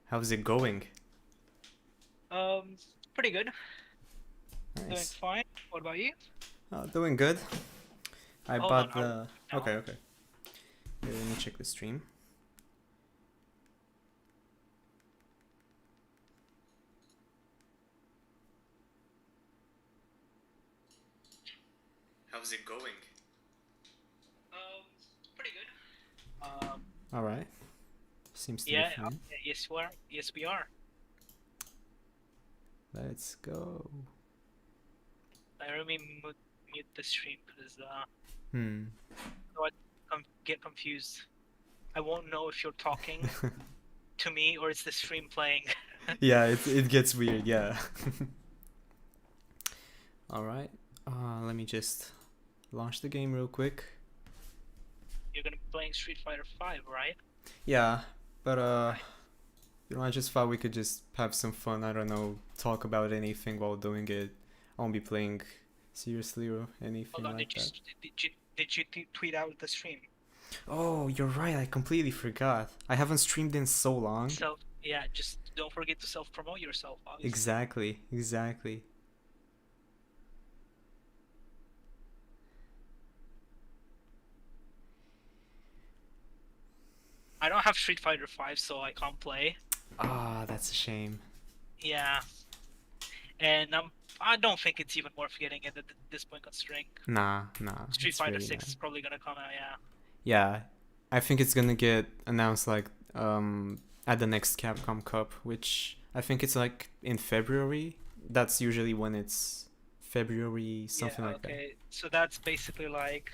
How's it going? Um, Pretty good. Doing Nice. fine. What about you? Doing good. I Hold on, bought are we the. now? Okay, okay. Here, let me check the stream. How's it going? Um, Pretty good. Um, All right. Seems to be yeah, fine. yes, we are. Yes, we are. Let's go. Let me mute the stream because Hmm. so I get confused. I won't know if you're talking to me or it's the stream playing. Yeah, it gets weird. Yeah. All right. Let me just launch the game real quick. You're gonna be playing Street Fighter 5, right? Yeah, but Right. I just thought we could just have some fun. I don't know, talk about anything while doing it. I won't be playing seriously or Hold anything on. like that. Did you tweet out the stream? Oh, you're right. I completely forgot. I haven't streamed in so long. So yeah, just don't forget to self promote yourself, obviously. Exactly, exactly. I don't have Street Fighter 5, so I can't play. Ah, that's a shame. Yeah, and I don't think it's even worth getting it at this point, considering Nah, nah, Street it's Fighter really not. 6 is probably gonna come out. Yeah. Yeah, I think it's gonna get announced like at the next Capcom Cup, which I think it's like in February. That's usually when it's February, Yeah. something like that. Okay. So that's basically like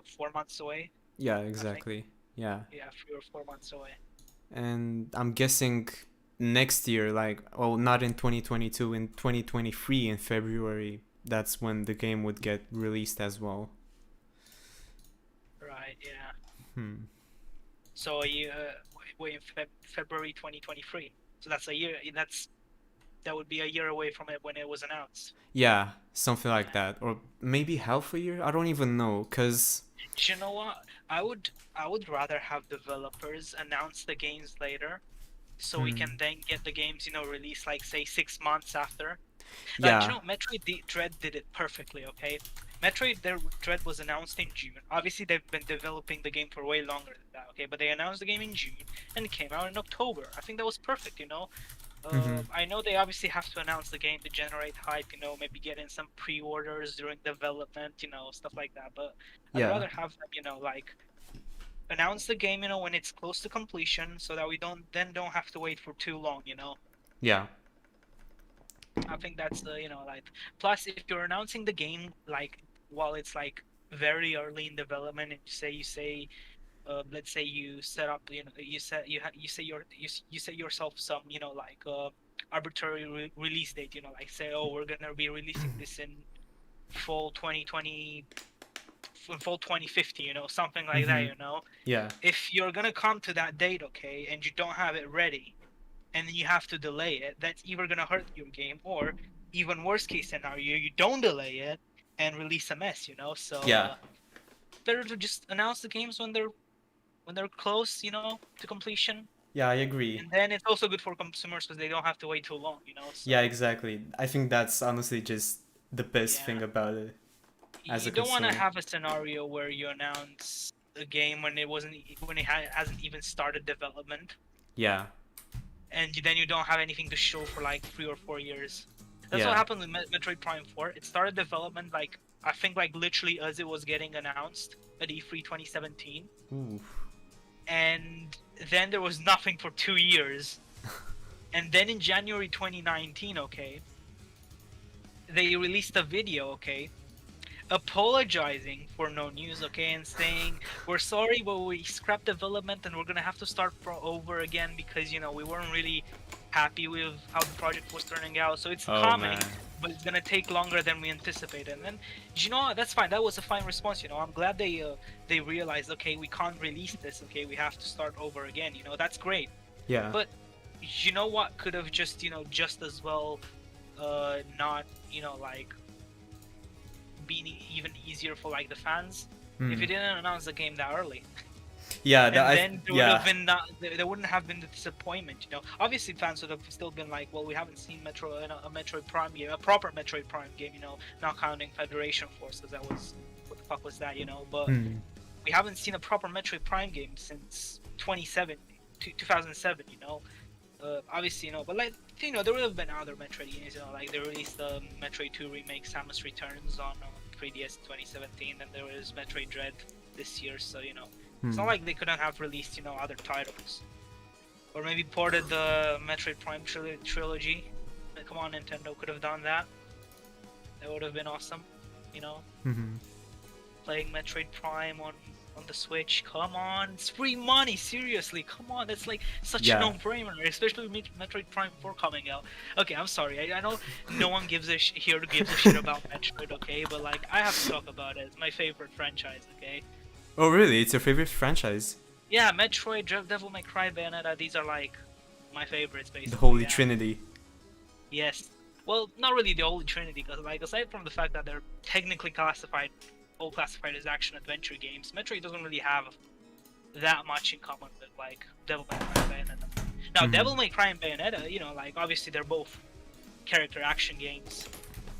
4 months away, Yeah, I think. exactly. Yeah. Yeah, 3 or 4 months away. And I'm guessing next year, like, oh, not in 2022, in 2023 in February, that's when the game would get released as well. Right. Yeah. Hmm. So you wait in February 2023. So that's a year. That would be a year away from it when it was announced. Yeah, something like Yeah. that. Or maybe half a year? I don't even know, cause Do you know what? I would rather have developers announce the games later so we hmm. can then get the games, released like say 6 months after. Like, Yeah. Dread did it perfectly, okay? Dread was announced in June. Obviously, they've been developing the game for way longer than that, okay? But they announced the game in June and it came out in October. I think that was perfect. Hmm. I know they obviously have to announce the game to generate hype, maybe get in some pre-orders during development, stuff like that. But I'd Yeah. rather have them, like announce the game, when it's close to completion, so that we don't have to wait for too long. Yeah. I think that's like plus if you're announcing the game like while it's like very early in development and you say let's say you set up you set you you say you set yourself some like arbitrary release date, like say, oh, we're gonna be releasing this in fall 2020, in fall 2050, something like that. Hmm. Yeah. If you're gonna come to that date, okay, and you don't have it ready and then you have to delay it, that's either gonna hurt your game, or even worst case scenario, you don't delay it and release a mess. So Yeah. better to just announce the games when they're close, to completion, Yeah, I agree. and then it's also good for consumers because they don't have to wait too long. Yeah, So exactly. I think that's honestly just the best thing yeah, about it as a you don't want to consumer. have a scenario where you announce a game when it hasn't even started development, Yeah. and then you don't have anything to show for like 3 or 4 years. That's what Yeah. happened with Metroid Prime 4. It started development like I think like literally as it was getting announced at E3 2017, Ooh. and then there was nothing for 2 years, and then in January 2019, okay, they released a video, okay, apologizing for no news, okay, and saying we're sorry, but we scrapped development and we're gonna have to start over again because we weren't really happy with how the project was turning out. So it's Oh coming, man. but it's gonna take longer than we anticipated. And then that's fine. That was a fine response. I'm glad they realized, okay, we can't release this. Okay, we have to start over again. That's great. Yeah. But what could have just just as well not like being even easier for like the fans if Hmm. you didn't announce the game that early. Yeah, And then there would yeah. have been not, there wouldn't have been the disappointment, you know. Obviously, fans would have still been like, well, we haven't seen a Metroid Prime game, a proper Metroid Prime game, you know, not counting Federation Force, because that was, what the fuck was that, you know? But Hmm. we haven't seen a proper Metroid Prime game since 2007, you know. Obviously, you know, but like, you know, there would have been other Metroid games, you know, like they released the Metroid 2 remake, Samus Returns on 3DS in 2017, and there was Metroid Dread this year, so you know, it's not like they couldn't have released, you know, other titles, or maybe ported the Metroid Prime trilogy. Come on, Nintendo could have done that. That would have been awesome, you know. Hmm. Playing Metroid Prime on the Switch. Come on, it's free money. Seriously, come on. That's like such a Yeah. no-brainer, especially with Metroid Prime 4 coming out. Okay, I'm sorry. I know no one gives a here gives a shit about Metroid. Okay, but like I have to talk about it. It's my favorite franchise. Okay. Oh, really? It's your favorite franchise? Yeah, Metroid, Devil May Cry, Bayonetta. These are like my favorites, basically. The Holy Yeah. Trinity. Yes. Well, not really the Holy Trinity, because like aside from the fact that they're technically all classified as action adventure games, Metroid doesn't really have that much in common with like Devil May Cry and Bayonetta. Now, Mhm. Devil May Cry and Bayonetta, you know, like obviously they're both character action games,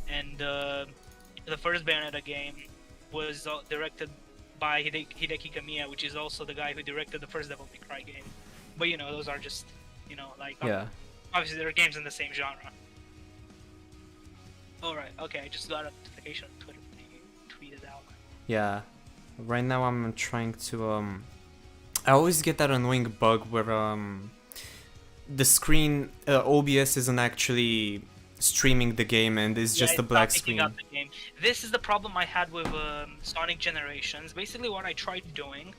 and the first Bayonetta game was directed by Hideki Kamiya, which is also the guy who directed the first Devil May Cry game. But you know, those are just, you know, like Yeah. obviously they're games in the same genre. Alright, okay, I just got a notification on Twitter that you tweeted out. Yeah. Right now I'm trying to I always get that annoying bug where the screen OBS isn't actually streaming the game and it's just it's a black not picking screen. up the game. This is the problem I had with Sonic Generations. Basically, what I tried doing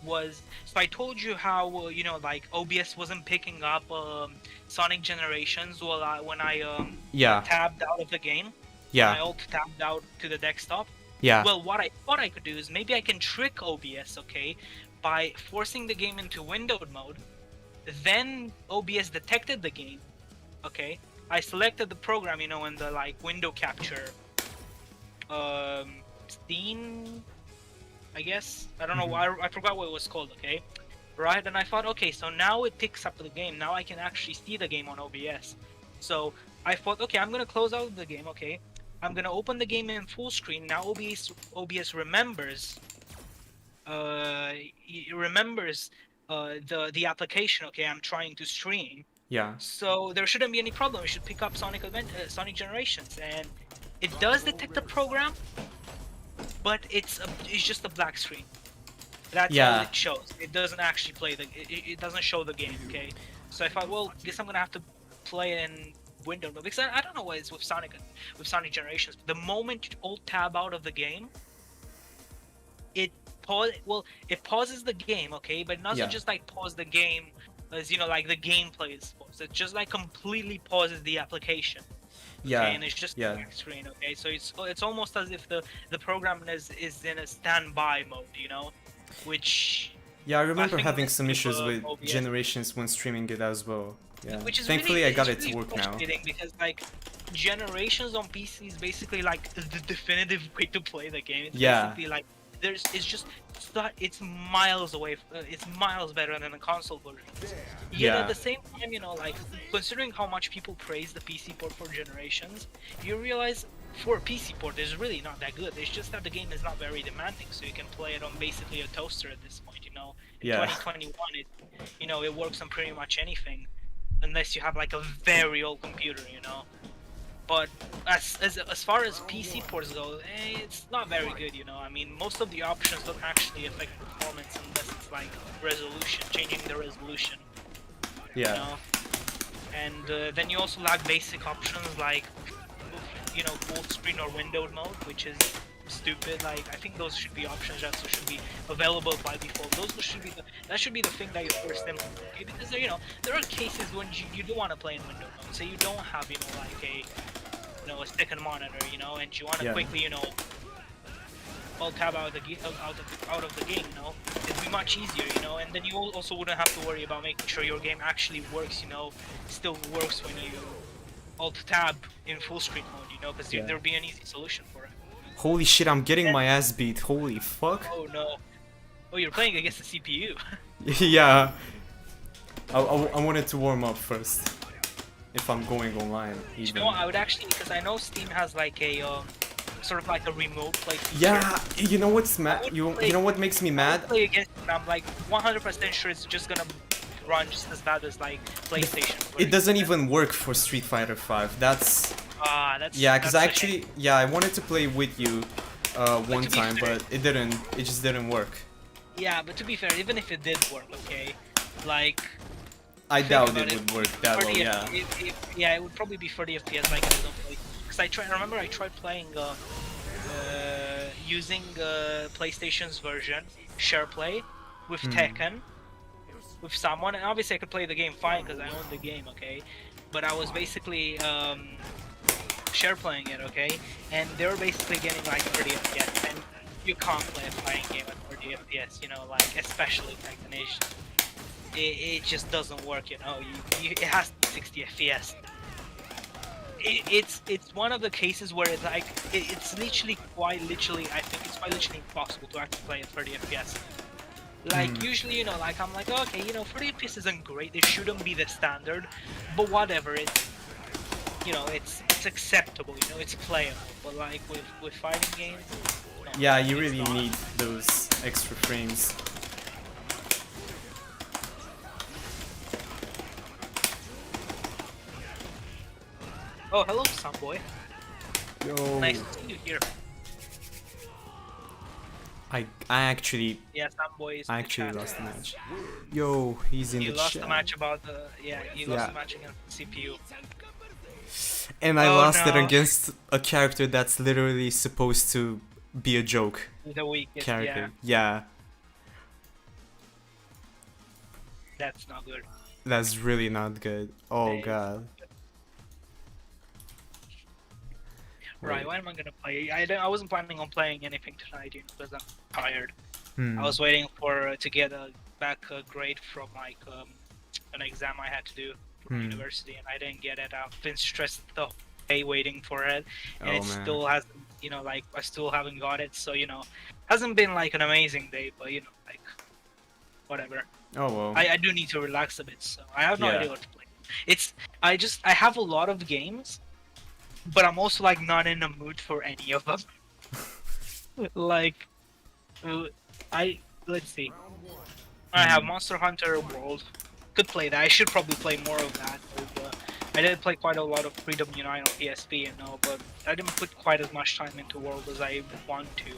was, so I told you how you know, like OBS wasn't picking up Sonic Generations when I Yeah. tabbed out of the game. Yeah. When I alt tabbed out to the desktop. Yeah. Well, what I thought I could do is maybe I can trick OBS, okay, by forcing the game into windowed mode. Then OBS detected the game, okay. I selected the program, you know, in the like window capture scene, I guess. I don't know why, I forgot what it was called, okay. Right, and I thought, okay, so now it picks up the game. Now I can actually see the game on OBS. So I thought, okay, I'm gonna close out the game, okay. I'm gonna open the game in full screen. Now OBS remembers it remembers the application, okay, I'm trying to stream. Yeah. So there shouldn't be any problem. It should pick up Sonic Generations, and it does detect the program, but it's just a black screen. That's all it shows. It doesn't actually play it doesn't show the game, okay. So I thought, well, guess I'm gonna have to play it in window mode, because I don't know what it's with Sonic Generations. The moment you alt tab out of the game, it pauses the game, okay, but it doesn't just like pause the game as, you know, like the gameplay is paused. It just like completely pauses the application. Yeah. Okay? And it's just a black screen, okay. So it's almost as if the program is in a standby mode, you know, which. Yeah, I remember think having some with, issues with OBS. Generations when streaming it as well. Yeah. Which is Thankfully, really, I got it's it to really work now. frustrating because like Generations on PC is basically like the definitive way to play the game. It's basically like it's miles away. It's miles better than the console version. Yet at the same time, you know, like considering how much people praise the PC port for Generations, you realize for a PC port, it's really not that good. It's just that the game is not very demanding, so you can play it on basically a toaster at this point. You know, in 2021, it works on pretty much anything, unless you have like a very old computer, you know. But as far as PC ports go, it's not very good, you know. I mean, most of the options don't actually affect performance unless it's like resolution, changing the resolution. Yeah. You know? And then you also lack basic options like, you know, full screen or windowed mode, which is stupid. Like, I think those should be options that should be available by default. That should be the thing that you first implement, okay? Because there are cases when you do want to play in window mode. So you don't have, like a second monitor, and you want to quickly, alt tab out of the game, it'd be much easier, and then you also wouldn't have to worry about making sure your game actually works, still works when you alt tab in full screen mode, because there'd be an easy solution for it. Holy shit, I'm getting my ass beat. Holy fuck. Oh no. Oh, you're playing against the CPU. Yeah, I wanted to warm up first. If I'm going online, You even. know, I would actually, because I know Steam has like a sort of like a remote play feature. Yeah, you know what's I mad? would You play, know what makes me I mad? would play against it, and I'm like 100% sure it's just gonna run just as bad as like PlayStation. It doesn't even work for Street Fighter 5. That's Ah, yeah, because I that's a shame. actually yeah I wanted to play with you But one to be time, fair, but it didn't. It just didn't work. yeah, but to be fair, even if it did work, okay, like I think doubt about it it, would work that well. 30 Yeah. yeah, it would probably be 30 FPS like it is on play. Because I remember I tried playing using PlayStation's version SharePlay with Tekken with someone, and obviously I could play the game fine because I own the game, okay. But I was basically share playing it, okay, and they were basically getting like 30 FPS, and you can't play a fighting game at 30 FPS, you know, like especially Tekken Nation. It just doesn't work, you know. It has to be 60 FPS. It's one of the cases where it's like it's literally quite literally I think it's quite literally impossible to actually play at 30 FPS. Like usually, you know, like I'm like, okay, you know, 30 FPS isn't great. It shouldn't be the standard, but whatever. It's acceptable. You know, it's playable. But like with fighting games, no, Yeah, you it's really not. need those extra frames. Oh, hello, Sunboy. Yo. Nice to see you here. I actually Yeah, Sunboy is in I the actually chat. lost the match. Yo, he's in You the lost chat. the match about the you lost Yeah. the match against the CPU. And I Oh, lost it no. against a character that's literally supposed to be a joke The weakest, character. yeah, Yeah, that's not good. that's really not good. Oh Hey. god. Right, Wait. when am I gonna play? I wasn't planning on playing anything tonight, you know, because I'm tired. Hmm. I was waiting for to get a back grade from like an exam I had to do for university, and I didn't get it. I've been stressed the whole day waiting for it, and Oh it man. still hasn't, you know, like I still haven't got it. So you know, hasn't been like an amazing day, but you know, like whatever. Oh well. I do need to relax a bit, so I have no Yeah. idea what to play. I have a lot of games, but I'm also like not in the mood for any of them. Like, let's see. I have Monster Hunter World. Could play that. I should probably play more of that. 'Cause, I did play quite a lot of Freedom Unite on PSP, you know, but I didn't put quite as much time into World as I want to.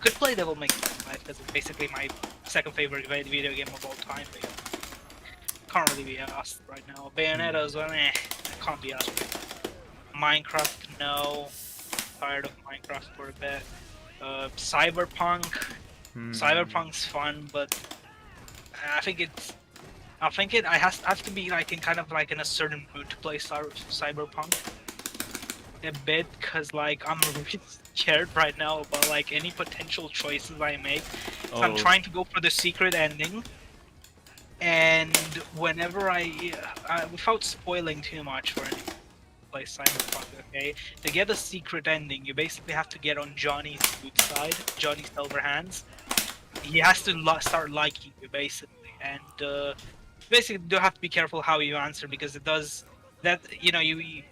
Could play Devil May Cry 5 because it's basically my second favorite video game of all time. But can't really be asked right now. Bayonetta as well, I can't be asked. Minecraft, no. Tired of Minecraft for a bit. Cyberpunk. Cyberpunk's fun, but I think I have to be like in kind of like in a certain mood to play Cyberpunk a bit, cause like I'm really scared right now about like any potential choices I make. So I'm trying to go for the secret ending, and whenever without spoiling too much for anyone play Cyberpunk, okay, to get a secret ending, you basically have to get on Johnny's good side, Johnny Silverhands. He has to start liking you basically, and basically you have to be careful how you answer, because it does that, you know, you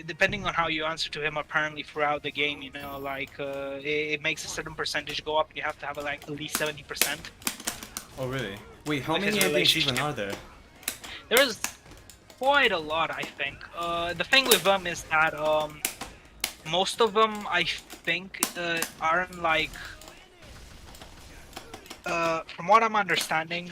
depending on how you answer to him apparently throughout the game, you know, like it makes a certain percentage go up, and you have to have like at least 70%. Oh really? Wait, how With his many endings even relationship. are there? There's quite a lot, I think. The thing with them is that most of them I think aren't like from what I'm understanding,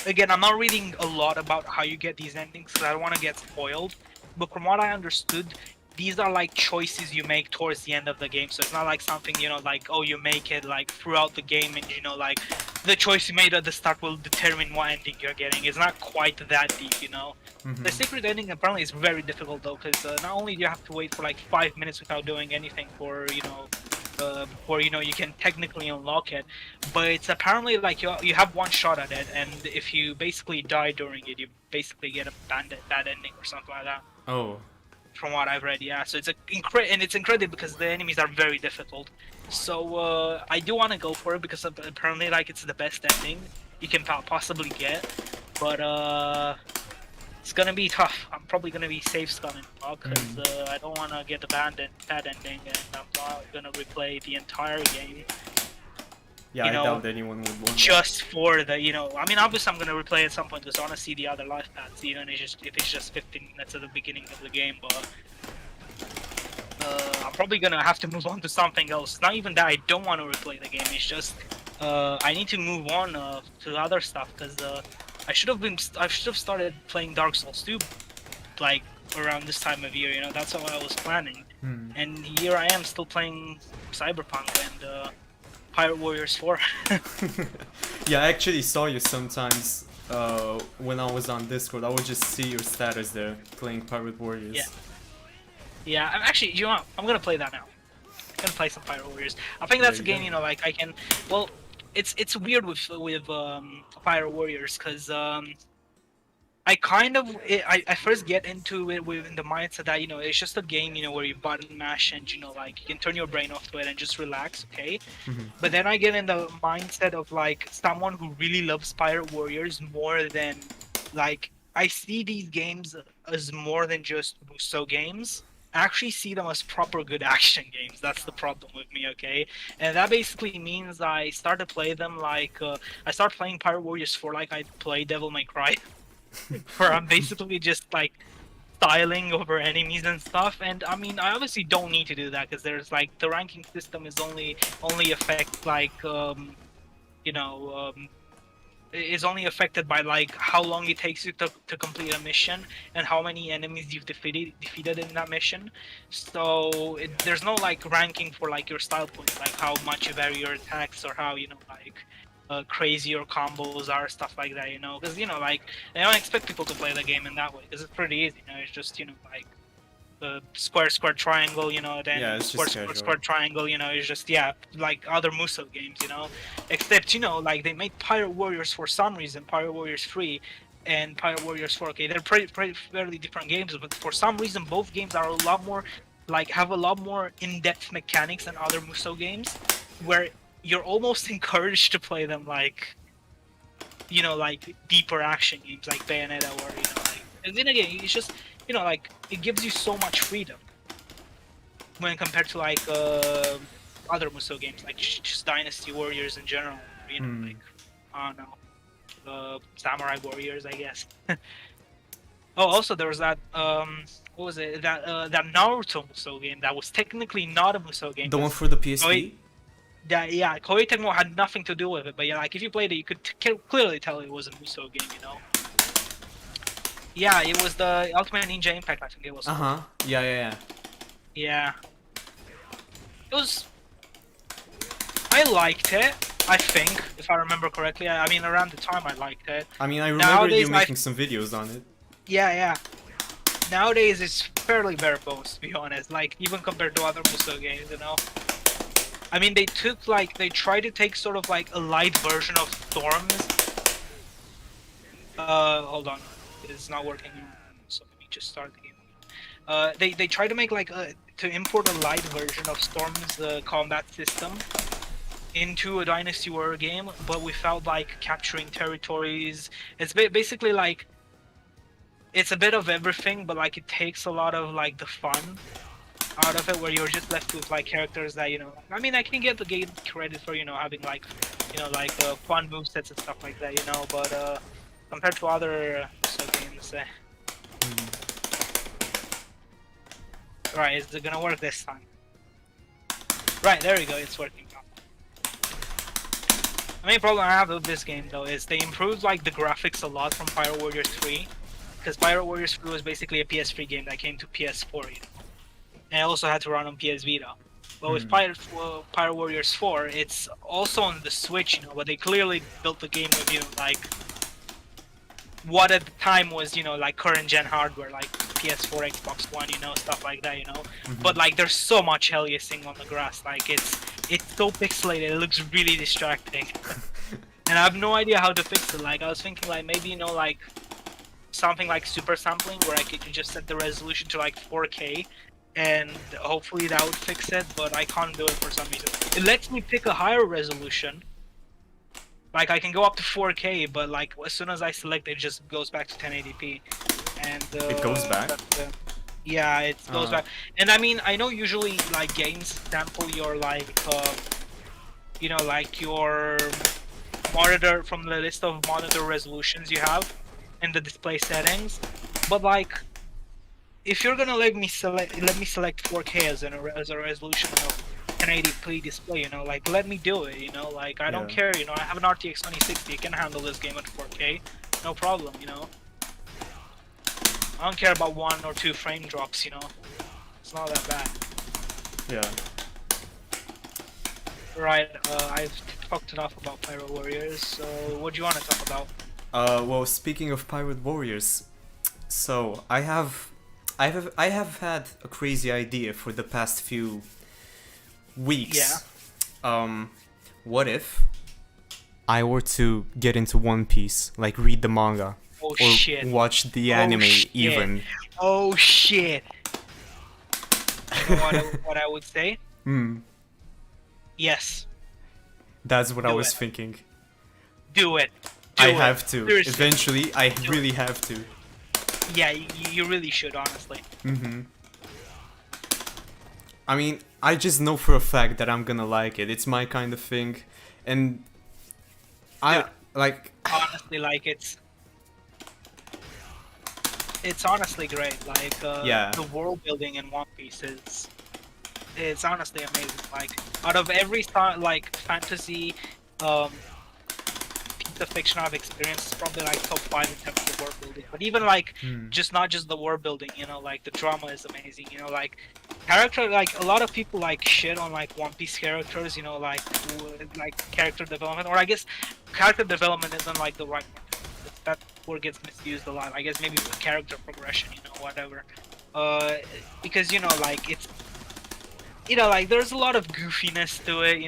again, I'm not reading a lot about how you get these endings because I don't want to get spoiled, but from what I understood, these are like choices you make towards the end of the game. So it's not like something, you know, like, oh, you make it like throughout the game, and you know, like the choice you made at the start will determine what ending you're getting. It's not quite that deep, you know. The secret ending apparently is very difficult though, because not only do you have to wait for like 5 minutes without doing anything for, you know, before, you know, you can technically unlock it, but it's apparently like you have one shot at it, and if you basically die during it, you basically get a bad ending or something like that. Oh. from what I've read. Yeah, so it's and it's incredible because the enemies are very difficult. So I do want to go for it because apparently like it's the best ending you can possibly get. But it's gonna be tough. I'm probably gonna be safe scumming because I don't want to get the bad ending, and I'm not gonna replay the entire game. Yeah, I doubt anyone would want just that. For the, I mean, obviously I'm gonna replay at some point because I want to see the other life paths, even if it's just 15 minutes at the beginning of the game. But I'm probably gonna have to move on to something else. Not even that I don't want to replay the game. It's just I need to move on to other stuff because I should have started playing Dark Souls 2 like around this time of year. That's what I was planning. And here I am still playing Cyberpunk and Pirate Warriors 4. Yeah, I actually saw you sometimes when I was on Discord. I would just see your status there playing Pirate Warriors. Yeah, I'm actually, I'm gonna play that now. I'm gonna play some Pirate Warriors. I think that's a game, like I can. Well, it's weird with Pirate Warriors because I first get into it with the mindset that it's just a game where you button mash and like you can turn your brain off to it and just relax, okay? But then I get in the mindset of like someone who really loves Pirate Warriors more than like I see these games as more than just Muso games. I actually see them as proper good action games. That's the problem with me, okay? And that basically means I start to play them like I start playing Pirate Warriors 4 like I play Devil May Cry. Where I'm basically just like styling over enemies and stuff, and I mean I obviously don't need to do that because there's like the ranking system is only affect like is only affected by like how long it takes you to complete a mission and how many enemies you've defeated in that mission. So there's no like ranking for like your style points, like how much you vary your attacks or how like crazy your combos are, stuff like that, because like I don't expect people to play the game in that way because it's pretty easy. It's just like square triangle, then square triangle, it's just like other Muso games, except like they made Pirate Warriors for some reason, Pirate Warriors 3 and Pirate Warriors 4. Okay, they're pretty fairly different games, but for some reason both games are a lot more like have a lot more in-depth mechanics than other Muso games, where you're almost encouraged to play them like like deeper action games like Bayonetta or like, and then again it's just like it gives you so much freedom when compared to like other Muso games like just Dynasty Warriors in general, like I don't know, Samurai Warriors, I guess. Oh, also there was that what was it, that Naruto Muso game that was technically not a Muso game. The one for the PSP? Yeah, Koei Tecmo had nothing to do with it, but like if you played it, you could clearly tell it was a Muso game, Yeah, it was the Ultimate Ninja Impact, I think it was. Yeah. Yeah. It was. I liked it, I think, if I remember correctly. I mean, around the time I liked it. I mean, I remember you making some videos on it. Yeah. Nowadays, it's fairly bare bones, to be honest. Like, even compared to other Muso games, I mean, they tried to take sort of like a light version of Storms. Hold on, it's not working. So let me just start the game. They tried to make like to import a light version of Storm's combat system into a Dynasty Warrior game, but without like capturing territories. It's basically like it's a bit of everything, but like it takes a lot of like the fun out of it, where you're just left with like characters that I mean I can get the game credit for having like like fun movesets and stuff like that, but compared to other games, right, is it gonna work this time? Right, there we go, it's working now. The main problem I have with this game though is they improved like the graphics a lot from Pirate Warriors 3, because Pirate Warriors 3 was basically a PS3 game that came to PS4, and I also had to run on PS Vita. But with Pirate Warriors 4, it's also on the Switch, but they clearly built the game with like what at the time was like current gen hardware, like PS4, Xbox One, stuff like that, But like there's so much aliasing on the grass, like it's so pixelated, it looks really distracting. And I have no idea how to fix it. Like I was thinking like maybe like something like super sampling, where I could just set the resolution to like 4K, and hopefully that would fix it. But I can't do it for some reason. It lets me pick a higher resolution. Like I can go up to 4K, but like as soon as I select, it just goes back to 1080p. And It goes back? yeah, it goes back. And I mean, I know usually like games sample your like like your monitor from the list of monitor resolutions you have in the display settings, but like if you're gonna let me select 4K as a resolution of 1080p display, like let me do it, like I don't care, I have an RTX 2060, it can handle this game at 4K, no problem, I don't care about 1 or 2 frame drops, it's not that bad. Yeah. Right, I've talked enough about Pyro Warriors, so what do you want to talk about? Well, speaking of Pirate Warriors, so I have had a crazy idea for the past few weeks. Yeah. What if I were to get into One Piece, like read the manga, Oh or shit. watch the anime even? Oh shit. You know what I would say? Yes. That's what I Do was it. thinking. Do it. I have to. Seriously. Eventually, I really have to. Yeah, you really should, honestly. I mean, I just know for a fact that I'm gonna like it. It's my kind of thing, and I Dude, like. honestly, like it's honestly great. Like Yeah. the world building in One Piece is it's honestly amazing. Like out of every like fantasy piece of fiction I've experienced, it's probably like top 5 in terms of world building. But even like not just the world building, like the drama is amazing. Like character, like a lot of people like shit on like One Piece characters, like character development, or I guess character development isn't like the right word. That word gets misused a lot. I guess maybe character progression, whatever. Because like it's like there's a lot of goofiness to it,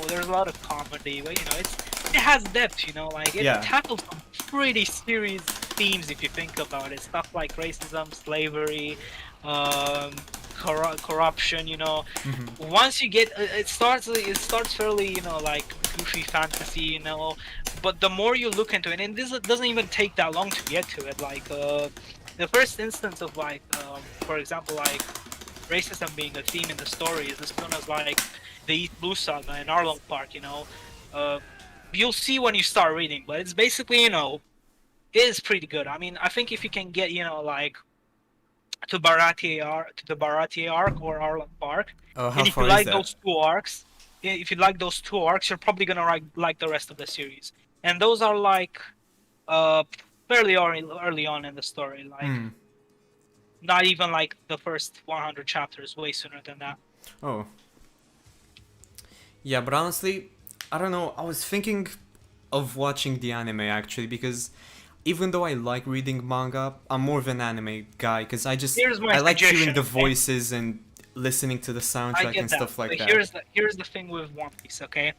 there's a lot of comedy, but it has depth, like it tackles some pretty serious themes if you think about it. Stuff like racism, slavery, corruption, Once you get it starts fairly, like goofy fantasy, but the more you look into it, and this doesn't even take that long to get to it, like the first instance of like for example, like racism being a theme in the story is as soon as like the East Blue Saga in Arlong Park, you'll see when you start reading, but it's basically, it is pretty good. I mean, I think if you can get, like to the Baratie arc or Arlong Park, and if you like those two arcs, you're probably gonna like the rest of the series. And those are like fairly early on in the story, like not even like the first 100 chapters, way sooner than that. Oh. Yeah, but honestly, I don't know. I was thinking of watching the anime actually, because even though I like reading manga, I'm more of an anime guy because I like hearing the voices and listening to the soundtrack and stuff like that. Here's the thing with One Piece, okay?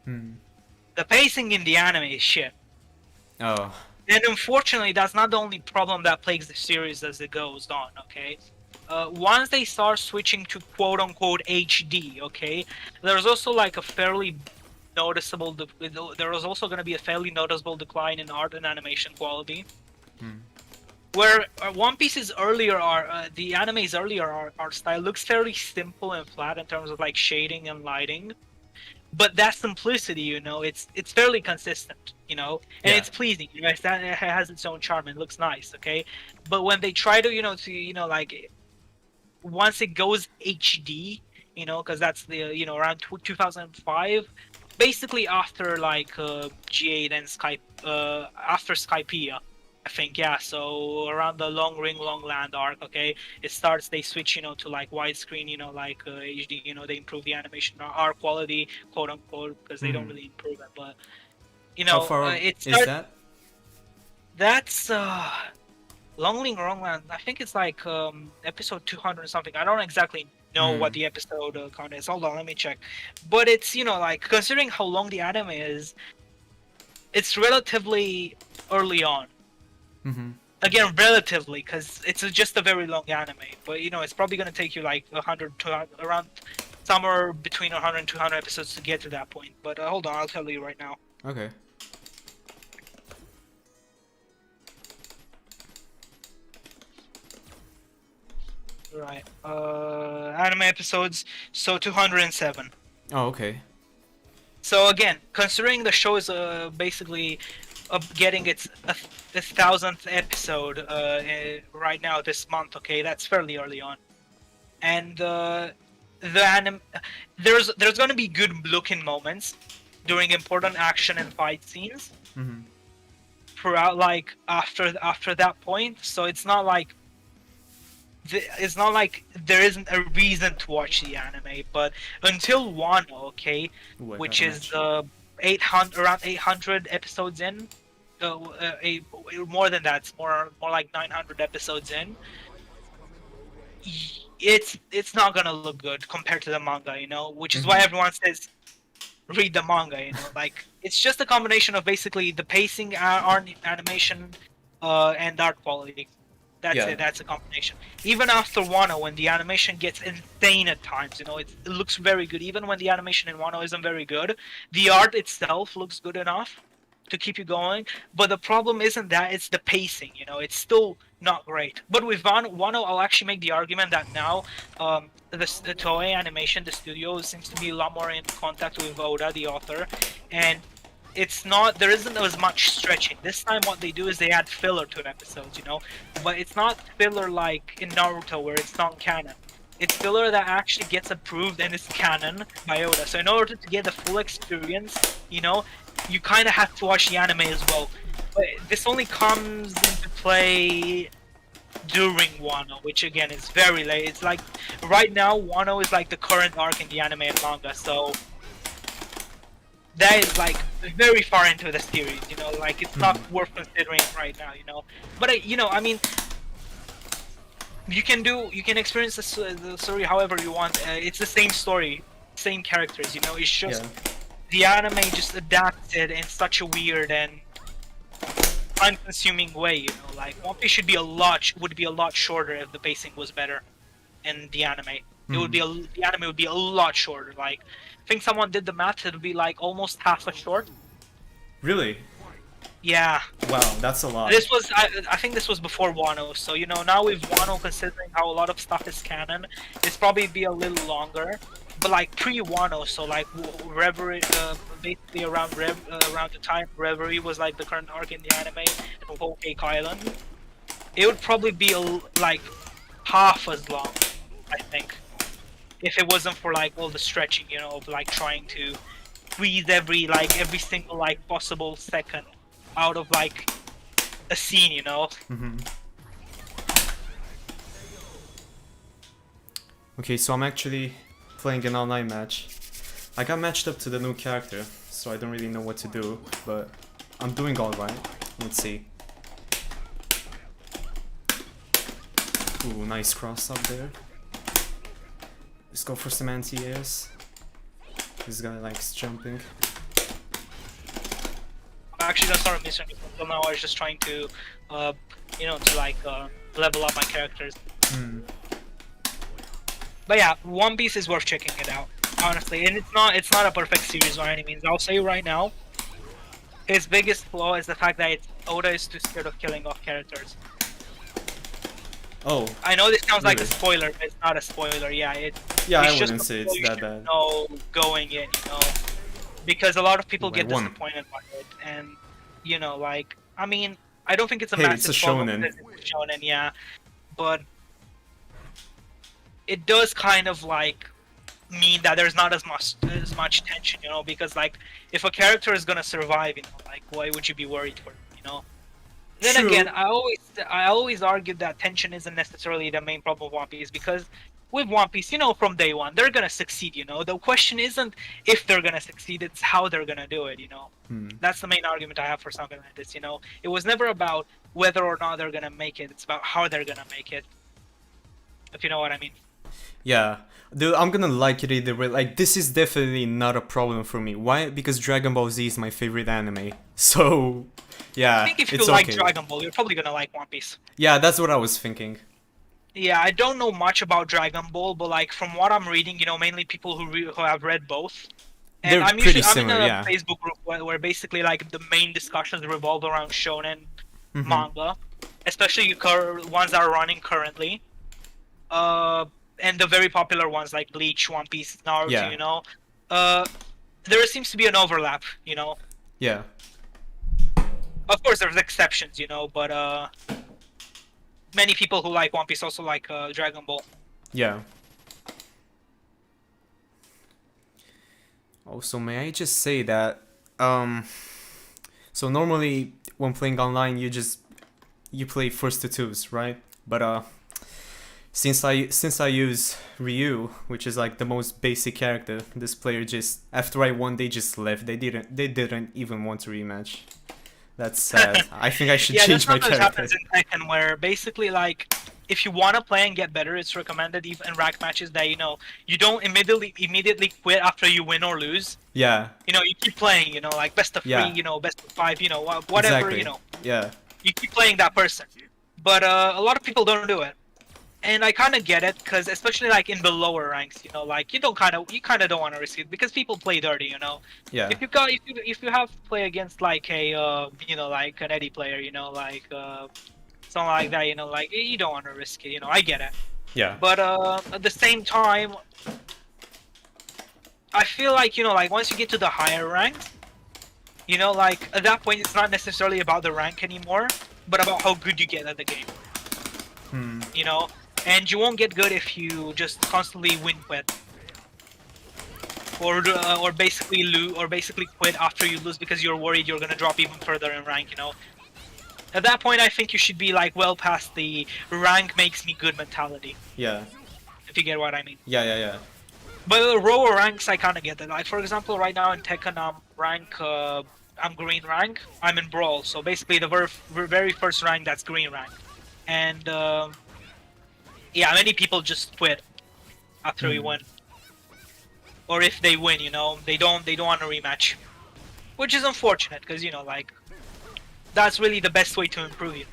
The pacing in the anime is shit. Oh. And unfortunately, that's not the only problem that plagues the series as it goes on, okay? Once they start switching to quote-unquote HD, okay, there's also like a fairly noticeable... There was also going to be a fairly noticeable decline in art and animation quality. Where One Piece's the anime's earlier art style looks fairly simple and flat in terms of like shading and lighting. But that simplicity, it's fairly consistent, and it's pleasing. It has its own charm and looks nice, okay. But when they try to, like, once it goes HD, because that's the, around 2005, basically after like G8 and after Skypiea, I think, yeah. So around the Long Ring, Long Land arc, okay, they switch, to like widescreen, like HD, they improve the animation, art quality, quote unquote, because they don't really improve it, but How far is that? That's Long Ring, Long Land. I think it's like episode 200 or something. I don't exactly know what the episode count is. Hold on, let me check. But it's like considering how long the anime is, it's relatively early on. Again, relatively, because it's just a very long anime. But you know, it's probably gonna take you like 100 to around somewhere between 100 and 200 episodes to get to that point. But hold on, I'll tell you right now. Okay. Right. Anime episodes. So 207. Oh, okay. So again, considering the show is basically getting its 1,000th episode right now this month, okay, that's fairly early on, and there's going to be good looking moments during important action and fight scenes Mm-hmm. throughout, like after that point. So it's not like there isn't a reason to watch the anime, but until Wano, okay, Ooh, I which got a is match. 800 around 800 episodes in, more than that, it's more like 900 episodes in. It's not gonna look good compared to the manga, you know, which is why Mhm. everyone says read the manga, you know, like it's just a combination of basically the pacing, art, animation, and art quality. That's Yeah. it. That's a combination. Even after Wano, when the animation gets insane at times, you know, it looks very good. Even when the animation in Wano isn't very good, the art itself looks good enough to keep you going. But the problem isn't that; it's the pacing. You know, it's still not great. But with Wano, I'll actually make the argument that now, the Toei Animation, the studio, seems to be a lot more in contact with Oda, the author, and it's not there isn't as much stretching. This time what they do is they add filler to episodes, you know, but it's not filler like in Naruto where it's not canon. It's filler that actually gets approved and is canon by Oda. So in order to get the full experience, you know, you kind of have to watch the anime as well. But this only comes into play during Wano, which again is very late. It's like right now Wano is like the current arc in the anime and manga, so that is like very far into the series, you know, like it's not Mhm. worth considering right now, you know. But you know, I mean, you can experience the story however you want. It's the same story, same characters, you know. It's just Yeah. the anime just adapted in such a weird and time-consuming way, you know. Like One Piece would be a lot shorter if the pacing was better in the anime. Mhm. The anime would be a lot shorter. Like I think someone did the math; it would be like almost half a short. Really? Yeah. Wow, that's a lot. I think this was before Wano, so you know now with Wano, considering how a lot of stuff is canon, it's probably be a little longer. But like pre-Wano, so like Reverie, basically around the time Reverie was like the current arc in the anime, and Whole Cake Island, it would probably be like half as long, I think, if it wasn't for like all the stretching, you know, of like trying to squeeze every single like possible second out of like a scene, you know. Mhm. Okay, so I'm actually playing an online match. I got matched up to the new character, so I don't really know what to do, but I'm doing alright. Let's see. Ooh, nice cross up there. Let's go for some anti-airs. This guy likes jumping. I'm actually gonna start a mission until now. I was just trying to, you know, to like level up my characters. Hmm. But yeah, One Piece is worth checking it out, honestly. And it's not a perfect series by any means. I'll say right now, his biggest flaw is the fact that Oda is too scared of killing off characters. Oh, I know this sounds like a really? spoiler, but it's not a spoiler. Yeah, Yeah, it's I just wouldn't a say flaw it's you that should bad. know going in, you know, because a lot of people Ooh, I get won. disappointed by it, and you know, like I mean, I don't think it's a Hey, it's a massive problem shonen. because it's a shonen, yeah, but it does kind of like mean that there's not as much tension, you know, because like if a character is gonna survive, you know, like why would you be worried for them, you know? Then again, True. I always argued that tension isn't necessarily the main problem of One Piece because with One Piece, you know, from day one they're gonna succeed. You know, the question isn't if they're gonna succeed; it's how they're gonna do it. You know, Hmm. that's the main argument I have for something like this. You know, it was never about whether or not they're gonna make it; it's about how they're gonna make it. If you know what I mean. Yeah. Dude, I'm gonna like it either way. Like, this is definitely not a problem for me. Why? Because Dragon Ball Z is my favorite anime. So, I yeah, think if you it's like okay. Dragon Ball, you're probably gonna like One Piece. Yeah, that's what I was thinking. Yeah, I don't know much about Dragon Ball, but like from what I'm reading, mainly people who have read both. And They're pretty I'm in similar, a yeah. Facebook group where basically like the main discussions revolve around shonen Mm-hmm. manga, especially ones that are running currently. Uh, and the very popular ones like Bleach, One Piece, Naruto. Yeah. Uh, there seems to be an overlap. Yeah. Of course, there's exceptions. But many people who like One Piece also like Dragon Ball. Yeah. Also, may I just say that, so normally when playing online, you play first to twos, right? But since I use Ryu, which is like the most basic character, this player just after I won, they just left. They didn't even want to rematch. That's sad. I think I should Yeah, change that's my not what character. happens in Tekken, where basically like if you want to play and get better, it's recommended even in rank matches that you don't immediately quit after you win or lose. Yeah. You keep playing. Like best of three. Yeah. Best of five. Whatever. Exactly. Yeah. You keep playing that person. But a lot of people don't do it. And I kind of get it, because especially like in the lower ranks, like you kind of don't want to risk it because people play dirty. Yeah. If you have to play against like a like an Eddie player, like something like that, like you don't want to risk it. I get it. Yeah. But at the same time, I feel like like once you get to the higher ranks, like at that point it's not necessarily about the rank anymore, but about how good you get at the game. Hmm. And you won't get good if you just constantly win quit, or basically lose, or basically quit after you lose because you're worried you're gonna drop even further in rank. At that point, I think you should be like well past the rank makes me good mentality. Yeah. If you get what I mean. Yeah. Yeah. Yeah. But the lower ranks, I kind of get that. Like for example, right now in Tekken, I'm green rank. I'm in Brawl, so basically the very first rank that's green rank, and yeah, many people just quit after we win, or if they win, they don't want a rematch, which is unfortunate because like that's really the best way to improve.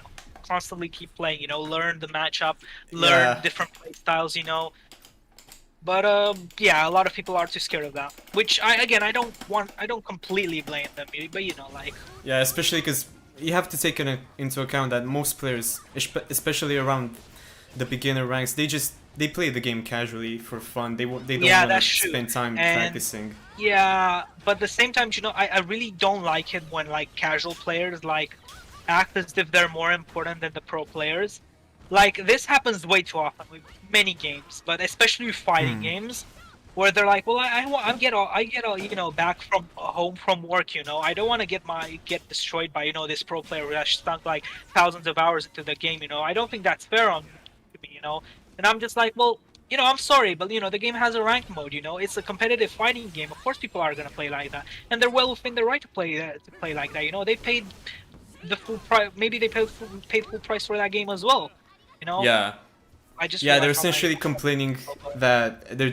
Constantly keep playing. Learn the matchup, learn Yeah. different play styles. But yeah, a lot of people are too scared of that. Which I don't completely blame them, but like Yeah, especially because you have to take into account that most players, especially around the beginner ranks, they play the game casually for fun. They don't yeah, want to that's true. spend time And practicing. yeah, but at the same time, I really don't like it when like casual players like act as if they're more important than the pro players. Like this happens way too often with many games, but especially with fighting games, where they're like, well, I get all back from home from work. I don't want to get destroyed by this pro player that stunk like thousands of hours into the game. I don't think that's fair on me. And I'm just like, well, I'm sorry, but the game has a ranked mode. It's a competitive fighting game. Of course, people are gonna play like that, and they're well within their right to play like that. They paid the full price. Maybe they paid full price for that game as well. Yeah. I just Yeah, feel they're like I'm like, essentially complaining that they're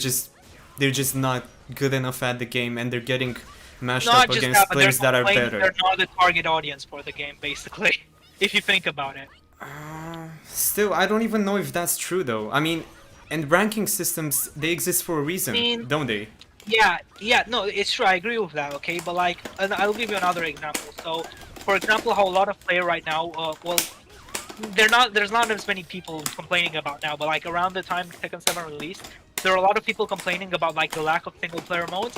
just not good enough at the game, and they're getting mashed not up just against that, but they're players that are complaining better. they're not the target audience for the game, basically. If you think about it. Still, I don't even know if that's true though. I mean, and ranking systems, they exist for a reason, mean- don't they? Yeah, no, it's true. I agree with that. Okay, but like, and I'll give you another example. So, for example, how a lot of players right now, well, there's not as many people complaining about now, but like around the time Tekken 7 released, there are a lot of people complaining about like the lack of single player modes,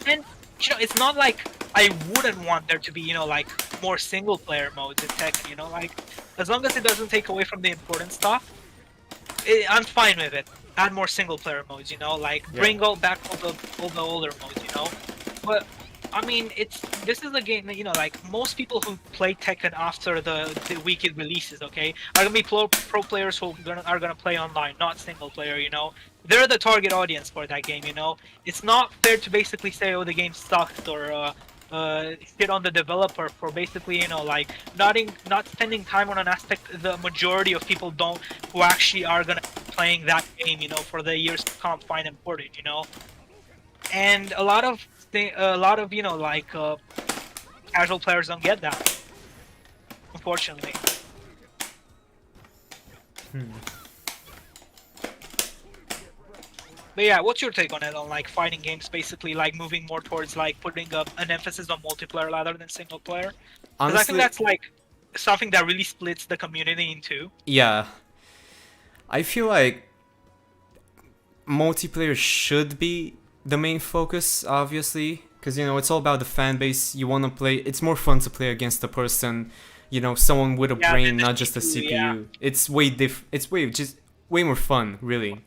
and it's not like I wouldn't want there to be like more single player modes in Tekken. Like as long as it doesn't take away from the important stuff, I'm fine with it. Add more single player modes, like Yeah. bring back all the older modes. But I mean, this is a game that like most people who play Tekken after the week it releases, okay, are gonna be pro players who are gonna play online, not single player. They're the target audience for that game. It's not fair to basically say, oh, the game sucked, or shit on the developer for basically like not spending time on an aspect the majority of people don't, who actually are gonna playing that game, you know, for the years to come, find important, you know. And a lot of you know like casual players don't get that, unfortunately. But yeah, what's your take on it, on like fighting games basically like moving more towards like putting an emphasis on multiplayer rather than single player? Because I think Honestly, that's like something that really splits the community in two. yeah. I feel like multiplayer should be the main focus, obviously, because you know it's all about the fan base. You want to play. It's more fun to play against a person, you know, someone with a Yeah, brain, the not just a CPU, CPU. yeah. It's way It's way just way more fun, really.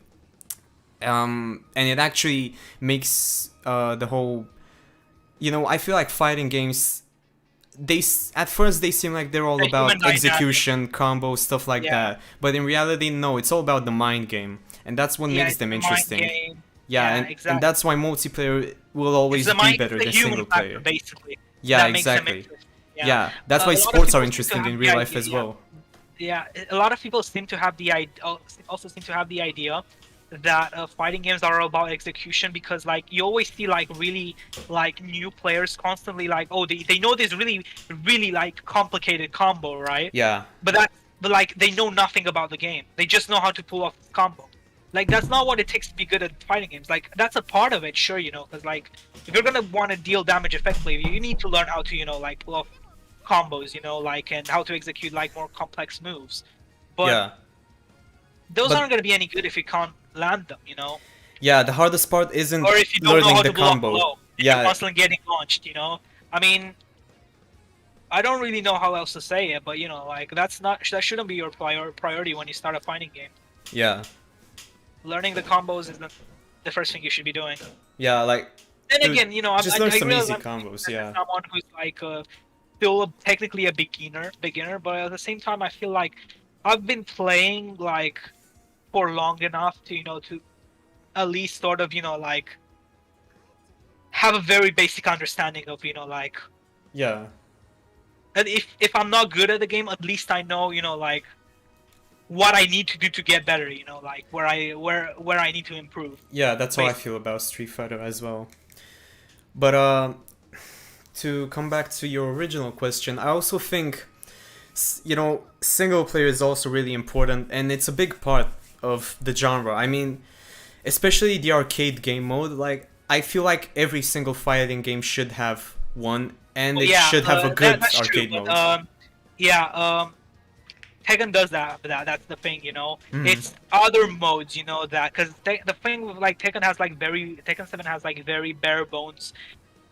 And it actually makes the whole. You know, I feel like fighting games. At first they seem like they're all The human about dynamic. execution, combo, stuff like Yeah. that. But in reality, no, it's all about the mind game, and that's what Yeah, makes it's them the mind interesting. game. Yeah, Yeah, and exactly. that's why multiplayer will It's always the be mind, better it's than the human single factor, player. basically. Yeah, That makes them exactly. interesting. Yeah, that's A why lot of sports people are seem to interesting have in the real life idea, as yeah. well. Yeah, a lot of people seem to have the also seem to have the idea that fighting games are about execution, because like you always see like really like new players constantly like, oh, they know this really like complicated combo, right? Yeah, But like they know nothing about the game. They just know how to pull off this combo. Like that's not what it takes to be good at fighting games. Like that's a part of it, sure, you know, because like if you're gonna want to deal damage effectively, you need to learn how to, you know, like pull off combos, you know, like, and how to execute like more complex moves. But yeah, those but aren't gonna be any good if you can't land them, you know, yeah. The hardest part isn't or if you don't know learning how the to block combo. low. And you're Yeah, constantly getting launched, you know. I mean, I don't really know how else to say it, but you know, like that shouldn't be your priority when you start a fighting game. yeah, Learning the combos is the first thing you should be doing. yeah. Like, Then dude, again, you know, just I learn some realize easy I'm combos. as Yeah, someone who's like still technically a beginner, but at the same time, I feel like I've been playing like for long enough to, you know, to at least sort of, you know, like have a very basic understanding of, you know, like, yeah, and if I'm not good at the game, at least I know, you know, like what I need to do to get better, you know, like where I need to improve. yeah. That's how I Basically. feel about Street Fighter as well. But to come back to your original question, I also think, you know, single player is also really important, and it's a big part of the genre. I mean, especially the arcade game mode. Like, I feel like every single fighting game should have one, and Well, it yeah, should have a good that's true. arcade But mode. yeah, Tekken does that. That's the thing, you know. Mhm. It's other modes, you know, that because the thing with like Tekken has like Tekken 7 has like very bare bones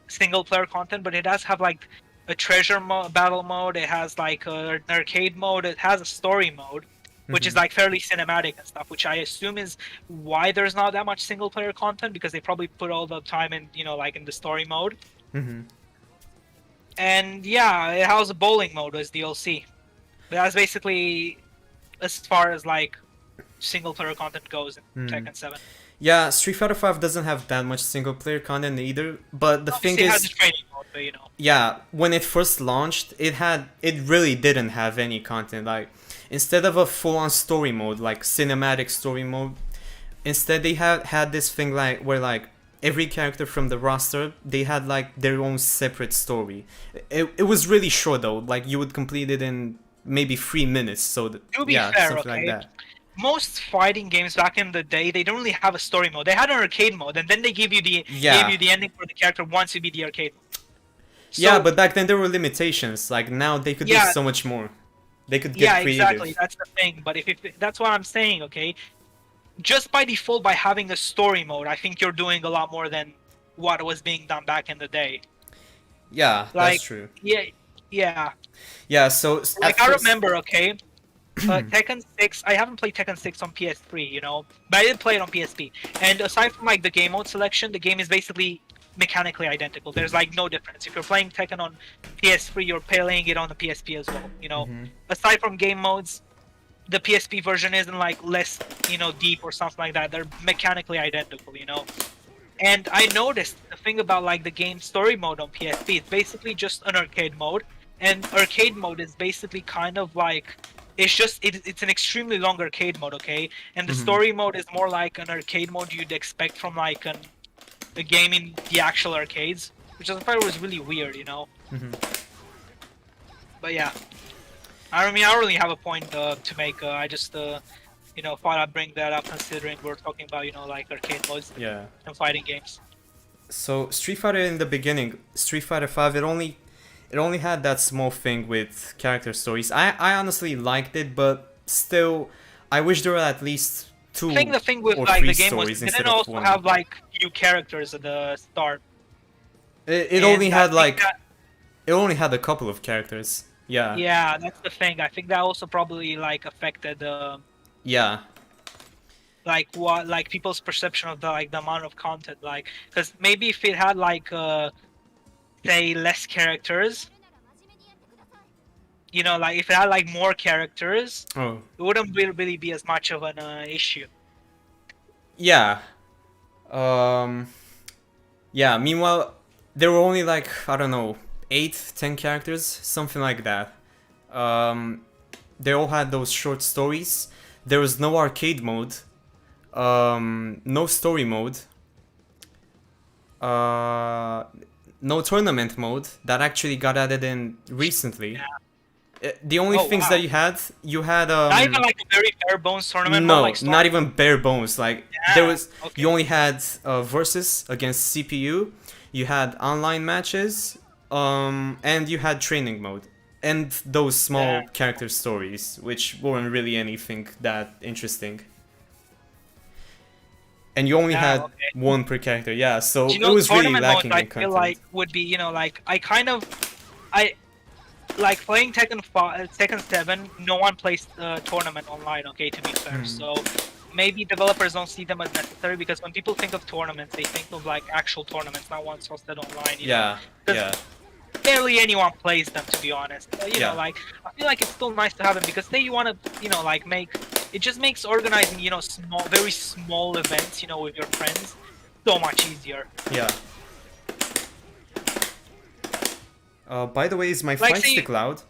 single player content, but it does have like a battle mode. It has like an arcade mode. It has a story mode, which is Mhm. like fairly cinematic and stuff. Which I assume is why there's not that much single player content, because they probably put all the time in, you know, like in the story mode. Mhm. And yeah, it has a bowling mode as DLC. But that's basically as far as like single player content goes in Tekken 7. Yeah, Street Fighter 5 doesn't have that much single player content either, but the thing Obviously, it has is, a training mode, but you know. yeah, when it first launched, it really didn't have any content. Like, instead of a full-on story mode, like cinematic story mode, instead they had this thing like where like every character from the roster, they had like their own separate story. It was really short though, like you would complete it in maybe 3 minutes. So To be yeah, fair, something like okay, that. most fighting games back in the day, they don't really have a story mode. They had an arcade mode, and then they gave you the Yeah. ending for the character once you beat the arcade mode. So, Yeah, but back then there were limitations. Like now they could do Yeah. so much more. They could get yeah, creative. exactly. That's the thing. But if that's what I'm saying, okay, just by default, by having a story mode, I think you're doing a lot more than what was being done back in the day. Yeah, Like, that's true. yeah. Yeah, so Like I remember, okay, Tekken 6. I haven't played Tekken 6 on PS3, you know, but I did play it on PSP. And aside from like the game mode selection, the game is basically mechanically identical. There's like no difference. If you're playing Tekken on PS3, you're playing it on the PSP as well. You know, aside from game modes, the PSP version isn't like less, you know, deep or something like that. They're mechanically identical, you know. And I noticed the thing about like the game story mode on PSP, it's basically just an arcade mode, and arcade mode is basically kind of like It's just it's an extremely long arcade mode, okay? And the story mode is more like an arcade mode you'd expect from like a game in the actual arcades, which I thought was really weird, you know. But yeah, I mean, I don't really have a point to make. I just you know, thought I'd bring that up considering we're talking about, you know, like arcade modes Yeah. and fighting games. So Street Fighter in the beginning, Street Fighter 5, it only had that small thing with character stories. I honestly liked it, but still, I wish there were at least two I think the thing with or like three the game was stories it instead didn't of also one. have like few characters at the start. It And only I had think like that- it only had a couple of characters. Yeah. yeah, that's the thing. I think that also probably like affected Yeah. like what like people's perception of the amount of content, like, because maybe if it had like say less characters, you know, like if it had like more characters, Oh. it wouldn't really be as much of an issue. Yeah. Yeah, meanwhile, there were only like, I don't know, 8, 10 characters, something like that. They all had those short stories. There was no arcade mode. No story mode. No tournament mode that actually got added in recently. Yeah. The only Oh, things wow. that you had Not even like a very bare bones tournament mode, no, like not even bare bones. Like Yeah, there was, okay. you only had versus against CPU. You had online matches, and you had training mode, and those small Yeah. character stories, which weren't really anything that interesting. And you only Yeah, had okay. one per character, yeah. So You know, it was really tournament lacking modes, in I content. feel like would be, you know, like I like playing Tekken 7. No one plays tournament online. Okay, to be fair, so maybe developers don't see them as necessary, because when people think of tournaments, they think of like actual tournaments, not ones hosted online. You know? Yeah, 'Cause yeah, barely anyone plays them, to be honest. You Yeah. know, like I feel like it's still nice to have them, because say you want to, you know, like it just makes organizing, you know, very small events, you know, with your friends so much easier. yeah. By the way, is my Like, fight say- stick loud?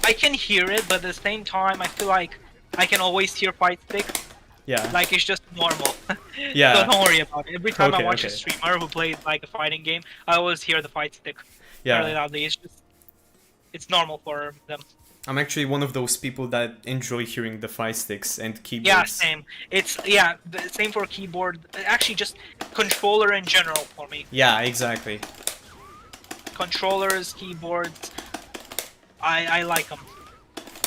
I can hear it, but at the same time, I feel like I can always hear fight stick. Yeah. Like it's just normal. Yeah. So don't worry about it. Every time I Okay, watch a okay. streamer who plays like a fighting game, I always hear the fight stick fairly Yeah. loudly. It's normal for them. I'm actually one of those people that enjoy hearing the fight sticks and keyboards. Yeah, same. Same for keyboard. Actually, just controller in general for me. Yeah, exactly. Controllers, keyboards. I like them.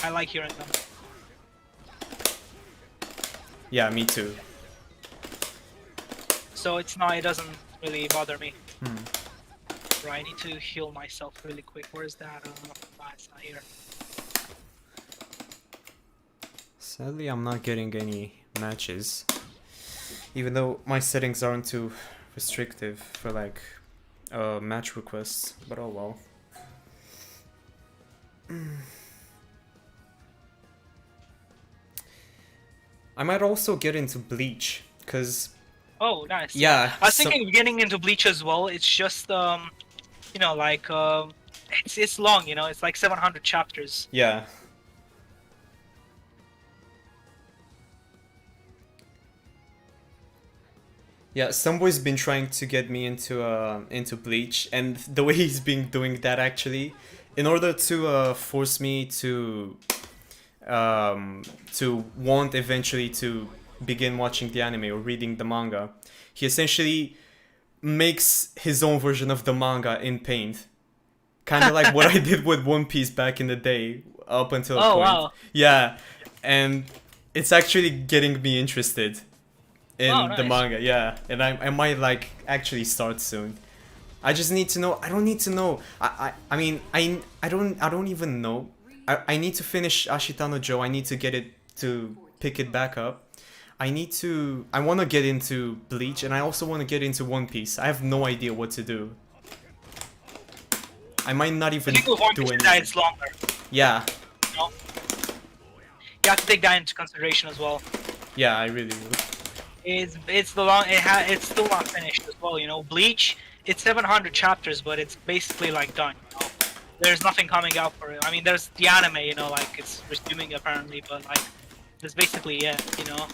I like hearing them. Yeah, me too. So it doesn't really bother me. Hmm. Right, I need to heal myself really quick. Where's that? It's not here. Sadly, I'm not getting any matches. Even though my settings aren't too restrictive for like match requests, but oh well. I might also get into Bleach, cause Oh, nice. yeah, I was thinking of getting into Bleach as well. It's just you know, like it's long. You know, it's like 700 chapters. yeah. Yeah, Someboy's been trying to get me into Bleach, and the way he's been doing that actually, in order to force me to want eventually to begin watching the anime or reading the manga, he essentially makes his own version of the manga in Paint, kind of like what I did with One Piece back in the day, up until a Oh, point. wow. Yeah, and it's actually getting me interested in Oh, the nice. manga, yeah, and I might like actually start soon. I just need to know. I don't need to know. I mean I don't even know. I need to finish Ashitano Joe. I need to get it to pick it back up. I want to get into Bleach, and I also want to get into One Piece. I have no idea what to do. I might not I even think with One do Piece anything. that it's longer. Yeah, You know? You have to take that into consideration as well. yeah, I really will. It's still not finished as well. You know, Bleach. It's 700 chapters, but it's basically like done. You know? there's nothing coming out for it. I mean, there's the anime, you know, like it's resuming apparently, but like that's basically it, you know.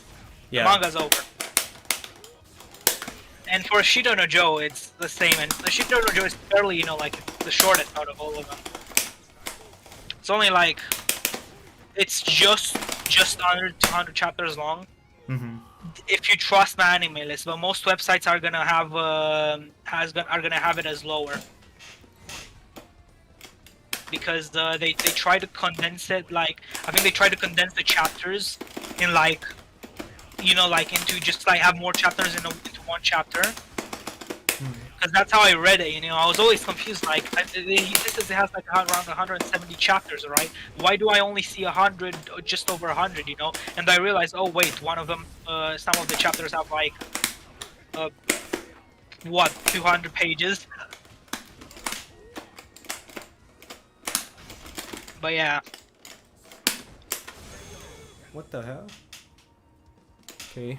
The Yeah. manga's over. And for Shido no Joe, it's the same. And the Shido no Joe is fairly, you know, like the shortest out of all of them. It's only like it's just under 200 chapters long. Mm-hmm. If you trust my anime list, but most websites are gonna have are gonna have it as lower because they try to condense it. Like I think they try to condense the chapters in like, you know, like into just like have more chapters into one chapter. Because that's how I read it, you know. I was always confused. Like, this is, it has like around 170 chapters, right? Why do I only see 100, or just over 100, you know? And I realized, oh wait, one of them, some of the chapters have like, what, 200 pages? But yeah. What the hell? Okay,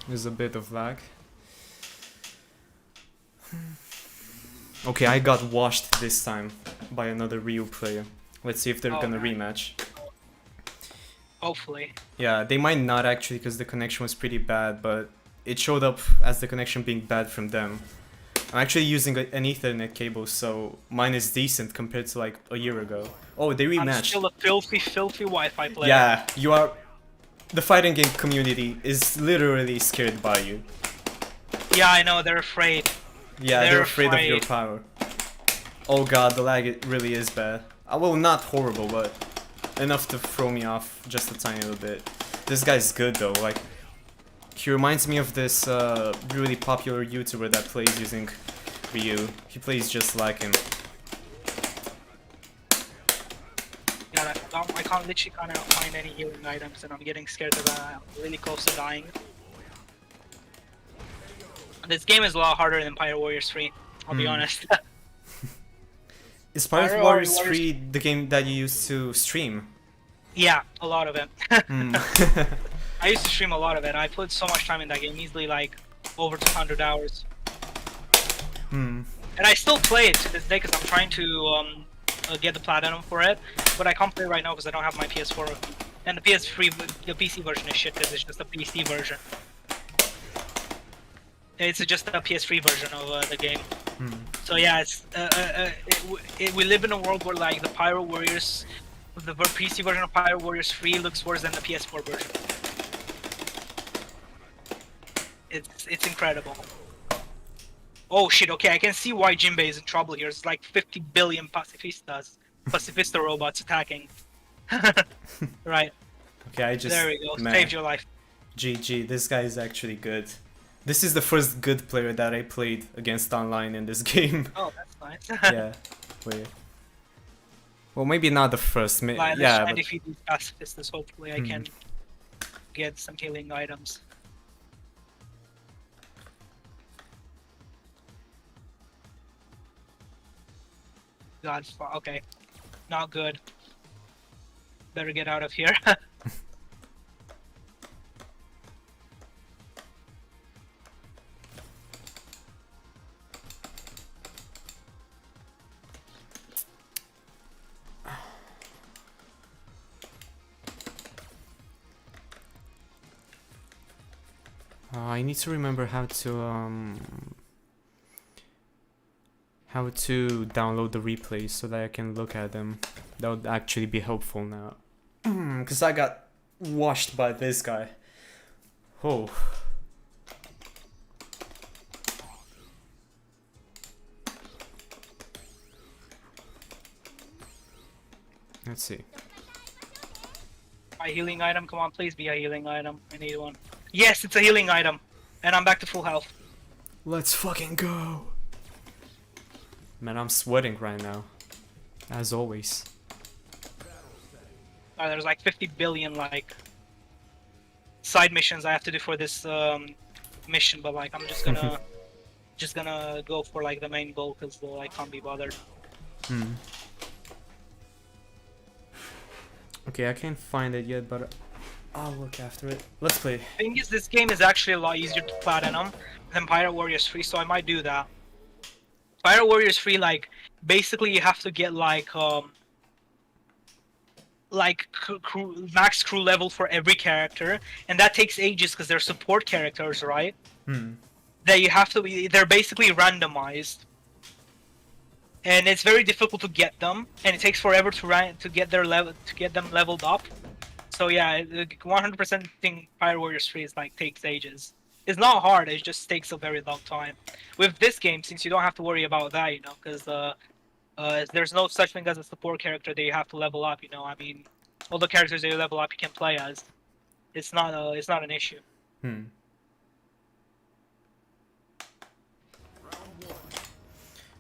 there's a bit of lag. Okay, I got washed this time by another Ryu player. Let's see if they're gonna rematch. Hopefully. Yeah, they might not actually because the connection was pretty bad, but it showed up as the connection being bad from them. I'm actually using an Ethernet cable, so mine is decent compared to like a year ago. Oh, they rematched. I'm still a filthy Wi-Fi player. Yeah, you are. The fighting game community is literally scared by you. Yeah, I know, they're afraid. Yeah, they're afraid of your power. Oh god, the lag it really is bad. Well, not horrible, but enough to throw me off just a tiny little bit. This guy's good though, like, he reminds me of this really popular YouTuber that plays using Ryu. He plays just like him. Yeah, I can't literally can't find any healing items, and I'm getting scared that I'm really close to dying. This game is a lot harder than Pyro Warriors 3, I'll be honest. Is Pirate Warriors 3 the game that you used to stream? Yeah, a lot of it. I used to stream a lot of it. I put so much time in that game, easily like over 200 hours. And I still play it to this day because I'm trying to get the platinum for it, but I can't play right now because I don't have my PS4 with me. And the PS3, the PC version is shit because it's just a PC version. It's just a PS3 version of the game. So yeah, it's we live in a world where like the Pyro Warriors, the PC version of Pyro Warriors 3 looks worse than the PS4 version. It's incredible. Oh shit! Okay, I can see why Jinbei is in trouble here. It's like 50 billion pacifista robots attacking. Right. Okay, I just. There we go. Saved your life. GG. This guy is actually good. This is the first good player that I played against online in this game. Oh, that's nice. Yeah. Wait. Well, maybe not the first. Let's yeah. try But... defeat these pacifistas. Hopefully, I can get some healing items. God, okay. Not good. Better get out of here. I need to remember how to download the replays so that I can look at them. That would actually be helpful now. Because I got washed by this guy. Oh. Let's see. My healing item, come on, please be a healing item. I need one. Yes, it's a healing item. And I'm back to full health. Let's fucking go. Man, I'm sweating right now. As always. There's like 50 billion like side missions I have to do for this mission, but like I'm just gonna go for like the main goal because I can't be bothered. Okay, I can't find it yet, but I'll look after it. Let's play. The thing is, this game is actually a lot easier to platinum than Pyro Warriors 3, so I might do that. Pyro Warriors 3, like, basically you have to get max crew level for every character, and that takes ages because they're support characters, right? Hmm. That you have to be. They're basically randomized, and it's very difficult to get them, and it takes forever to get their level to get them leveled up. So yeah, 100% thing Fire Warriors 3 is like takes ages. It's not hard. It just takes a very long time. With this game, since you don't have to worry about that, you know, because there's no such thing as a support character that you have to level up. You know, I mean, all the characters that you level up, you can play as. It's not an issue. Hmm.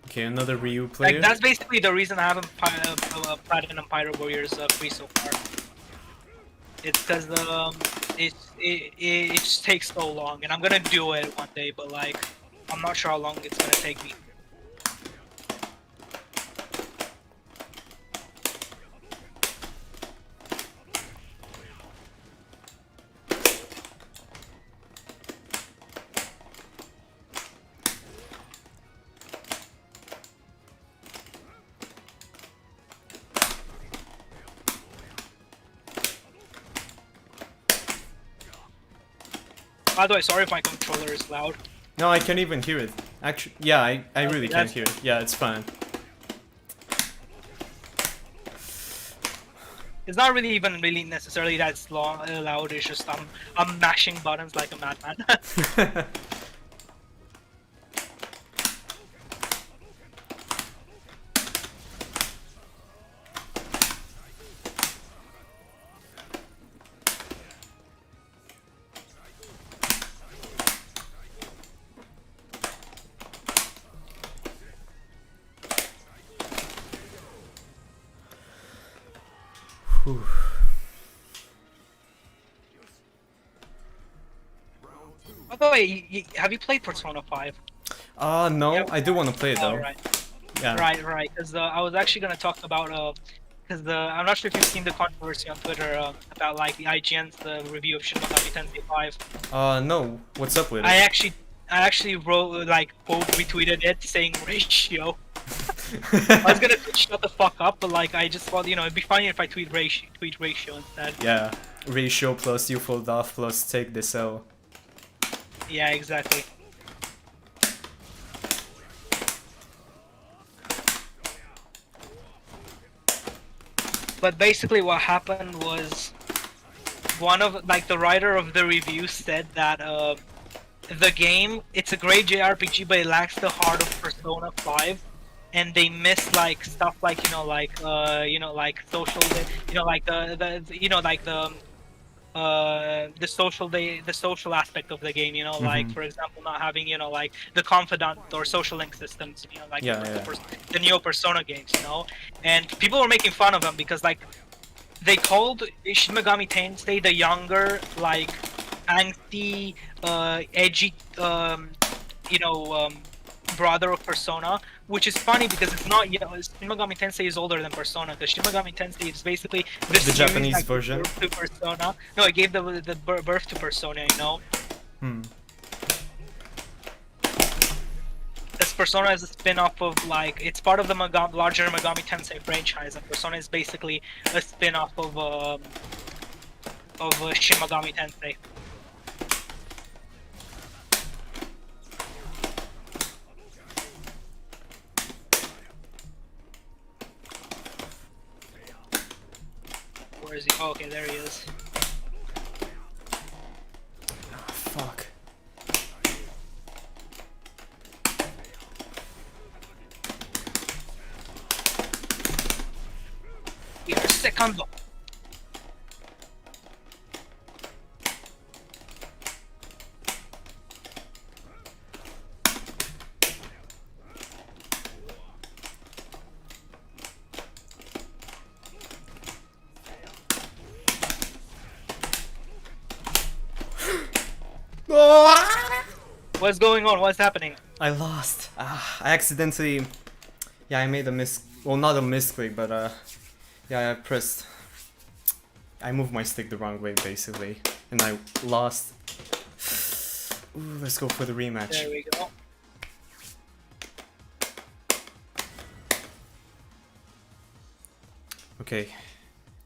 Okay, another Ryu player. Like that's basically the reason I haven't Platinum Pyro Warriors 3 so far. It's because it just takes so long, and I'm gonna do it one day, but like I'm not sure how long it's gonna take me. By the way, sorry if my controller is loud. No, I can't even hear it. Actually, yeah, I really can't hear it. Yeah, it's fine. It's not really even really necessarily that loud. It's just I'm mashing buttons like a madman. Whew. By the way, have you played Persona 5? No, Yeah. I do want to play it though. Right. Yeah. Right. Because I was actually gonna talk about because I'm not sure if you've seen the controversy on Twitter about like the IGN's review of Shin Megami Tensei 5. No. What's up with it? I actually wrote like quote retweeted it saying ratio. I was gonna shut the fuck up, but like I just thought, you know, it'd be funny if I tweet ratio instead. Yeah. Ratio plus you fold off plus take this L. Yeah, exactly. But basically what happened was one of like the writer of the review said that the game, it's a great JRPG, but it lacks the heart of Persona 5, and they miss like stuff like like social, like the social aspect of the game, like for example not having like the confidant or social link systems, like the Neo Persona games, and people were making fun of them because like they called Shin Megami Tensei the younger, like angsty, edgy, brother of Persona, which is funny because it's not. Shin Megami Tensei is older than Persona, because Shin Megami Tensei is basically the Japanese version to Persona. No, it gave the birth to Persona. This Persona is a spin-off of it's part of the larger Megami Tensei franchise, and Persona is basically a spin-off of Shin Megami Tensei. Where is he? Oh, okay, there he is. Oh, fuck. We are secondo. What's going on? What's happening? I lost. I accidentally... Yeah, I made a well, not a misclick, but yeah, I moved my stick the wrong way, basically. And I lost. Ooh, let's go for the rematch. There we go. Okay,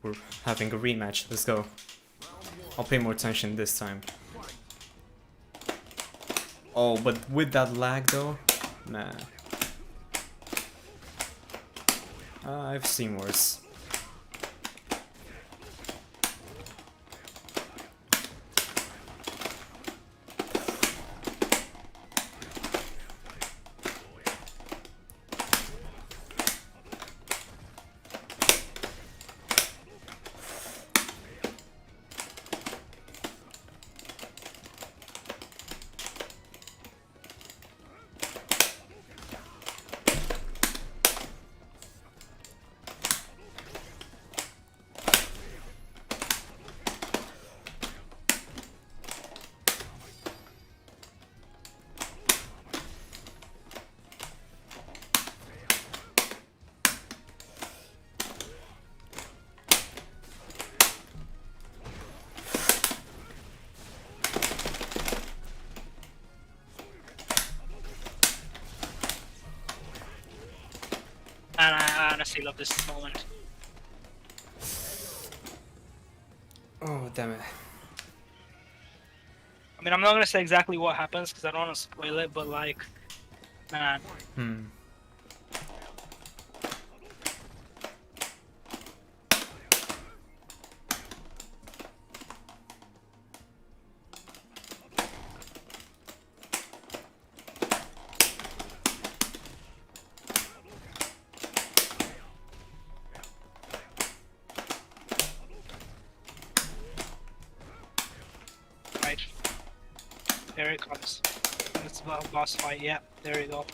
we're having a rematch. Let's go. I'll pay more attention this time. Oh, but with that lag though, nah. I've seen worse. And I honestly love this moment. Oh, damn it. I mean, I'm not gonna say exactly what happens because I don't want to spoil it, but like, man. Right. There it comes. It's a boss fight. Yeah, there you go.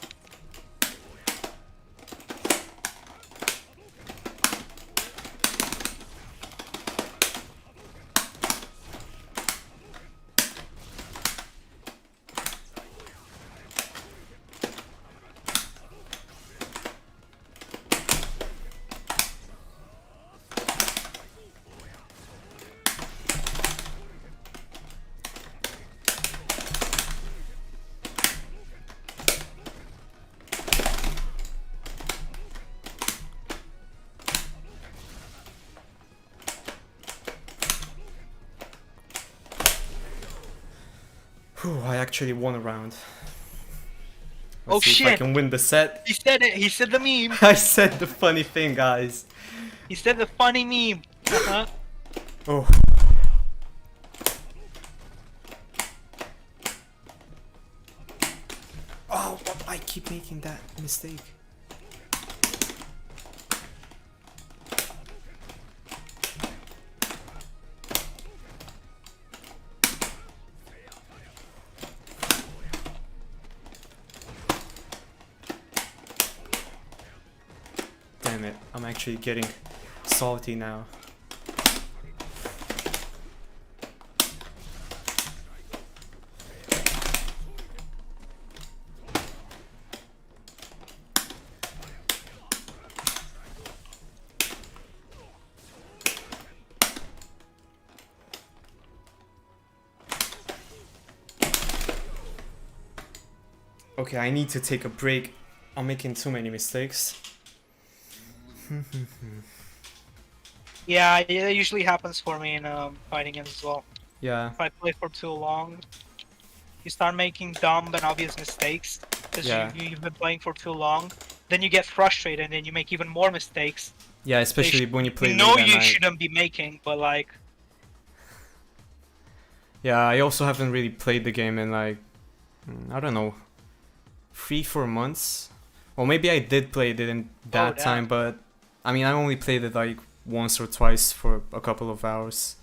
Whew, I actually won a round. Oh Let's see if I shit! can win the set. He said it. He said the meme. I said the funny thing, guys. He said the funny meme. Oh. Oh, I keep making that mistake. Damn it, I'm actually getting salty now. Okay, I need to take a break. I'm making too many mistakes. Yeah, it usually happens for me in fighting games as well. Yeah, If I play for too long, you start making dumb and obvious mistakes because yeah. you've been playing for too long. Then you get frustrated and then you make even more mistakes. Yeah, They especially when you play you know late at you night. shouldn't be making, but like, Yeah, I also haven't really played the game in like, I don't know, 3-4 months. Or maybe I did play it in that damn. time, but I mean, I only played it like once or twice for a couple of hours.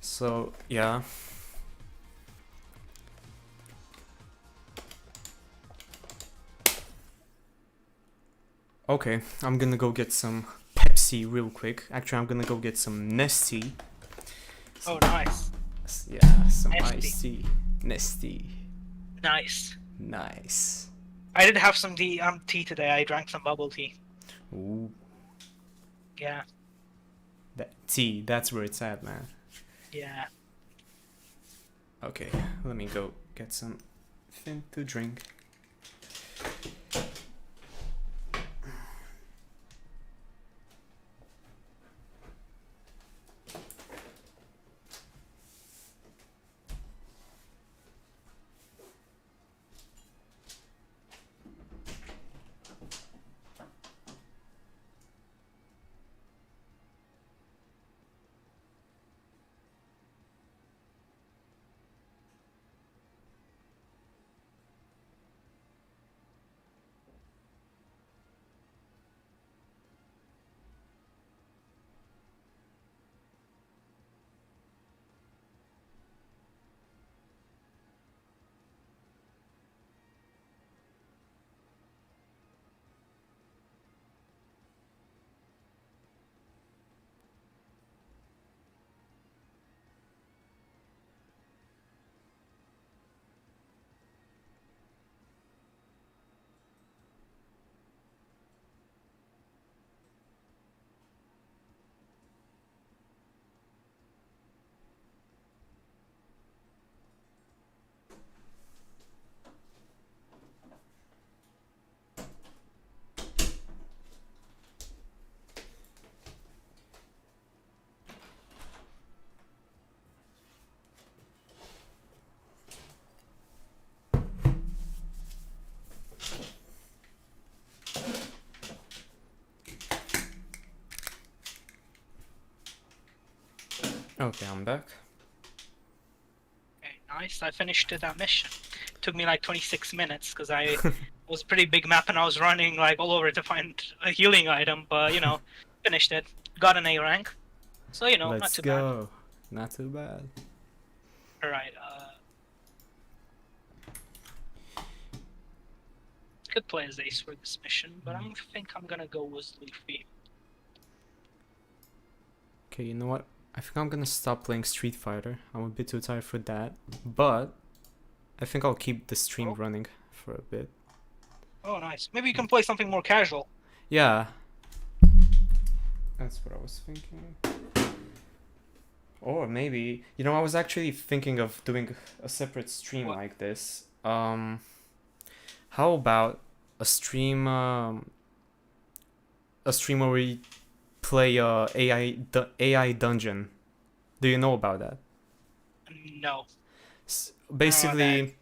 So, yeah. Okay, I'm gonna go get some Pepsi real quick. Actually, I'm gonna go get some Nestea. oh nice, Yeah, some Nestea. iced tea. Nestea. Nice. Nice. I did have some tea today. I drank some bubble tea. Ooh. Yeah. That tea, that's where it's at, man. Yeah. Okay, let me go get some thing to drink. Okay, I'm back. Okay, nice. I finished that mission. Took me like 26 minutes because I was a pretty big map and I was running like all over to find a healing item, but finished it. Got an A rank. So, not Let's too bad. go. Not too bad. Alright, could play as Ace for this mission, but I think I'm gonna go with Luffy. Okay, you know what? I think I'm gonna stop playing Street Fighter. I'm a bit too tired for that. But I think I'll keep the stream running for a bit. Oh, nice. Maybe you can play something more casual. Yeah. That's what I was thinking. Or maybe, I was actually thinking of doing a separate stream like this. How about a stream where we play AI dungeon? Do you know about that? No. Basically,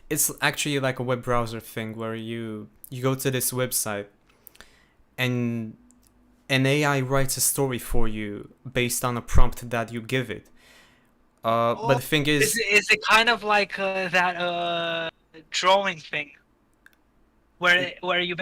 it's actually like a web browser thing where you go to this website and an AI writes a story for you based on a prompt that you give it. But the thing is it kind of like that drawing thing where you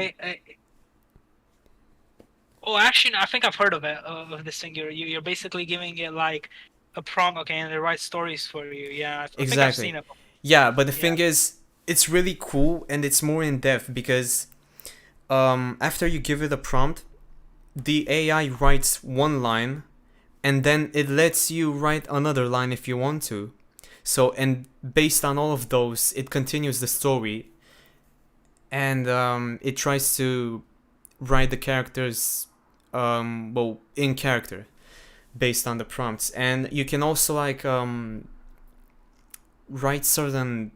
actually, no, I think I've heard of it, of this thing. You're basically giving it like a prompt, okay, and it writes stories for you. Yeah, I think I've seen it. Yeah, but the thing is, it's really cool and it's more in depth because after you give it a prompt, the AI writes one line and then it lets you write another line if you want to. So, and based on all of those, it continues the story and it tries to write the characters in character based on the prompts. And you can also like write certain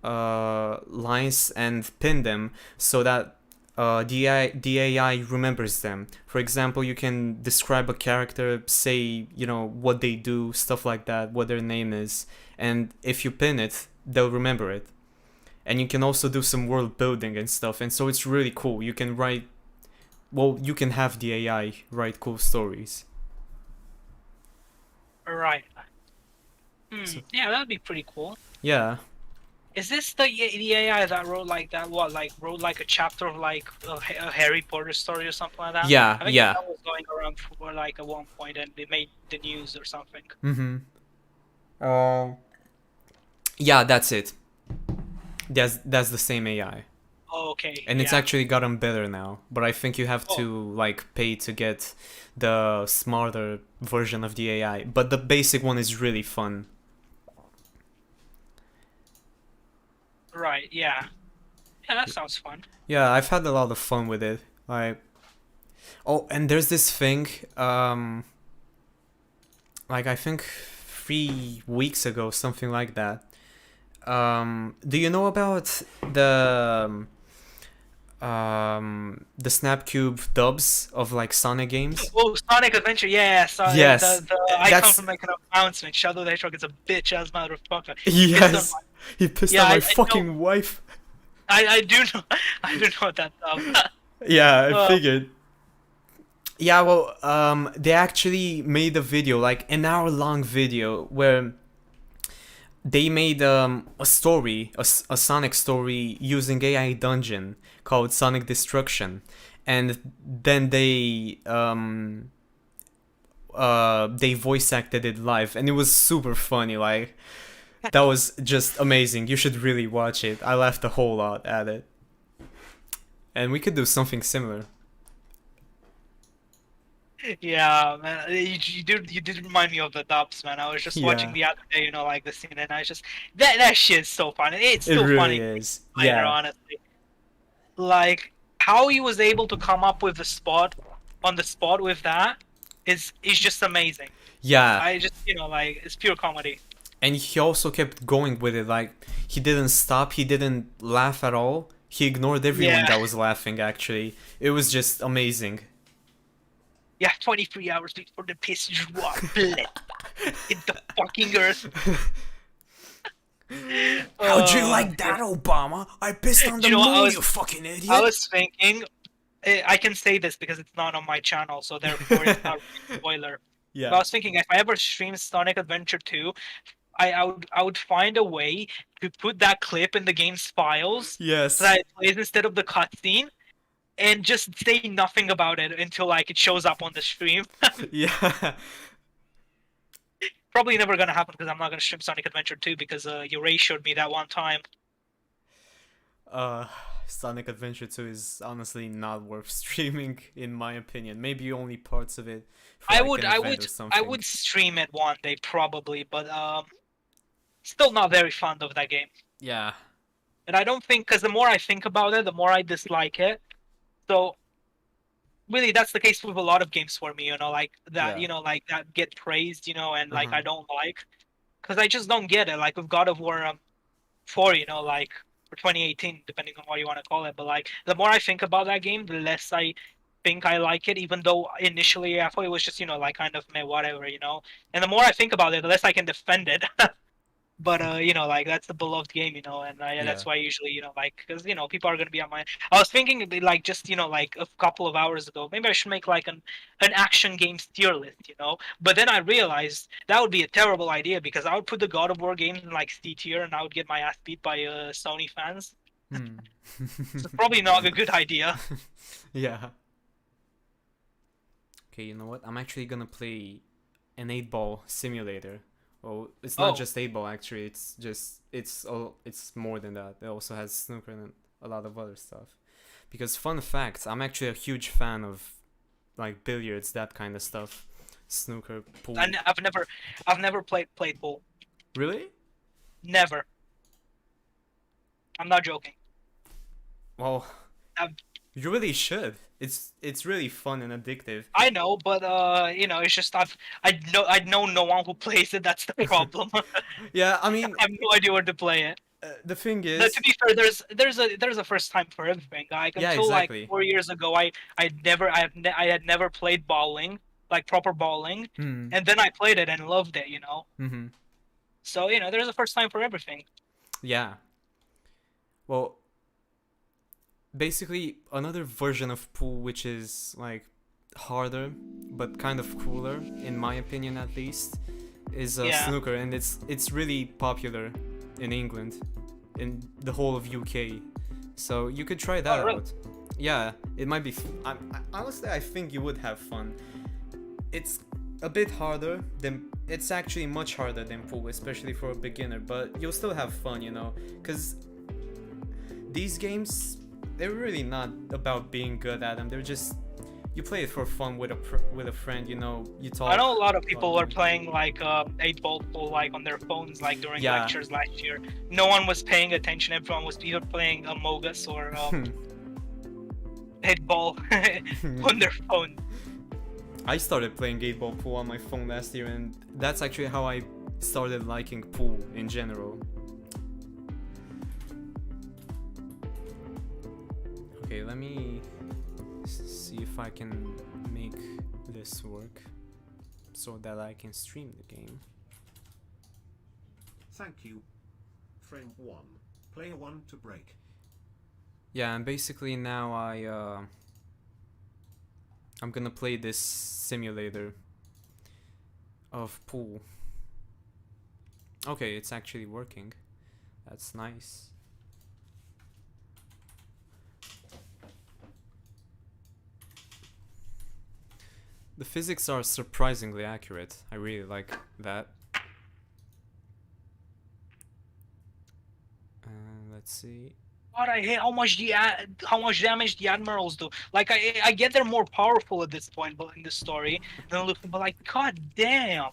lines and pin them so that the AI remembers them. For example, you can describe a character, say, what they do, stuff like that, what their name is, and if you pin it, they'll remember it. And you can also do some world building and stuff, and so it's really cool. You can have the AI write cool stories. Right. Yeah, that'd be pretty cool. Yeah. Is this the AI that wrote like that? What, like wrote like a chapter of like a Harry Potter story or something like that? Yeah, I think yeah. that was going around for like at one point, and it made the news or something. Yeah, that's it. That's the same AI. Oh, okay. And it's actually gotten better now, but I think you have to like pay to get the smarter version of the AI. But the basic one is really fun. Right, yeah. Yeah, that sounds fun. Yeah, I've had a lot of fun with it. Like, and there's this thing, like I think 3 weeks ago, something like that. Do you know about the Snapcube dubs of like Sonic games? Oh, Sonic Adventure, yeah. Yes, the icon from making an announcement. Shadow the Hedgehog is a bitch ass motherfucker. Yes, he pissed on my fucking wife. I do know that dub. Yeah, I figured. Yeah, well, they actually made a video, like an hour-long video, where they made a story, a Sonic story using AI Dungeon called Sonic Destruction, and then they voice acted it live, and it was super funny. Like, that was just amazing. You should really watch it. I laughed a whole lot at it, and we could do something similar. Yeah, man, you did remind me of the dubs, man. I was just watching the other day, like the scene, and I was just that shit's so funny. It's still really funny. Is. Yeah, honestly, like how he was able to come up with the spot with that is just amazing. Yeah, I just like it's pure comedy. And he also kept going with it. Like, he didn't stop. He didn't laugh at all. He ignored everyone that was laughing. Actually, it was just amazing. Yeah, 23 hours before the piss drop blood in the fucking earth. How'd you like that, Obama? I pissed on the moon, you fucking idiot. I was thinking, I can say this because it's not on my channel, so therefore it's not really a spoiler. But I Yeah. was thinking if I ever stream Sonic Adventure 2, I would find a way to put that clip in the game's files so Yes. that it plays instead of the cutscene, and just say nothing about it until like it shows up on the stream. Yeah. Probably never gonna happen because I'm not gonna stream Sonic Adventure 2 because Ray showed me that one time. Uh, Sonic Adventure 2 is honestly not worth streaming, in my opinion. Maybe only parts of it for I like would an I event would or I something. would stream it one day probably, but still not very fond of that game. Yeah. And I don't think because the more I think about it, the more I dislike it. So really, that's the case with a lot of games for me. Like that. Yeah. Like that get praised. And Uh like huh. I don't like because I just don't get it. Like with God of War 4, like for 2018, depending on what you want to call it. But like the more I think about that game, the less I think I like it. Even though initially I thought it was just like kind of meh, whatever. And the more I think about it, the less I can defend it. But like that's the beloved game, and yeah, Yeah. that's why usually, like, because people are gonna be on my. I was thinking like just like a couple of hours ago, maybe I should make like an action games tier list. But then I realized that would be a terrible idea because I would put the God of War games in like C tier, and I would get my ass beat by Sony fans. Hmm. So probably not a good idea. Yeah. Okay, you know what? I'm actually gonna play an 8-ball simulator. Oh, it's not Oh, just 8-ball actually. It's more than that. It also has snooker and a lot of other stuff. Because fun fact, I'm actually a huge fan of like billiards, that kind of stuff. Snooker, pool. I've never played pool. Really? Never. I'm not joking. Well, I've, you really should. It's really fun and addictive. I know, but it's just I know no one who plays it. That's the problem. Yeah, I I mean, have no idea where to play it. the thing To is, be fair, there's a first time for everything. Like yeah, until like exactly. 4 years ago, I had never played bowling, like proper bowling, Hmm. and then I played it and loved it. Mm-hmm. So there's a first time for everything. Yeah. Well, basically another version of pool which is like harder but kind of cooler in my opinion at least is Yeah. snooker, and it's really popular in England, in the whole of UK, so you could try that Oh, really? out. Yeah, it might be honestly I think you would have fun. It's a bit harder than it's actually much harder than pool, especially for a beginner, but you'll still have fun, because these games, they're really not about being good at them. They're just, you play it for fun with a friend. You I talk know a lot of about people were them. playing like 8 ball pool like on their phones like during Yeah. lectures last year. No one was paying attention. Everyone was either playing Among Us or 8 ball on their phone. I started playing 8-ball pool on my phone last year, and that's actually how I started liking pool in general. Okay, let me see if I can make this work so that I can stream the game. Thank you. Frame 1. Player 1 to break. Yeah, and basically now I'm gonna play this simulator of pool. Okay, it's actually working. That's nice. The physics are surprisingly accurate. I really like that. Let's see. God, I hate how much damage the admirals do. Like I get they're more powerful at this point, but in the story than Luffy. But like, god damn.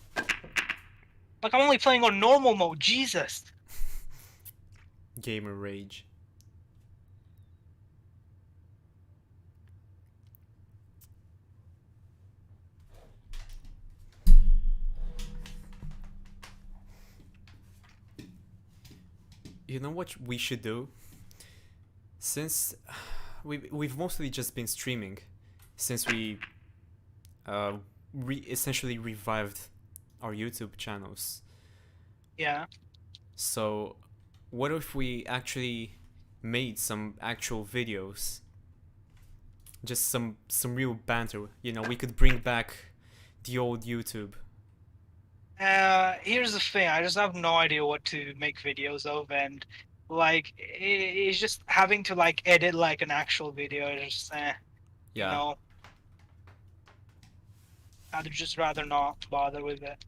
Like I'm only playing on normal mode. Jesus. Gamer rage. You know what we should do? Since we've mostly just been streaming, since we essentially revived our YouTube channels. Yeah. So, what if we actually made some actual videos Just some real banter. You know, we could bring back the old YouTube. Here's the thing. I just have no idea what to make videos of, and like it's just having to like edit like an actual video. Is just you Yeah. know, I'd just rather not bother with it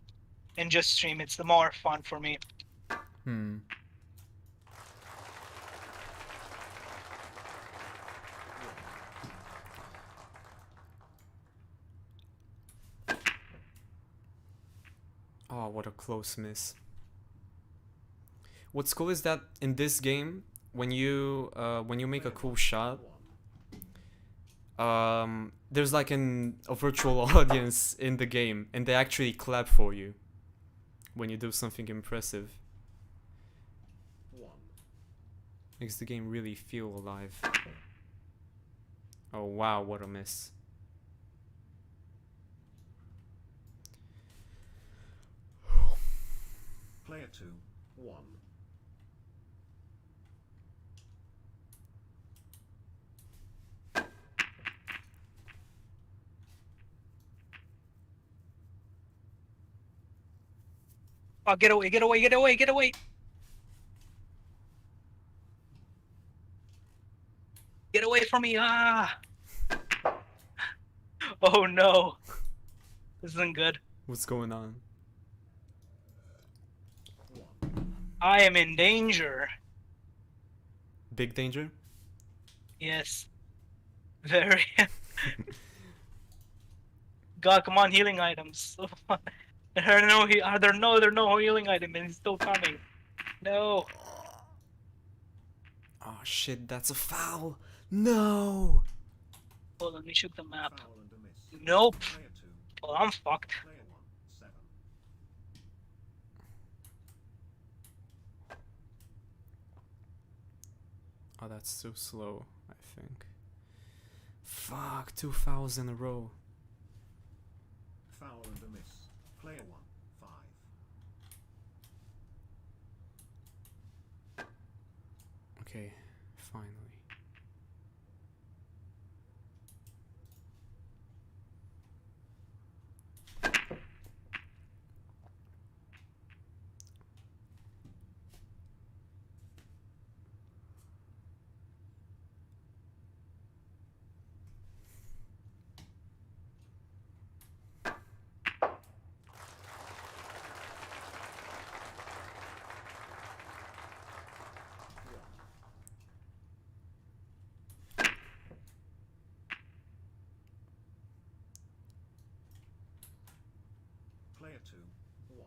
and just stream. It's the more fun for me. Hmm. Oh, what a close miss. What's cool is that in this game, when you make a cool shot, there's like a virtual audience in the game, and they actually clap for you when you do something impressive. Makes the game really feel alive. Oh wow, what a miss. Player 2, 1. Oh, get away! Get away! Get away! Get away! Get away from me! Ah! Oh no! This isn't good. What's going on? I am in danger. Big danger? Yes. Very. God, come on, healing items. There are no healing items, and he's still coming. No. Oh shit, that's a foul. No. Oh, let me shoot the map. Foul and a miss. Nope. Player 2, Oh, I'm fucked. player 1, 7. Oh, that's so slow, I think. Fuck, 2 fouls in a row. Foul and a miss. Player 1, 5. Okay, finally. Player 2, 1.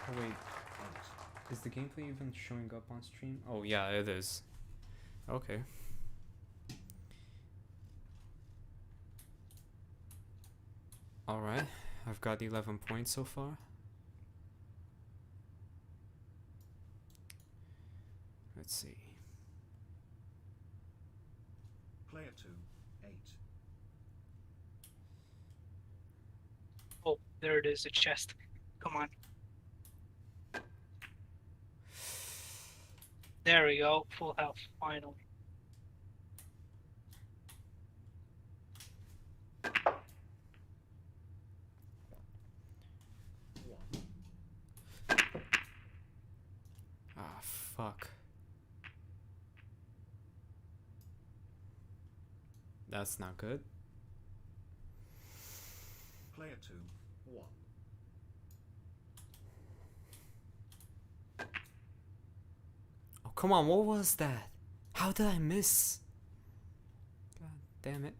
Oh wait, is the gameplay even showing up on stream? Oh yeah, it is. Okay. Alright, I've got 11 points so far. Let's see. Player 2, 8. Oh, there it is, a chest. Come on. There we go, full health, finally. Ah, fuck. That's not good. Player 2, 1. Oh, come on, what was that? How did I miss? God damn it.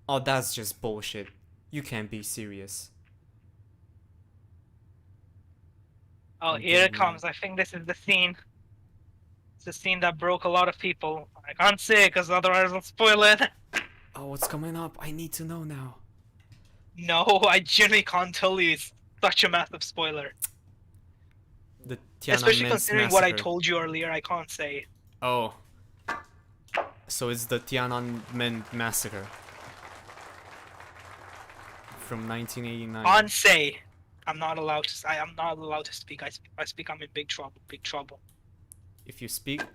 Oh, that's just bullshit. You can't be serious. Oh, I'm here it getting comes. I think this is the scene. It's a scene that broke a lot of people. I can't say because otherwise I'll spoil it. Oh, what's coming up? I need to know now. No, I genuinely can't tell you. It's such a massive spoiler. The Especially Tiananmen's considering what I massacre. told you earlier, I can't say. Oh. So it's the Tiananmen massacre from 1989. Can't say. I'm not allowed to. I'm not allowed to speak. I speak. I'm in big trouble. Big trouble. If you speak,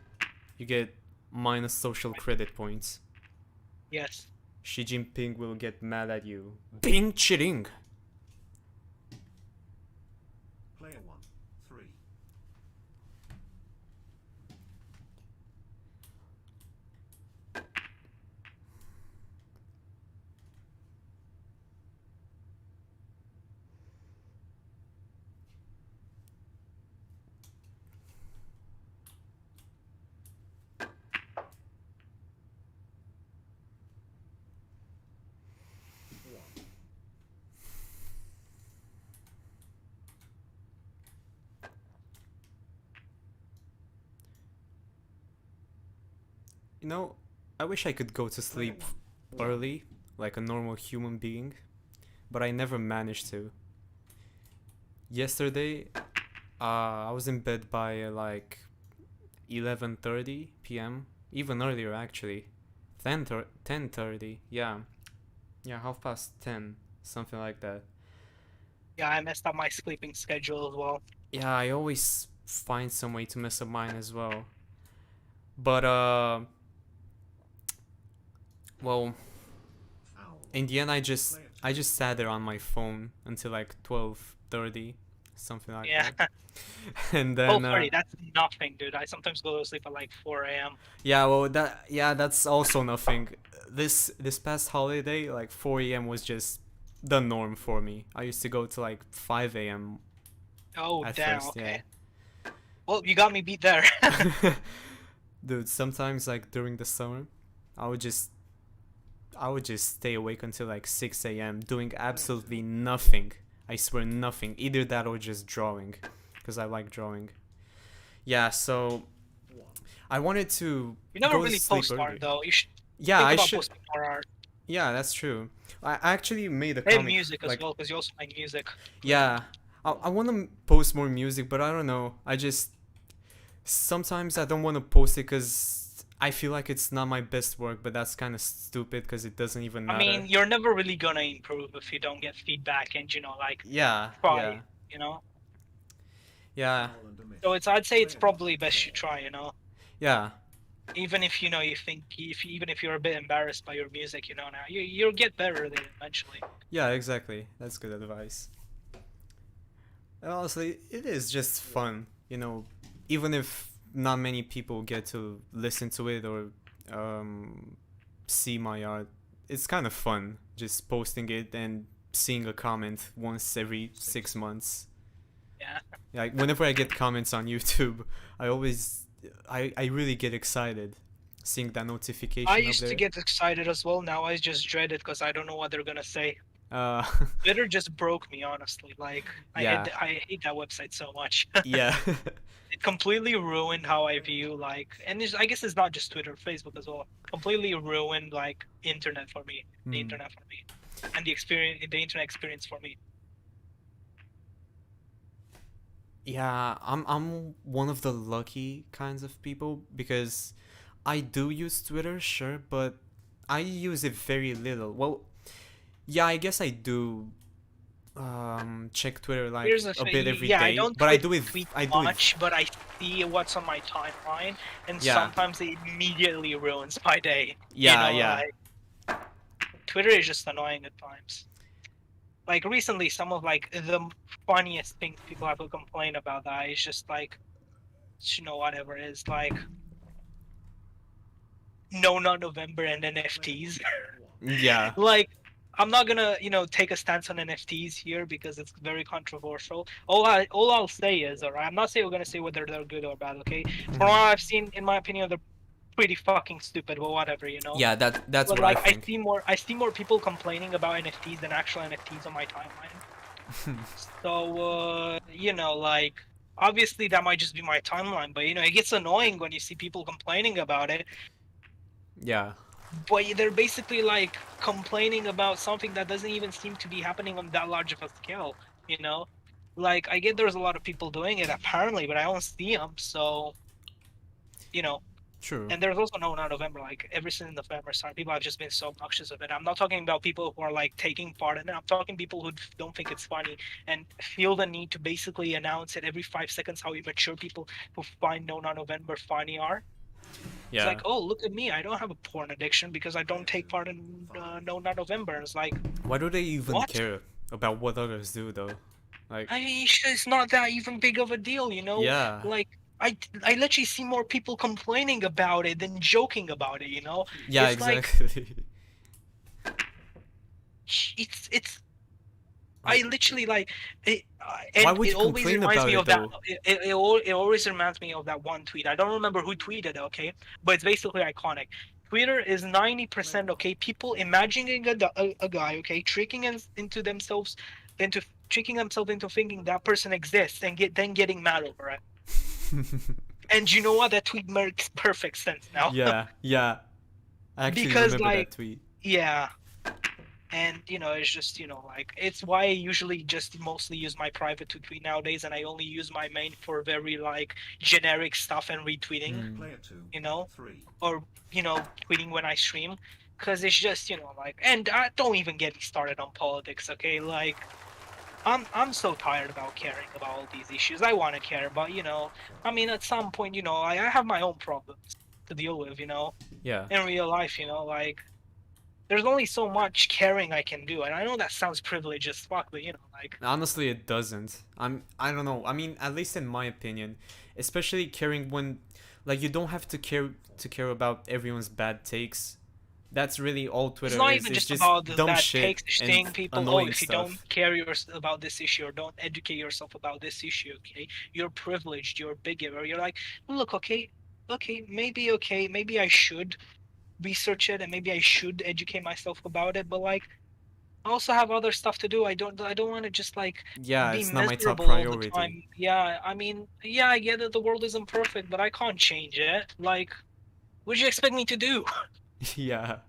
you get minus social credit points. Yes. Xi Jinping will get mad at you. Bing chiring. Player 1, 3. One. You know, I wish I could go to sleep early, like a normal human being, but I never managed to. Yesterday, I was in bed by like 11:30 p.m. Even earlier actually. 10:30. Yeah. Yeah, 10:30, something like that. Yeah, I messed up my sleeping schedule as well. Yeah, I always find some way to mess up mine as well. But well, Owl. in the end I just sat there on my phone until like 12:30, something like Yeah. that. And Oh, then sorry, that's nothing, dude. I sometimes go to sleep at like 4 a.m. yeah, well that's also nothing. This past holiday, like 4 a.m. was just the norm for me. I used to go to like 5 a.m. Oh, at damn. first, Okay. Well, you got me beat there. yeah. Dude, sometimes like during the summer, I would just stay awake until like 6 a.m. doing absolutely nothing. I swear nothing. Either that or just drawing, because I like drawing. Yeah, so 1. I wanted to You never go to really sleep post early. art though. You should Yeah, think I about should. posting more art. Yeah, that's true. I actually made a And comic. music as Like, well, because you also make music. yeah, I want to post more music, but I don't know. I just sometimes I don't want to post it because I feel like it's not my best work, but that's kind of stupid because it doesn't even I matter. mean, you're never really gonna improve if you don't get feedback and like Yeah, try, yeah, you know. yeah, Owl and a myth. So I'd say it's Player probably 1, best you 4. try, you know. yeah, Even if you think even if you're a bit embarrassed by your music, now you'll get better at it eventually. yeah, exactly. That's good advice. And honestly, it is just fun, even if not many people get to listen to it or see my art. It's kind of fun just posting it and seeing a comment once every 6 months. Yeah. Like whenever I get comments on YouTube, I really get excited seeing that notification I up used there. to get excited as well. Now I just dread it because I don't know what they're gonna say. Uh, Twitter just broke me, honestly. Like Yeah. I hate that website so much. yeah, It completely ruined how I view and I guess it's not just Twitter, Facebook as well. Completely ruined like internet for me, the Hmm. internet for me, and the internet experience for me. yeah. I'm one of the lucky kinds of people because I do use Twitter, sure, but I use it very little. Well, yeah, I guess I do check Twitter like Here's the a thing, bit every yeah, I day, don't but I do it tweet I do it much, but I see what's on my timeline, and Yeah. sometimes it immediately ruins my day. Yeah, yeah. Like, Twitter is just annoying at times. Like recently, some of like the funniest things people have to complain about that is just like, whatever it is like, no, not November and NFTs. Yeah. Like, I'm not gonna, take a stance on NFTs here because it's very controversial. All I'll say is, alright, I'm not saying we're gonna say whether they're good or bad, okay? From what I've seen, in my opinion, they're pretty fucking stupid, but whatever, Yeah, that's But what I like, think. I see more people complaining about NFTs than actual NFTs on my timeline. So, like, obviously that might just be my timeline, but it gets annoying when you see people complaining about it. Yeah. But they're basically like complaining about something that doesn't even seem to be happening on that large of a scale. Like I get there's a lot of people doing it apparently, but I don't see them. So, you know, True. and there's also no November. Like ever since November started, people have just been so obnoxious of it. I'm not talking about people who are like taking part in it. I'm talking people who don't think it's funny and feel the need to basically announce it every 5 seconds. How immature people who find No Not November funny are. It's Yeah. like, oh, look at me. I don't have a porn addiction because I don't take part in No Not November. It's like, Why do they even what? care about what others do though? Like, I mean, it's not that even big of a deal, yeah. Like, I literally see more people complaining about it than joking about it, Yeah, It's like, exactly. it's I literally like it, Why and would it you always complain reminds about me it of that. though? It always reminds me of that one tweet. I don't remember who tweeted it, okay, but it's basically iconic. Twitter is 90% okay. People imagining a guy, okay, tricking themselves into thinking that person exists and then getting mad over it. And you know what? That tweet makes perfect sense now. Yeah, yeah. I actually Because remember like, that tweet. yeah. And it's just like it's why I usually just mostly use my private to tweet nowadays, and I only use my main for very like generic stuff and retweeting, Player 2, you know, 3. or tweeting when I stream, because it's just like, and don't even get me started on politics, okay? Like I'm so tired about caring about all these issues. I want to care, but I mean, at some point, I have my own problems to deal with, Yeah. in real life, like. There's only so much caring I can do, and I know that sounds privileged as fuck, but like, Honestly, it doesn't. I don't know. I mean, at least in my opinion, especially caring when, like, you don't have to care about everyone's bad takes. That's really all it's Twitter not is. even It's just just about dumb that shit takes and saying people, oh, annoying if you stuff. don't care about this issue or don't educate yourself about this issue, okay, you're privileged, you're bigot, or you're like, look, okay, maybe I should research it and maybe I should educate myself about it, but like, I also have other stuff to do. I don't want to just like Yeah, be it's not my top miserable all the priority. time. Yeah, I mean, yeah, I get that the world isn't perfect, but I can't change it. Like, what do you expect me to do? Yeah.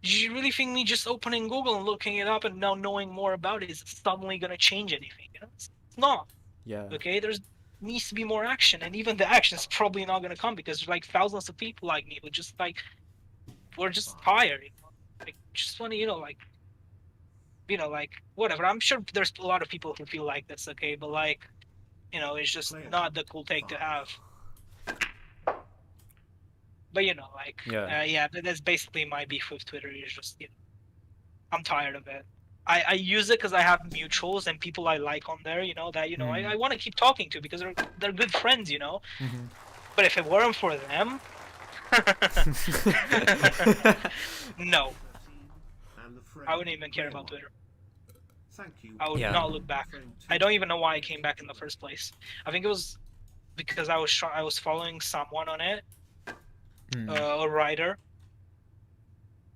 Do you really think me just opening Google and looking it up and now knowing more about it is suddenly gonna change anything? It's not. Yeah. Okay, there's needs to be more action, and even the action is probably not gonna come because there's like thousands of people like me who just like we're just tired. Like, just want to like whatever. I'm sure there's a lot of people who feel like this, okay, but like, it's just not the cool take to have. But like, Yeah. yeah, that's basically my beef with Twitter. Is just I'm tired of it. I use it because I have mutuals and people I like on there. That I want to keep talking to because they're good friends. Mhm. But if it weren't for them, no, And the friend I wouldn't even care player about 1. Twitter. Thank you. I would Yeah. not look back. Friend I 2, don't even know why I came back in the first place. I think it was because I was following someone on it, Hmm. a writer,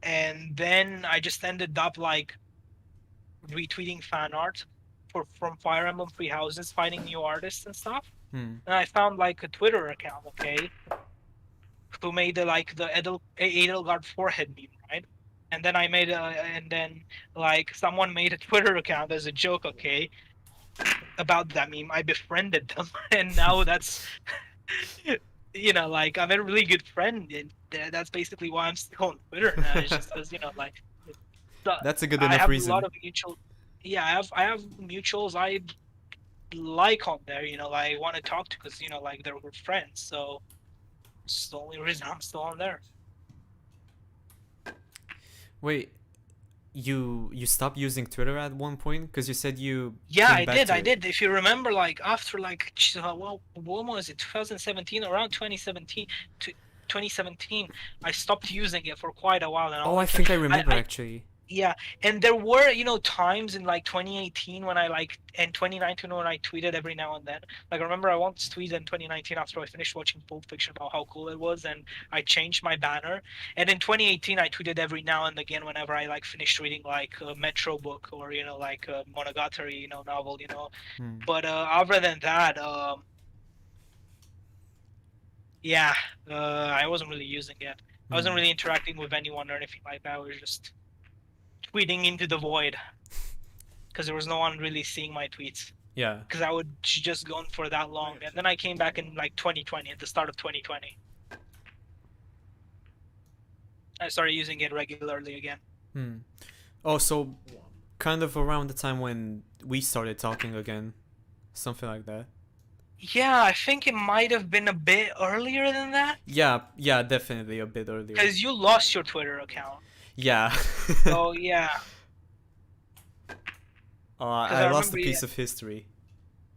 and then I just ended up like retweeting fan art from Fire Emblem Three Houses, finding new artists and stuff. Hmm. And I found like a Twitter account, okay, who made the Edelgard forehead meme, right? And then and then like someone made a Twitter account as a joke, okay, about that meme. I befriended them, and now that's like I'm a really good friend, and that's basically why I'm still on Twitter now. It's just because like That's a good I enough have reason. a lot of mutual. Yeah, I have mutuals I like on there. I want to talk to because like they're good friends. So it's the only reason I'm still on there. Wait, you stopped using Twitter at one point because you said you Yeah, came I back did. to I it. did. If you remember, like after like well, when was it? 2017, around 2017 to 2017, I stopped using it for quite a while, and Oh, I think I remember I actually. Yeah, and there were, times in like 2018 when I like, and 2019 when I tweeted every now and then. Like, I remember I once tweeted in 2019 after I finished watching Pulp Fiction about how cool it was, and I changed my banner. And in 2018, I tweeted every now and again whenever I like finished reading like a Metro book or like a Monogatari, novel. Hmm. But other than that, yeah, I wasn't really using it. I wasn't Hmm. really interacting with anyone or anything like that. I was just tweeting into the void because there was no one really seeing my tweets. Yeah. Because I would just gone for that long, and then I came back in like 2020, at the start of 2020. I started using it regularly again. Hmm. Oh, so 1. kind of around the time when we started talking again, something like that. Yeah, I think it might have been a bit earlier than that, Yeah, yeah, definitely a bit earlier. because you lost your Twitter account. Yeah. Oh yeah, because I I lost remember. a Yeah, piece of history.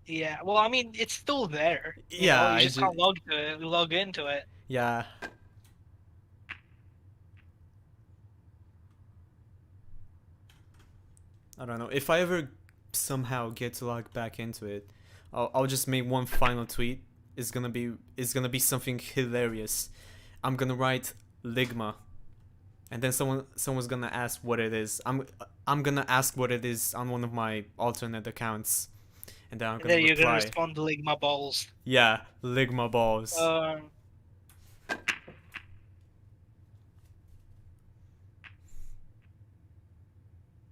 yeah. Well, I mean, it's still there. Yeah, You I just just can't log into it. yeah. I don't know. If I ever somehow get to log back into it, I'll just make one final tweet. It's gonna be something hilarious. I'm gonna write Ligma, and then someone's gonna ask what it is. I'm gonna ask what it is on one of my alternate accounts, and then I'm And gonna then you're gonna reply. respond to Ligma balls. Yeah, Ligma balls. Um,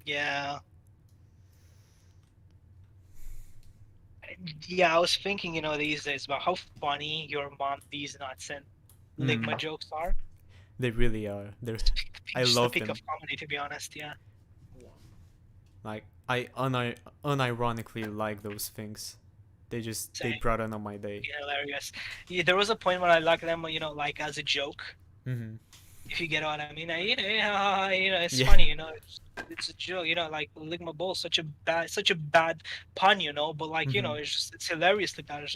yeah. Yeah, I was thinking, these days about how funny your mom these nuts and Ligma Mm, jokes are. they really are. I Just the love peak them. of comedy, to be honest. Yeah, 1. Like unironically like those things. They same. brought on my day. Hilarious. Yeah, there was a point when I liked them, like as a joke. Hmm. If you get what I mean, it's Yeah. funny, it's a joke, like Ligma Ball, such a bad pun, but like, Hmm. it's hilariously bad.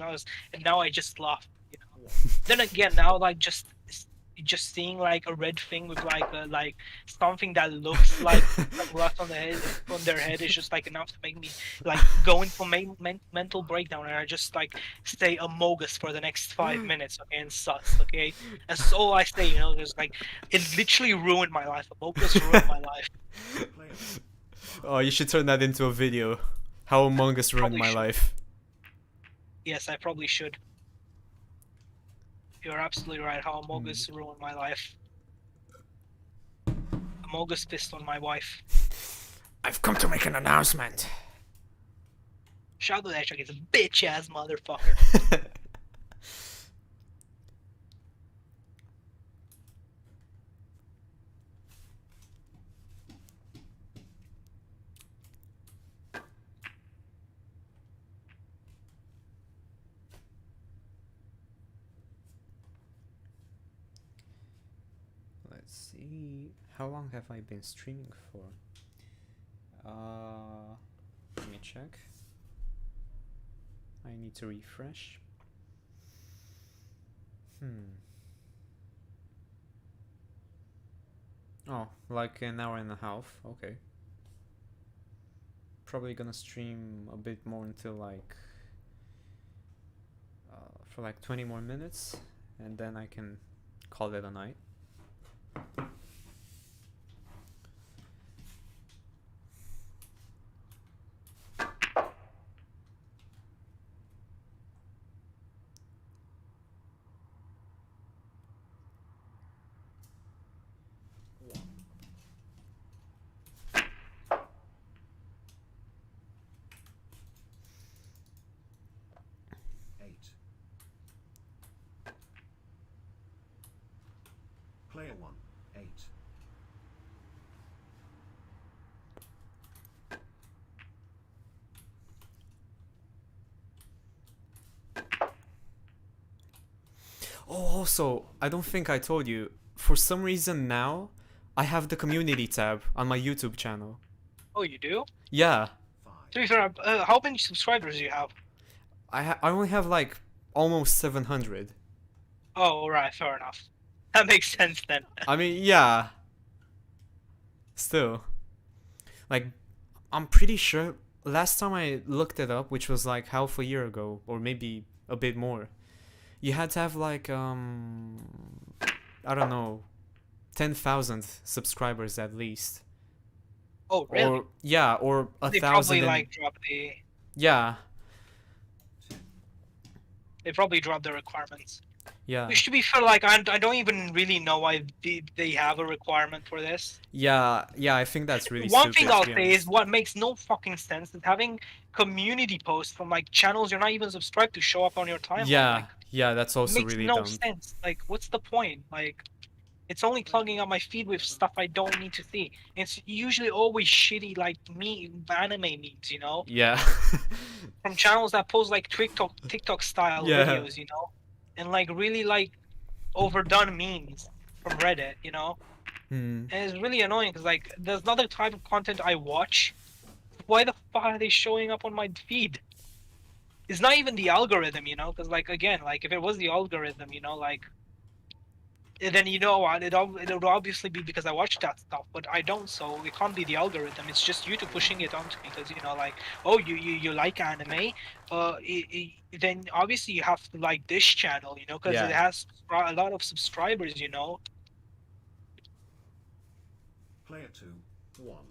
And now I just laugh. 1. Then again, now like just seeing like a red thing with like something that looks like sunglass on their head is just like enough to make me like go into a mental breakdown, and I just like stay amogus for the next 5 minutes, okay, and sus, okay. That's all I say, there's like it literally ruined my life. Amogus ruined my life. Player Oh, you should turn that into a video. How Among Us ruined Probably my should. life. Yes, I probably should. You're absolutely right. How Amogus ruined my life. Amogus pissed on my wife. I've come to make an announcement. Shout out to that chick. It's a bitch ass motherfucker. Let's see. How long have I been streaming for? Let me check. I need to refresh. Oh, like an hour and a half. Okay. Probably gonna stream a bit more until like for like 20 more minutes, and then I can call it a night. One. 8. Player 1. 8. Oh, also, I don't think I told you. For some reason now, I have the community tab on my YouTube channel. Oh, you do? Yeah, 5. To be fair, how many subscribers do you have? I only have like almost 700. Oh, right, fair enough. That makes sense then. I mean, yeah. Still. Like, I'm pretty sure last time I looked it up, which was like half a year ago, or maybe a bit more, you had to have like I don't know, 10,000 subscribers at least, Oh, really? or yeah, or a They thousand probably and like dropped the. yeah, They probably dropped the requirements. yeah, Which, to be fair, like I don't even really know why they have a requirement for this. yeah, yeah. I think that's really One thing stupid, to I'll be say is honest. what makes no fucking sense is having community posts from like channels you're not even subscribed to show up on your timeline. Yeah, Like, yeah, that's it also makes really no dumb. sense. Like, what's the point? Like, it's only plugging up my feed with stuff I don't need to see. It's usually always shitty like anime memes, you know, Yeah, from channels that post like TikTok style yeah. videos, you know, and like really like overdone memes from Reddit, you know. Hmm. And it's really annoying because like there's another type of content I watch. Why the fuck are they showing up on my feed? It's not even the algorithm, you know, because like again, like if it was the algorithm, you know, like then you know what, it would obviously be because I watch that stuff, but I don't, so it can't be the algorithm. It's just YouTube pushing it onto me because you know, like, oh, you like anime, then obviously you have to like this channel, you know, because it Yeah. has a lot of subscribers, you know. Player 2, 1.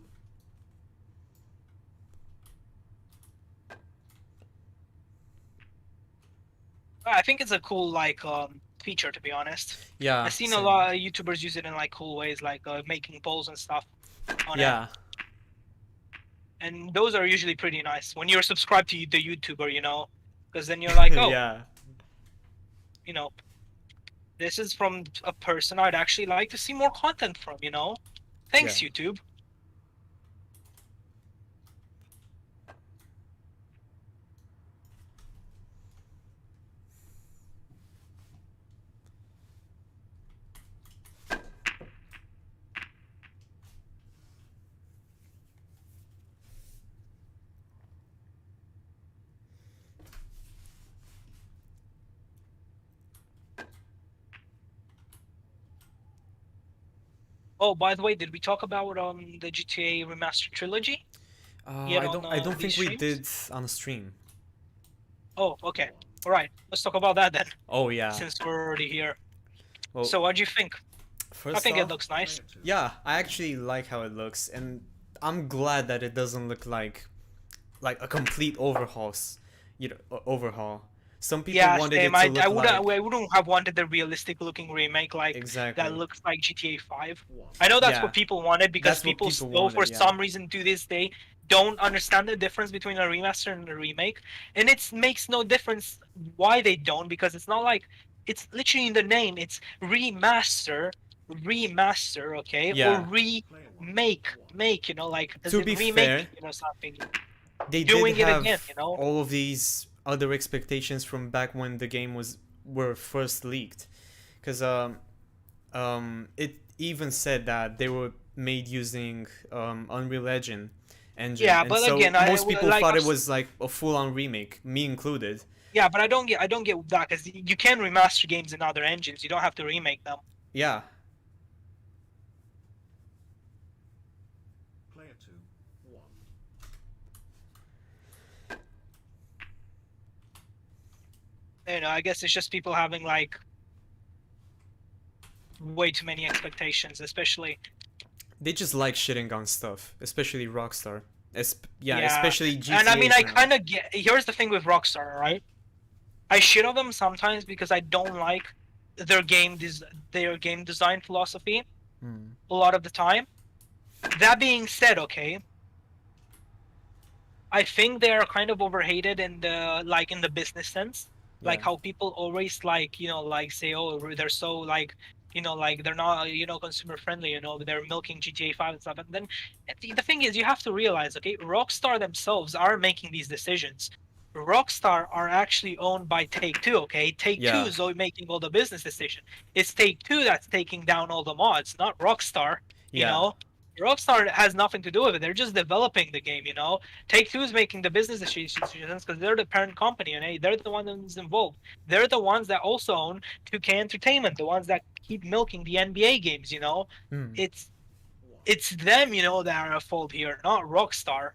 I think it's a cool like feature, to be honest. Yeah. I've seen a Same. lot of YouTubers use it in like cool ways, like making polls and stuff on it. Yeah. And those are usually pretty nice when you're subscribed to the YouTuber, you know, because then you're like, oh, Yeah. you know, this is from a person I'd actually like to see more content from, you know. Thanks, Yeah. YouTube. Oh, by the way, did we talk about the GTA Remastered Trilogy yet on I don't these think we streams? did on stream. Oh, okay. All right. Let's talk about that then, Oh yeah. since we're already here. Well, So, what do you think? I first think it off, looks nice. Player 2. yeah, I actually like how it looks, and I'm glad that it doesn't look like a complete overhaul. Some people Yeah, wanted same. it to look like I wouldn't have wanted the realistic looking remake like that exactly. looks like GTA 5. 1. I know that's Yeah, what people wanted because that's what people people still, for wanted. Yeah. some reason, to this day, don't understand the difference between a remaster and a remake. And it makes no difference why they don't, because it's not like it's literally in the name. It's remaster, okay, or Yeah. Player 1, remake, 1. make, you know, like as To in be fair, remaking, you know, something, they did doing it again, have you know. all of these other expectations from back when the game were first leaked, because it even said that they were made using Unreal engine, Yeah, and but so again, I most people like thought it was like a full-on remake, me included. yeah, but I don't get that because you can remaster games in other engines. You don't have to remake them. Yeah, Player 2, 1. You know, I guess it's just people having like way too many expectations, especially they just like shitting on stuff, especially Rockstar. Yeah, yeah. especially And I mean, GTA's I now. kind of get. Here's the thing with Rockstar, right? I shit on them sometimes because I don't like their their game design philosophy Hmm. a lot of the time. That being said, okay, I think they are kind of overhated in the business sense, like Yeah, how people always like like say, oh, they're so like like they're not consumer friendly, they're milking GTA 5 and stuff. And then the thing is, you have to realize, okay, Rockstar themselves are making these decisions. Rockstar are actually owned by Take Two. Okay, Take Two yeah, is making all the business decision. It's Take Two that's taking down all the mods, not Rockstar. You yeah, know, Rockstar has nothing to do with it. They're just developing the game. Take Two is making the business decisions because they're the parent company and they're the ones involved. They're the ones that also own 2K Entertainment, the ones that keep milking the NBA games. hmm. It's it's them, that are at fault here, not Rockstar.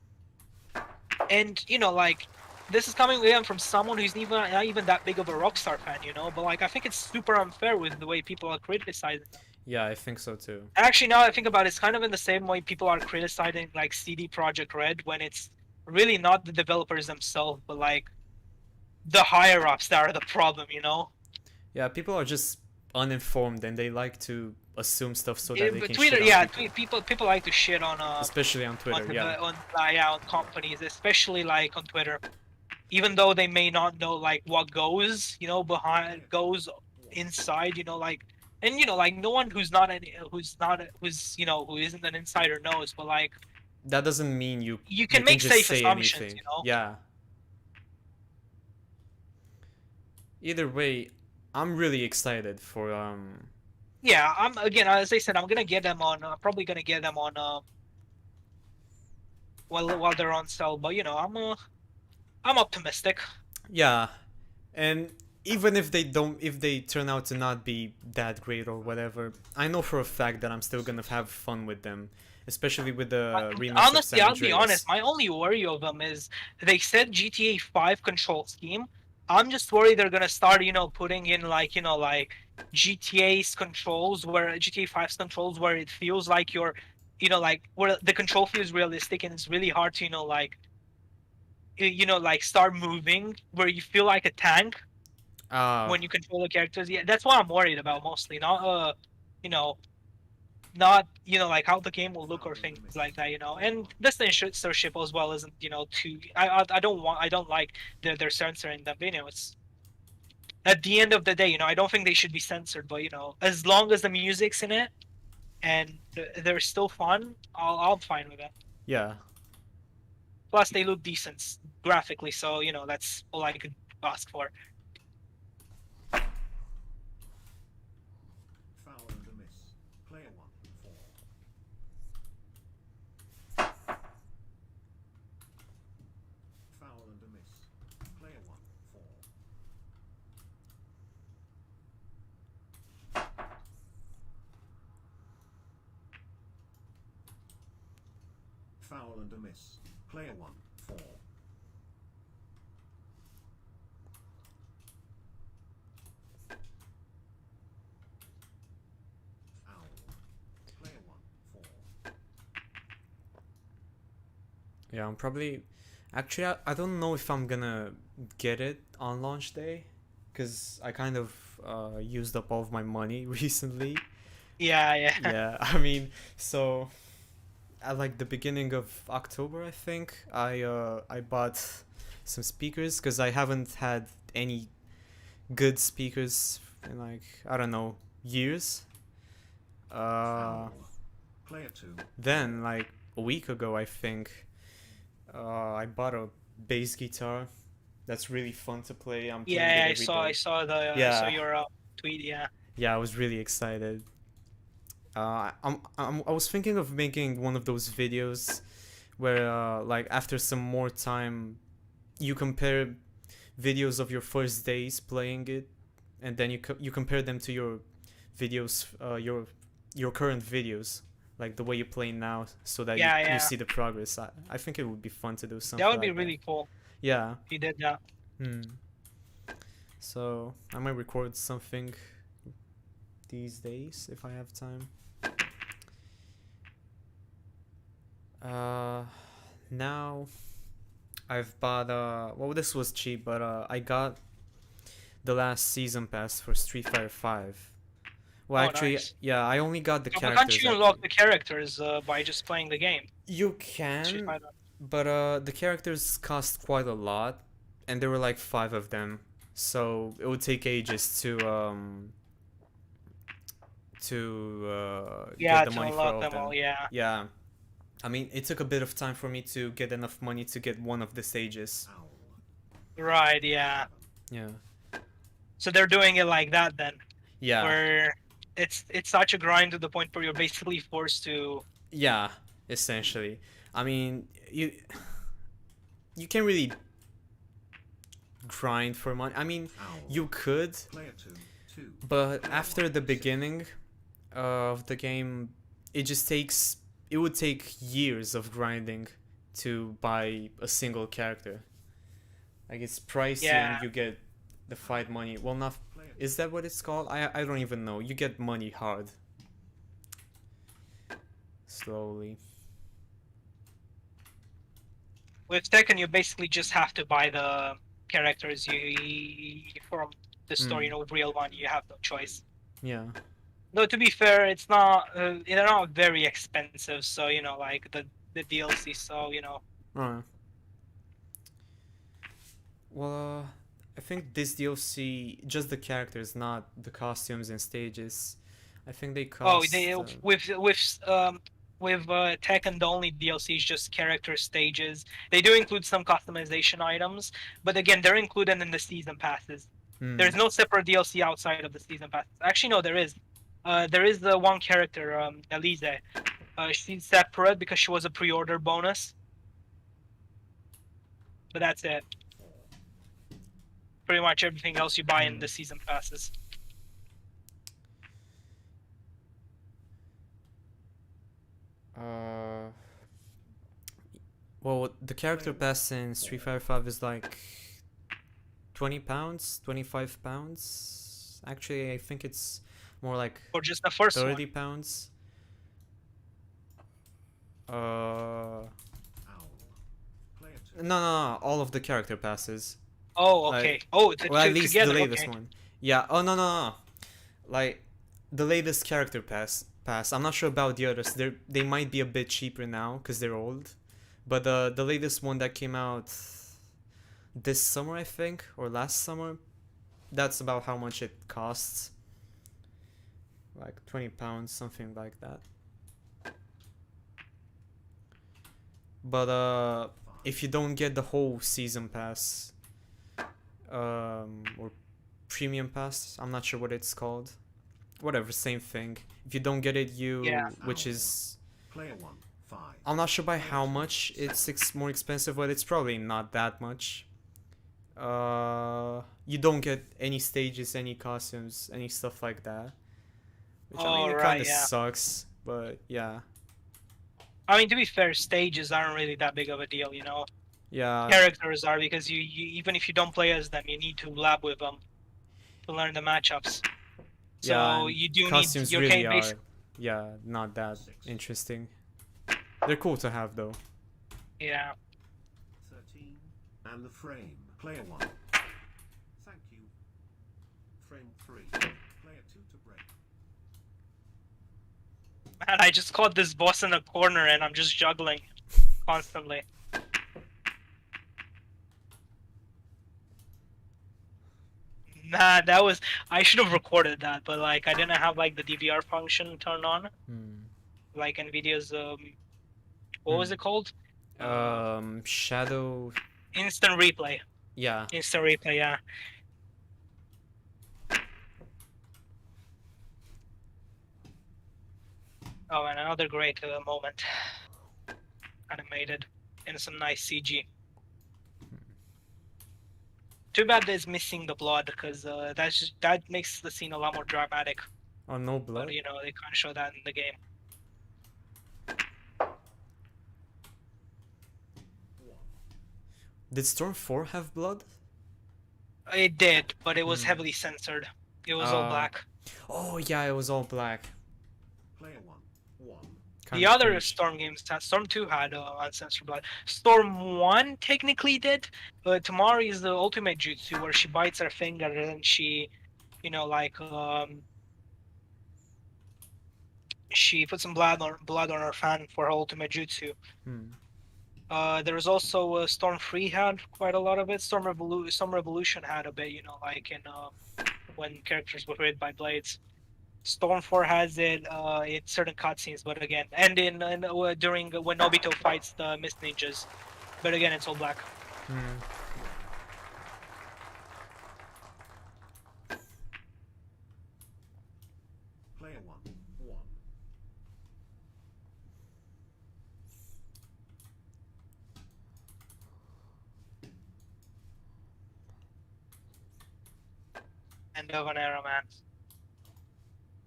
And like, this is coming again from someone who's not even that big of a Rockstar fan, but like, I think it's super unfair with the way people are criticizing them. Yeah, I think so too. Actually, now I think about it, it's kind of in the same way people are criticizing like CD Projekt Red, when it's really not the developers themselves, but like the higher ups that are the problem. Yeah, people are just uninformed and they like to assume stuff so that they But can Twitter, shit on yeah, people. people like to shit on Especially on Twitter, yeah. on companies, especially like on Twitter, even though they may not know like what goes behind goes inside, like, and like, no one who isn't an insider knows, but like, That doesn't mean you you can can make just safe say assumptions. anything. Yeah. Either way, I'm really excited for Yeah, I'm again, as I said, I'm gonna get them on. Probably gonna get them on while they're on sale. But I'm optimistic. yeah. And even if they turn out to not be that great or whatever, I know for a fact that I'm still gonna have fun with them, especially with the remix of Honestly, San I'll be honest. Andreas. My only worry of them is they said GTA 5 control scheme. I'm just worried they're gonna start, putting in like, like GTA's controls, where GTA 5's controls, where it feels like you're, like where the control feels realistic, and it's really hard to, like, like start moving, where you feel like a tank Uh, when you control the characters. Yeah, that's what I'm worried about mostly. Not you know, not like how the game will look or things like that. And the censorship as well isn't too. I don't like they're censoring them. But, it's at the end of the day. I don't think they should be censored. But as long as the music's in it and they're still fun, I'm fine with it. yeah. Plus, they look decent graphically, so that's all I could ask for. Foul and a miss. Player 1, 4. Foul and a miss. Player 1, 4. Foul and a miss. Player 1, 4. Owl. Player 1, 4. Yeah, I'm probably. Actually, I don't know if I'm gonna get it on launch day, because I kind of used up all of my money recently. Yeah. Yeah, I mean, so at like the beginning of October, I think I bought some speakers because I haven't had any good speakers in like, I don't know, years. Foul. Player 2. Then like a week ago, I think, I bought a bass guitar that's really fun to play. I'm playing Yeah, it every day. I saw Yeah. I saw your tweet. Yeah. Yeah, I was really excited. I was thinking of making one of those videos where, like, after some more time, you compare videos of your first days playing it, and then you compare them to your videos, your current videos, like the way you play now, so that Yeah. you see the progress. I think it would be fun to do something That would be like really cool Yeah. if you did that. So I might record something these days if I have time. Now I've bought well, this was cheap, but I got the last season pass for Street Fighter 5. Well, Oh, actually, nice. yeah, I only got the But characters. can't you unlock actually. the characters by just playing the game? You Street can, Fighter. but the characters cost quite a lot, and there were like 5 of them, so it would take ages to Yeah, get the to money for unlock all of them them. all. Yeah. Yeah. I mean, it took a bit of time for me to get enough money to get one of the stages. Owl. Right. Yeah. Yeah. So they're doing it like that then, Yeah. where it's such a grind to the point where you're basically forced to. Yeah, essentially. I mean, you can't really grind for money. I mean, Owl. you could, Player 2, 2. but after the beginning of the game, it just takes it would take years of grinding to buy a single character. Like it's pricey Yeah. and you get the fight money. Well, not. Player Is that what it's called? I don't even know. You get money hard. Slowly. With Tekken, you basically just have to buy the characters from the store. You know, with real money, you have no choice. Yeah. Though to be fair, it's not they're not very expensive. So you know, like the DLC. So you know, Alright. Well, I think this DLC, just the characters, not the costumes and stages. I think they cost. with Tekken, the only DLC is just character stages. They do include some customization items, but again, they're included in the season passes. There's no separate DLC outside of the season passes. Actually, no, there is. There is the one character, Elise. She's separate because she was a pre-order bonus. But that's it. Pretty much everything else you buy in the season passes. Well, the character pass in Street Fighter 5 is like £20, £25. Actually, I think it's more like Or just the first one. £30. Owl. Player 2. No, all of the character passes. Oh, okay. Like, Oh, well, at least together, the latest okay. one. Yeah. Oh no. Like the latest character pass. I'm not sure about the others. They might be a bit cheaper now because they're old, but the latest one that came out this summer, I think, or last summer, that's about how much it costs. Like £20, something like that. But if you don't get the whole season pass, or premium pass, I'm not sure what it's called. Whatever, same thing. If you don't get it, Yeah. which is, Player 1. 5. I'm not sure by how much it's more expensive, but it's probably not that much. You don't get any stages, any costumes, any stuff like that. Which I mean, it kind of sucks, but yeah. I mean, to be fair, stages aren't really that big of a deal, you know. Yeah. Characters are because you even if you don't play as them, you need to lab with them to learn the matchups. So Yeah, you do costumes need your really base. are, yeah, not that interesting. They're cool to have though. Yeah. 13. And the frame. Player 1. Thank you. Frame 3. Player 2 to break. Man, I just caught this boss in a corner and I'm just juggling constantly. Nah, that was I should have recorded that, but like I didn't have like the DVR function turned on, like Nvidia's what was it called? Shadow. Instant replay. Yeah. Instant replay, yeah. Oh, and another great moment animated in some nice CG. Too bad there's missing the blood because that makes the scene a lot more dramatic. Oh, no blood. But you know they can't show that in the game. Did Storm 4 have blood? It did, but it was heavily censored. It was all black. Oh yeah, it was all black. Player 1. 1. The other Storm games, Storm 2 had uncensored blood. Storm 1 technically did, but Tamari is the ultimate jutsu where she bites her finger and she, you know, like she puts some blood on her fan for her ultimate jutsu. There was also Storm 3 had quite a lot of it. Storm Revolution had a bit, you know, like in when characters were hit by blades. Storm 4 has it in certain cutscenes, but again, and during when Nobito fights the Mist Ninjas, but again, it's all black. Player 1. 1. End of an era, man.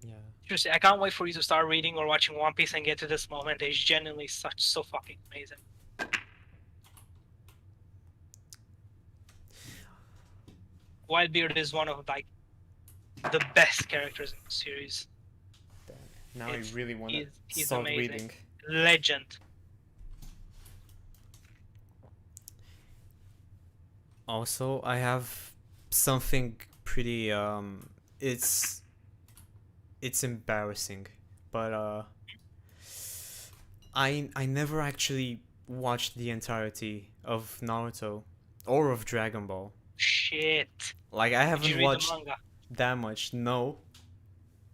Yeah. Seriously, I can't wait for you to start reading or watching One Piece and get to this moment. It's genuinely so fucking amazing. Whitebeard is one of like the best characters in the series. Now I really want to He's start amazing. reading. Legend. Also, I have something pretty it's embarrassing, but I never actually watched the entirety of Naruto or of Dragon Ball. Shit. Like I Did you haven't read watched the manga? that much. No.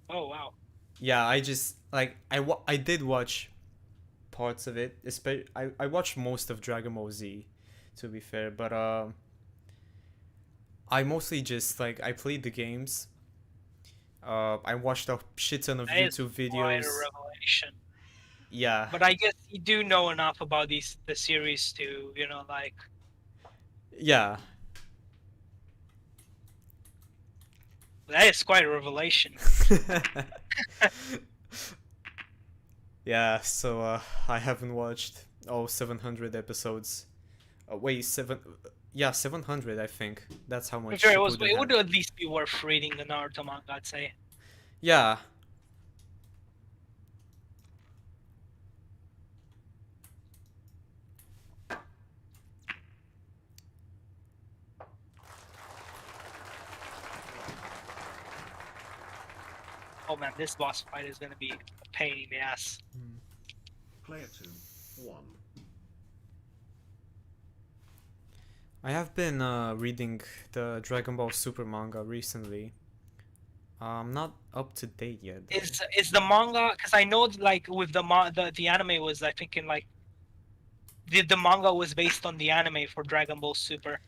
Oh wow. Yeah, I just like I did watch parts of it. I watched most of Dragon Ball Z, to be fair, but I mostly just like I played the games. I watched a shit ton of That is YouTube quite a videos. revelation. Yeah. But I guess you do know enough about the series to, like Yeah. that is quite a revelation. Yeah, so I haven't watched all 700 episodes. Wait, 700 I think. That's how much Sure, it Shippuden would had. at least be worth reading the Naruto manga, I'd say. Yeah. Oh man, this boss fight is gonna be a pain in the ass. Player 2, 1. I have been reading the Dragon Ball Super manga recently. I'm not up to date yet, though. Is the manga? Because I know like with the anime was I think in like the manga was based on the anime for Dragon Ball Super.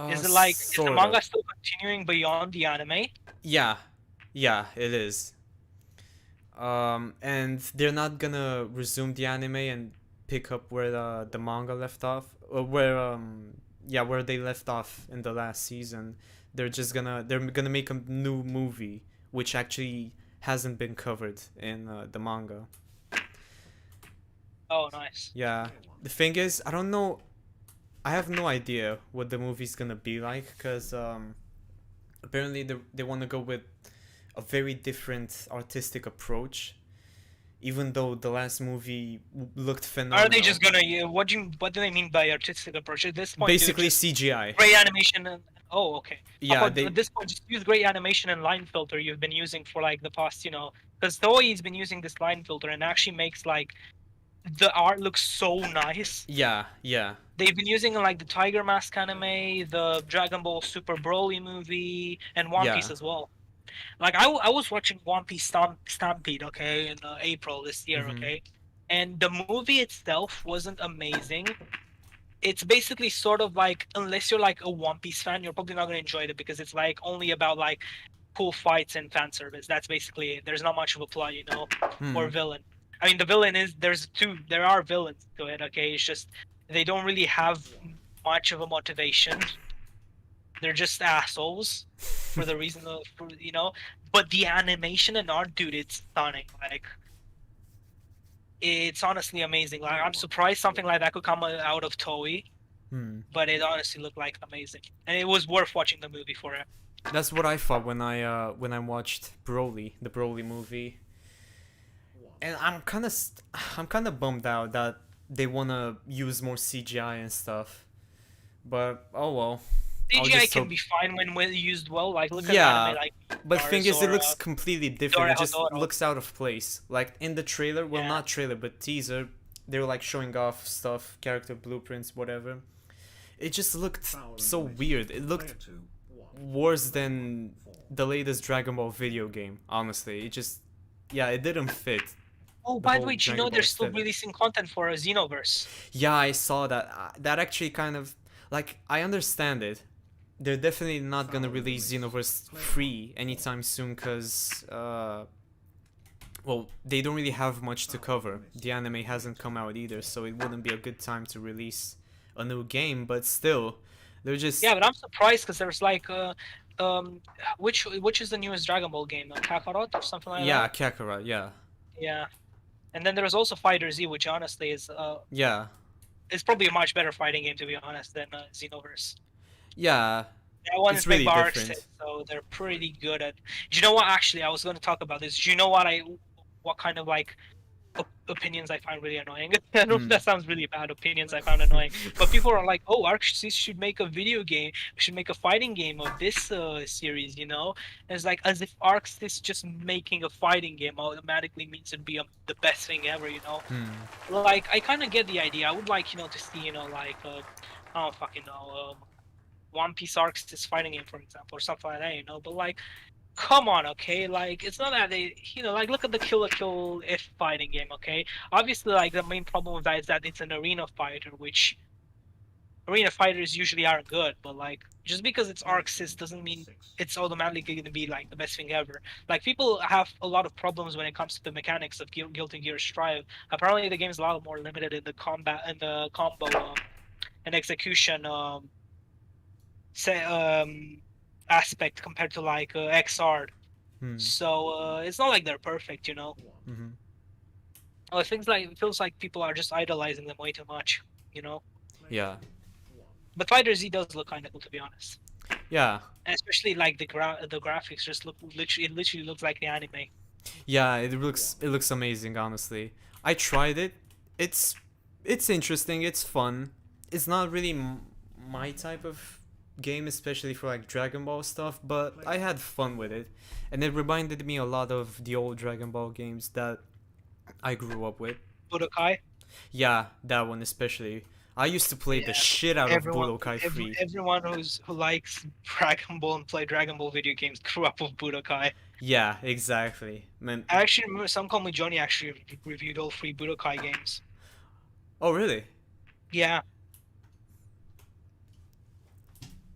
Is it like is the Sort manga of. still continuing beyond the anime? Yeah, yeah, it is. And they're not gonna resume the anime and pick up where the manga left off, or where they left off in the last season. They're gonna make a new movie, which actually hasn't been covered in the manga. Oh, nice. Yeah, the thing is, I don't know. I have no idea what the movie's gonna be like, because apparently they want to go with a very different artistic approach, even though the last movie looked phenomenal. Are they just gonna? What do they mean by artistic approach at this point? Basically CGI. Great animation and oh, okay. Yeah, At this point, just use great animation and line filter you've been using for like the past, because Toei's been using this line filter and actually makes like the art look so nice. Yeah. They've been using like the Tiger Mask anime, the Dragon Ball Super Broly movie, and One Yeah. Piece as well. Like I was watching One Piece Stampede, okay, in April this year, Mhm. okay, and the movie itself wasn't amazing. It's basically sort of like, unless you're like a One Piece fan, you're probably not gonna enjoy it because it's like only about like cool fights and fan service. That's basically it. There's not much of a plot, or villain. I mean, the villain is there are villains to it, okay? It's just they don't really have much of a motivation. They're just assholes for the reason of, but the animation and art, dude, it's stunning. Like, it's honestly amazing. Like, I'm surprised something like that could come out of Toei, but it honestly looked like amazing, and it was worth watching the movie for it. That's what I thought when I watched Broly, the Broly movie. And I'm kind of bummed out that they want to use more CGI and stuff. But oh well. CGI can be fine when used well. Like, look at anime like. But the thing is, it looks Zora, completely different. It just Dora. looks out of place. Like in the trailer, well, Yeah. not trailer, but teaser, they were like showing off stuff, character blueprints, whatever. It just looked so weird. It looked worse than the latest Dragon Ball video game. Honestly, it didn't fit. Oh, by the way, do you know they're still releasing content for a Xenoverse? Yeah, I saw that. That actually kind of like I understand it. They're definitely not gonna release Xenoverse 3 anytime soon, cause well, they don't really have much to cover. The anime hasn't come out either, so it wouldn't be a good time to release a new game. But still, they're just Yeah, but I'm surprised because there's like which is the newest Dragon Ball game? Kakarot or something like Yeah, that? Kakarot. Yeah, Yeah. And then there's also Fighter Z, which honestly yeah, is probably a much better fighting game to be honest than Xenoverse. yeah. That one It's is made really by different. ArcSys, so they're pretty good at. Do you know what? Actually, I was going to talk about this. Do you know what kind of like opinions I find really annoying? I know Hmm. that sounds really bad. Opinions I found annoying, but people are like, "Oh, ArcSys should make a video game. Should make a fighting game of this series." You know, and it's like as if ArcSys just making a fighting game automatically means it'd be the best thing ever. You know, Hmm. like I kind of get the idea. I would like to see like I don't fucking know. One Piece Arcs is fighting game, for example, or something like that, but like, come on, okay? Like, it's not that they, like, look at the Kill la Kill if fighting game, okay? Obviously, like, the main problem with that is that it's an arena fighter, which arena fighters usually aren't good, but like, just because it's Arxis doesn't mean it's automatically going to be like the best thing ever. Like, people have a lot of problems when it comes to the mechanics of Guilty Gear Strive. Apparently, the game's a lot more limited in the combat and the combo and execution say aspect compared to like XR. Hmm. So it's not like they're perfect. Hmm. Things like it feels like people are just idolizing them way too much. Yeah. But Fighter Z does look kind of cool to be honest, Yeah. and especially like the graphics just look literally it literally looks like the anime. Yeah. It looks amazing. Honestly, I tried it. It's it's interesting. It's fun. It's not really my type of game, especially for like Dragon Ball stuff. But I had fun with it, and it reminded me a lot of the old Dragon Ball games that I grew up with. Budokai, Yeah, that one especially. I used to play the yeah. shit out of Everyone, Budokai 3. everyone who likes Dragon Ball and play Dragon Ball video games grew up with Budokai. Yeah, exactly. Man. I actually remember some call me Johnny actually reviewed all three Budokai games. Oh, really? Yeah,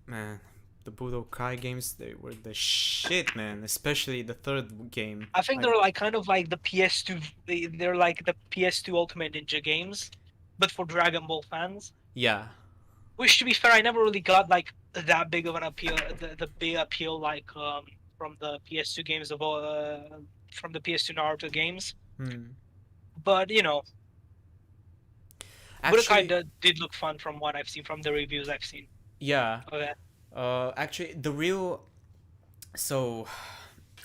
Man, the Budokai games, they were the shit, man. Especially the third game. I think they're like kind of like the PS2. They're like the PS2 Ultimate Ninja games, but for Dragon Ball fans. Yeah. Which, to be fair, I never really got like that big of an appeal. The big appeal like from the PS2 games from the PS2 Naruto games. Hmm. But Budokai Actually, did look fun from what I've seen from the reviews I've seen. yeah. Okay. Actually, the real. So,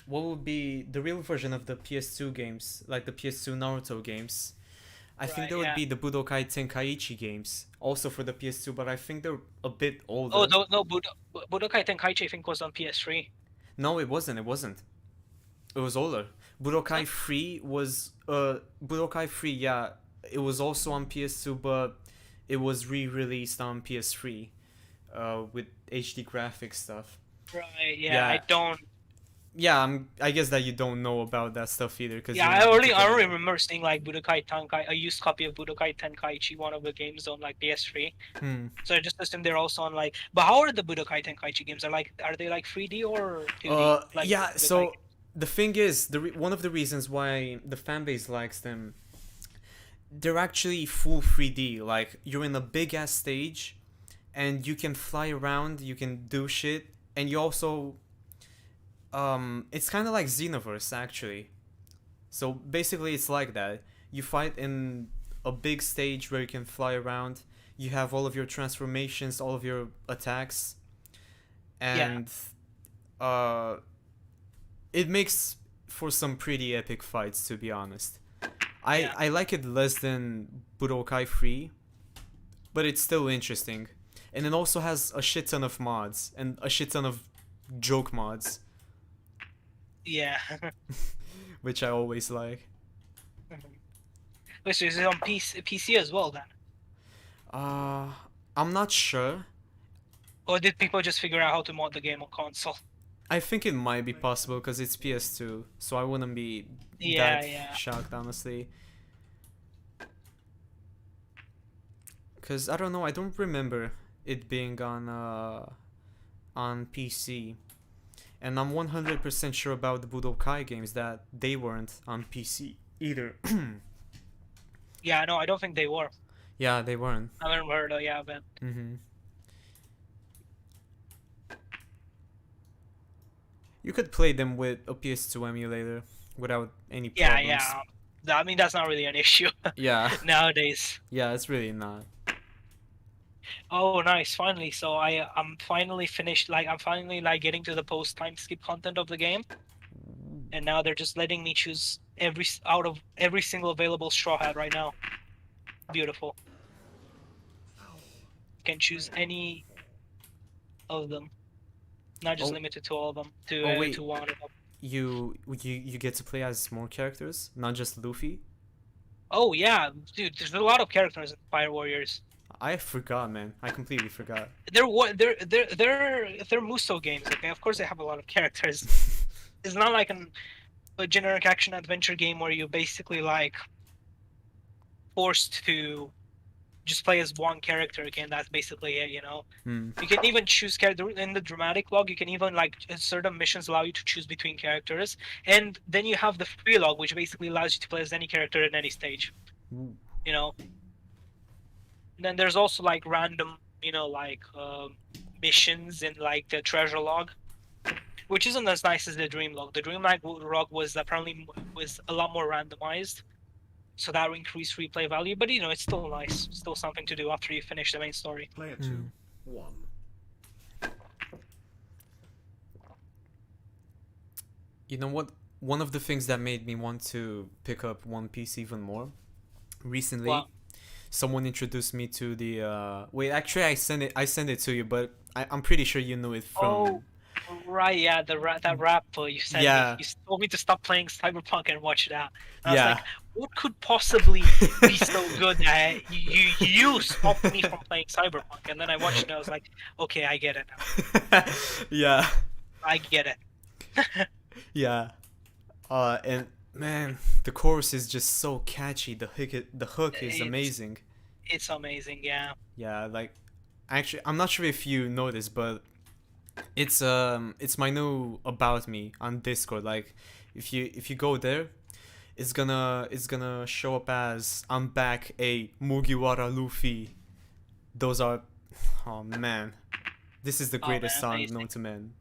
what would be the real version of the PS2 games, like the PS2 Naruto games? I think Right. there would Yeah. be the Budokai Tenkaichi games, also for the PS2, but I think they're a bit Oh older. no, no, Budokai Tenkaichi I think was on PS3. No, it wasn't. It wasn't. It was older. Budokai What? 3 was Budokai 3, yeah, it was also on PS2, but it was re-released on PS3 with HD graphics stuff. Right. Yeah. I Yeah. don't. Yeah, I guess that you don't know about that stuff either cuz Yeah, you're not into I Dragon already Ball. remember seeing like Budokai Tenkaichi, a used copy of Budokai Tenkaichi, one of the games on like PS3. Hmm. So I just assume they're also on like. But how are the Budokai Tenkaichi games? Are they like 3D or 2D? Like the Yeah, Budokai so the thing is, one of the reasons why the fan base likes them, they're actually full 3D. Like you're in a big ass stage and you can fly around, you can do shit, and you also it's kind of like Xenoverse actually. So basically it's like that. You fight in a big stage where you can fly around. You have all of your transformations, all of your attacks, Yeah, and uh it makes for some pretty epic fights to be honest. I yeah, I like it less than Budokai 3, but it's still interesting. And it also has a shit ton of mods and a shit ton of joke mods, yeah. which I always like. Wait, so is it on PC as well then? Uh, I'm not sure. Or did people just figure out how to mod the game on console? I think it might be possible because it's PS2, so I wouldn't be Yeah, that yeah. shocked, honestly. Because I don't know, I don't remember it being on PC. And I'm 100% sure about the Budokai games that they weren't on PC either. Yeah, no, I don't think they were. Yeah, they weren't. I haven't heard. Yeah, but Mm-hmm. You could play them with a PS2 emulator without any Yeah, problems. yeah. I mean, that's not really an issue Yeah. nowadays. Yeah, it's really not. Oh, nice! Finally, so I'm finally finished. Like, I'm finally like getting to the post time skip content of the game, and now they're just letting me choose out of every single available straw hat right now. Beautiful. Can choose any of them, not just Oh. limited to all of them. Oh, wait. To one of them. You get to play as more characters, not just Luffy. Oh yeah, dude. There's a lot of characters in Fire Warriors. I forgot, man. I completely forgot. They're Muso games. Okay, of course they have a lot of characters. It's not like a generic action adventure game where you basically like forced to just play as one character again. That's basically it, you know. You can even choose character in the dramatic log. You can even like certain missions allow you to choose between characters, and then you have the free log, which basically allows you to play as any character at any stage. Ooh. You know. And then there's also like random, you know, like missions in like the treasure log, which isn't as nice as the dream log. The dream log was apparently a lot more randomized. So that will increase replay value, but you know, it's still nice. Still something to do after you finish the main story. Player 2, 1. You know what? One of the things that made me want to pick up One Piece even more recently, Wow. someone introduced me to the. Wait, actually, I sent it to you, but I'm pretty sure you knew it from. Oh, right, yeah, that rap you sent Yeah. me. You told me to stop playing Cyberpunk and watch it out. And I Yeah. was like, what could possibly be so good that you stopped me from playing Cyberpunk? And then I watched it and I was like, okay, I get it now. Yeah. I get it. Yeah. And man, the chorus is just so catchy. The hook is It's- amazing. It's amazing, yeah. Yeah, like actually I'm not sure if you know this, but it's my new about me on Discord. Like if you go there, it's gonna show up as I'm back, a Mugiwara Luffy. Those are, oh man. This is the Oh, greatest man, song amazing. known to man.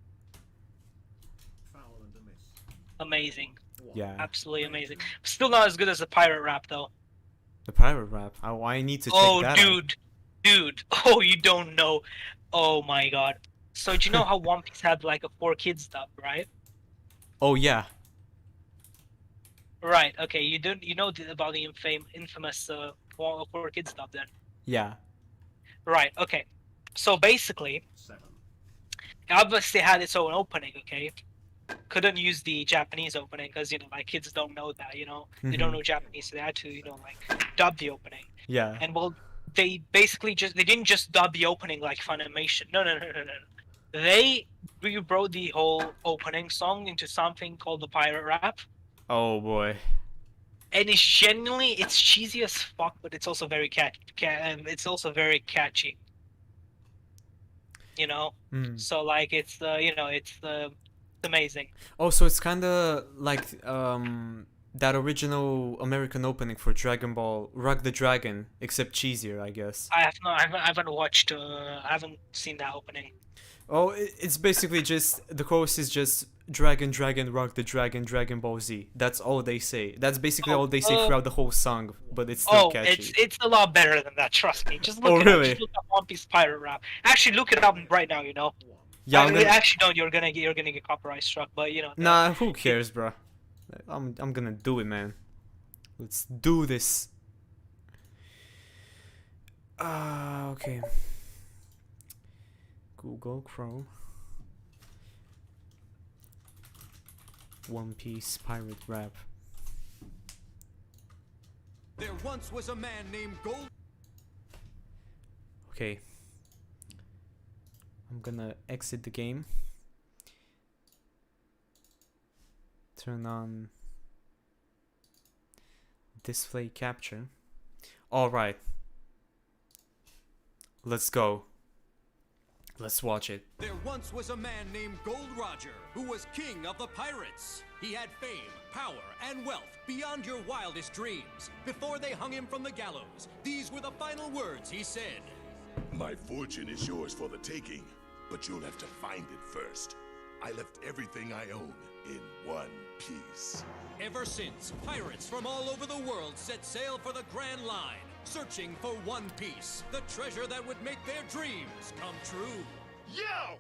Foul and a miss. Amazing. 1. Yeah. Absolutely amazing. Still not as good as the pirate rap though. The pirate rap. I need to check Oh, that out. dude. Oh, you don't know. Oh my god. So do you know how One Piece had like a 4 kids dub, right? Oh yeah. Right. Okay. You know about the infamous 4 kids dub then? Yeah. Right. Okay. So basically, 7. it obviously had its own opening. Okay. Couldn't use the Japanese opening because you know like kids don't know that, you know, they don't Mhm. know Japanese, so they had to, you know, like dub the opening. Yeah. And well, they basically they didn't just dub the opening like Funimation. No. They rewrote the whole opening song into something called the pirate rap, Oh boy. and it's cheesy as fuck, but it's also very it's also very catchy. You know, Mm. so like it's you know it's amazing. Oh, so it's kind of like that original American opening for Dragon Ball Rock the Dragon, except cheesier, I guess. I haven't watched I haven't seen that opening. Oh, it's basically just the chorus is just Dragon, Dragon, Rock the Dragon, Dragon Ball Z. That's all they say. That's basically all they say throughout the whole song, but it's still catchy. It's a lot better than that. Trust me. Just look Oh, it really? up. Just look up One Piece pirate rap. Actually, look it up right now. You know. 1. Yeah, I'm gonna. Actually, don't. You're gonna get copyright struck. But you know. Nah, who cares, bro? I'm gonna do it, man. Let's do this. Okay. Google Chrome. One Piece pirate rap. There once was a man named Gold. Okay. I'm gonna exit the game. Turn on display capture. Alright. Let's go. Let's watch it. There once was a man named Gold Roger who was king of the pirates. He had fame, power, and wealth beyond your wildest dreams. Before they hung him from the gallows, these were the final words he said. My fortune is yours for the taking, but you'll have to find it first. I left everything I own in one piece. Ever since, pirates from all over the world set sail for the Grand Line, searching for One Piece, the treasure that would make their dreams come true. Yo!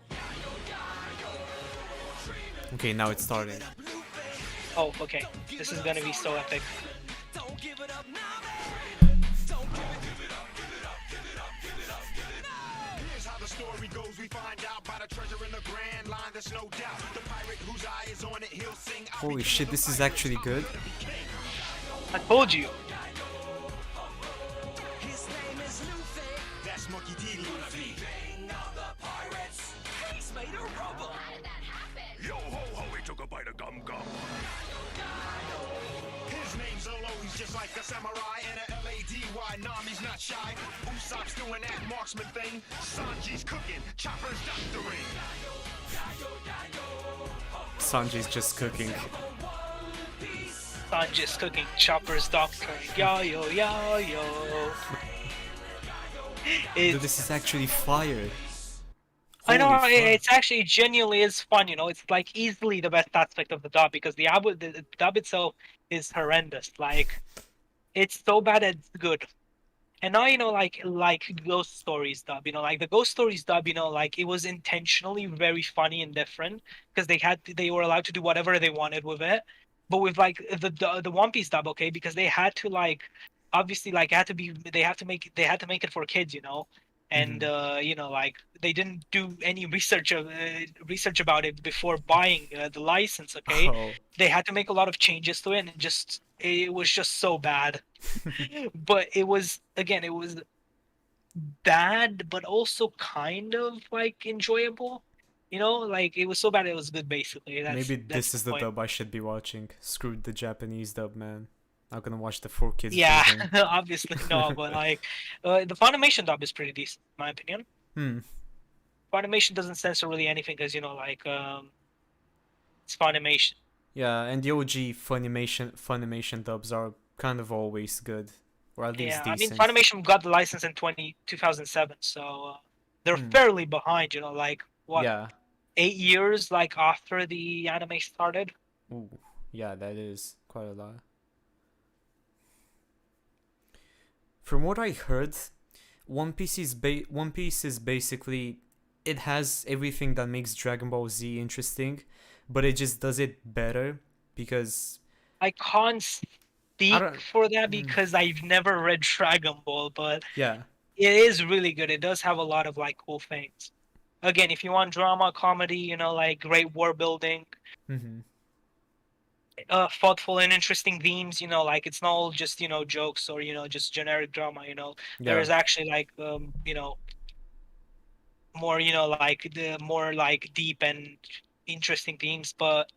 Okay, now it's starting. Oh, okay. This is gonna be so epic. Here's how the story goes. We find out about a treasure in the Grand Line. There's no doubt. The pirate whose eye is on it, he'll sing. Holy shit, this is actually good. I told you. His name is Luffy. That's Monkey D. Luffy. Yo ho ho, he took a bite of gum gum. His name's Zolo, he's just like a samurai and a L-A-D-Y. Nami's not shy. Usopp's doing that marksman thing. Sanji's cooking, Chopper's doctoring. Sanji's just cooking. Sanji's cooking, Chopper's doctoring. Yo yo yo yo. Dude, this is actually fire. I know, Holy fuck. it's actually genuinely is fun, you know. It's like easily the best aspect of the dub because the dub itself is horrendous. Like, it's so bad it's good. And now, you know, like Ghost Stories dub, you know, like the Ghost Stories dub, you know, like it was intentionally very funny and different because they were allowed to do whatever they wanted with it. But with like the One Piece dub, okay, because they had to like obviously like they had to make it for kids, you know. And you know, like they didn't do any research about it before buying the license. Okay, Oh. they had to make a lot of changes to it, and it was just so bad. But it was bad, but also kind of like enjoyable. You know, like it was so bad it was good. Basically, Maybe that's this is the point. dub I should be watching. Screw the Japanese dub, man. I'm gonna watch the 4Kids Yeah, version. obviously no, but like the Funimation dub is pretty decent, in my opinion. Hmm. Funimation doesn't censor really anything because you know, like it's Funimation. Yeah, and the OG Funimation dubs are kind of always good, or at least Yeah, I mean decent. Funimation got the license in 2007, so they're fairly behind. You know, like what Yeah. 8 years like after the anime started. Ooh. Yeah, that is quite a lot. From what I heard, One Piece is basically, it has everything that makes Dragon Ball Z interesting, but it just does it better because I can't speak don't- for that because I've never read Dragon Ball, but yeah. it is really good. It does have a lot of like cool things. Again, if you want drama, comedy, you know, like great war building, Mm-hmm. thoughtful and interesting themes, you know, like it's not all just, you know, jokes or, you know, just generic drama, you know. Yeah. There's actually like you know, more, you know, like the more like deep and interesting themes, but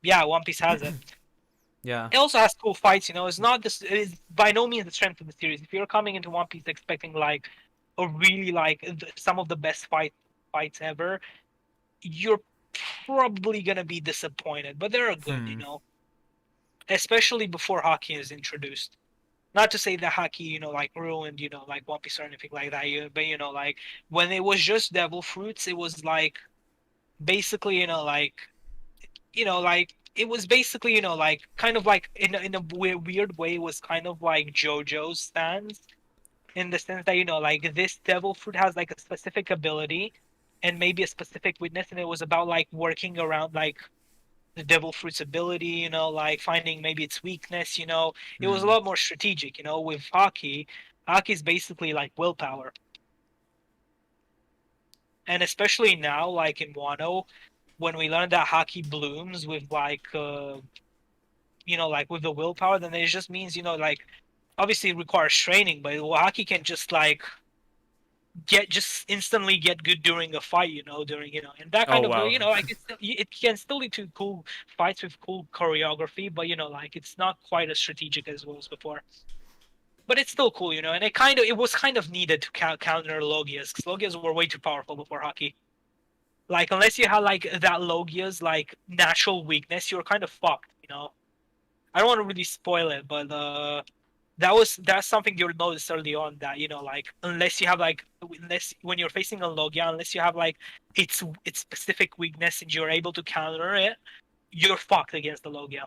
yeah, One Piece has it. Yeah. It also has cool fights, you know. It's not this. It's by no means the strength of the series. If you're coming into One Piece expecting like a really like some of the best fights ever, you're probably gonna be disappointed. But they're good, you know. Especially before hockey is introduced. Not to say that hockey, you know, like ruined, you know, like One Piece or anything like that. But you know, like when it was just Devil Fruits, it was like basically, you know, like it was basically, you know, like kind of like in a weird way, it was kind of like JoJo's stance in the sense that, you know, like this devil fruit has like a specific ability and maybe a specific weakness, and it was about like working around like the devil fruit's ability, you know, like finding maybe its weakness, you know. It was a lot more strategic, you know. With hockey is basically like willpower. And especially now, like in Wano, when we learned that hockey blooms with like you know, like with the willpower, then it just means, you know, like obviously it requires training, but hockey can just like just instantly get good during a fight, you know, during, you know, and that kind Oh, of, wow. you know, like it can still lead to cool fights with cool choreography, but you know, like it's not quite as strategic as it was before. But it's still cool, you know, and it was kind of needed to counter Logias, because Logias were way too powerful before hockey. Like unless you had like that Logia's like natural weakness, you're kind of fucked, you know. I don't want to really spoil it, but that's something you'll notice early on, that like unless you have like unless when you're facing a Logia, unless you have like its specific weakness and you're able to counter it, you're fucked against the Logia.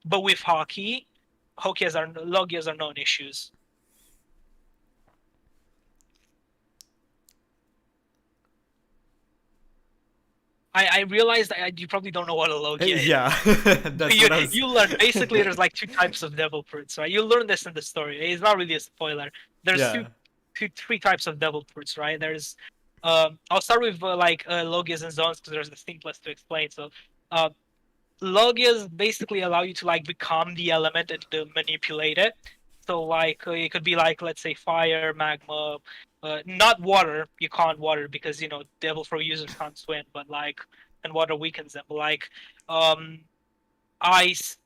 But with Logias are non issues. I realized that you probably don't know what a Logia is. Yeah, that's you, what I was. you learn basically there's like two types of devil fruits, right? You learn this in the story. It's not really a spoiler. There's Yeah. three types of devil fruits, right? There's I'll start with Logias and zones because there's the simplest to explain. So Logias basically allow you to like become the element and to manipulate it. So like it could be like, let's say, fire, magma, not water. You can't water because devil fruit users can't swim, but like, and water weakens them. But like ice,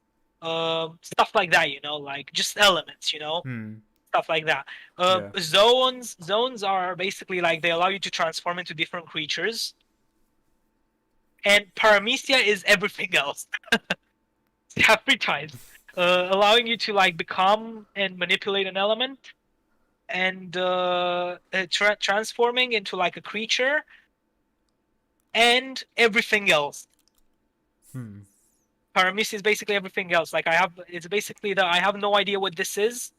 stuff like that. Like just elements. Stuff like that. Yeah. Zones are basically like they allow you to transform into different creatures. And Paramecia is everything else. You have 3 types, allowing you to like become and manipulate an element, and transforming into like a creature, and everything else. Paramecia is basically everything else. Like it's basically that I have no idea what this is,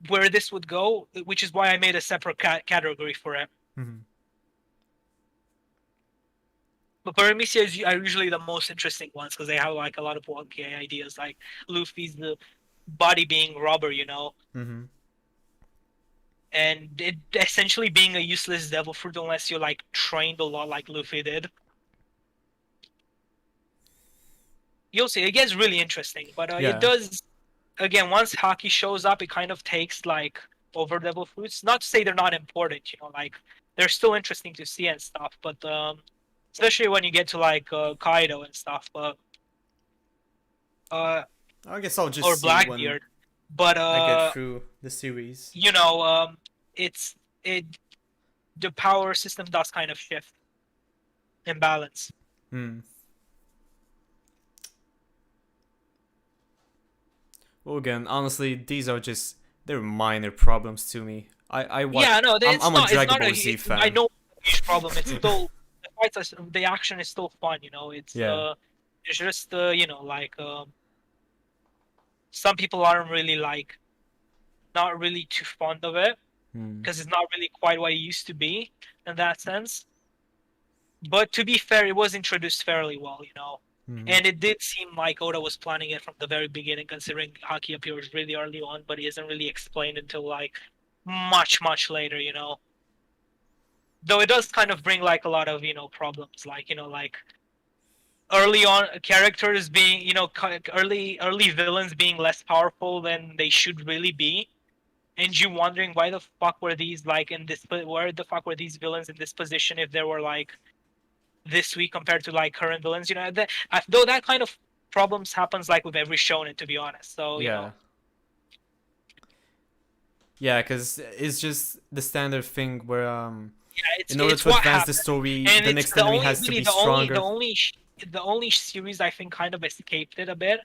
where this would go, which is why I made a separate category for it. But Paramecia are usually the most interesting ones because they have like a lot of wonky ideas, like Luffy's the body being rubber, and it essentially being a useless devil fruit unless you're like trained a lot like Luffy did. You'll see, it gets really interesting, but it does. Again, once Haki shows up, it kind of takes like over devil fruits. Not to say they're not important, like they're still interesting to see and stuff, but especially when you get to like Kaido and stuff, but I guess I'll just or see Blackbeard, but I get through the series. The power system does kind of shift in balance. Well, again, honestly, these are they're minor problems to me. I watch. Yeah, no, I'm a Dragon Ball Z fan. I know it's a huge problem. It's still the action is still fun. It's just some people aren't really not really too fond of it because it's not really quite what it used to be in that sense. But to be fair, it was introduced fairly well, and it did seem like Oda was planning it from the very beginning, considering Haki appears really early on, but it isn't really explained until like much later, Though it does kind of bring like a lot of problems, like like early on characters being early villains being less powerful than they should really be, and you wondering why the fuck were these where the fuck were these villains in this position if they were like this weak compared to like current villains, though that kind of problems happens like with every shonen, to be honest. So yeah, because it's just the standard thing where in order to advance the story, the next enemy has to be stronger. The only series I think kind of escaped it a bit,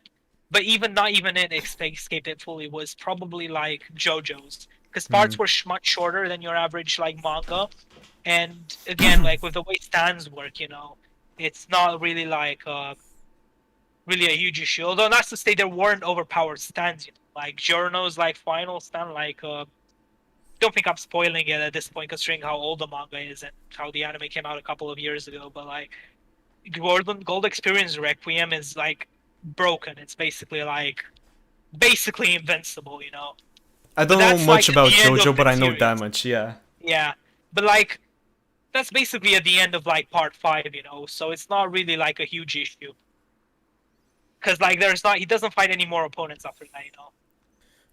but not even it escaped it fully, was probably like JoJo's, because parts were much shorter than your average like manga, and again like with the way stands work, it's not really like really a huge issue. Although not to say there weren't overpowered stands, like Giorno's like final stand, like don't think I'm spoiling it at this point considering how old the manga is and how the anime came out a couple of years ago, but like Gold Experience Requiem is like broken. It's basically invincible, I don't know much about JoJo, but I know that much, yeah. Yeah, but like that's basically at the end of like part 5, so it's not really like a huge issue. Because like he doesn't fight any more opponents after that,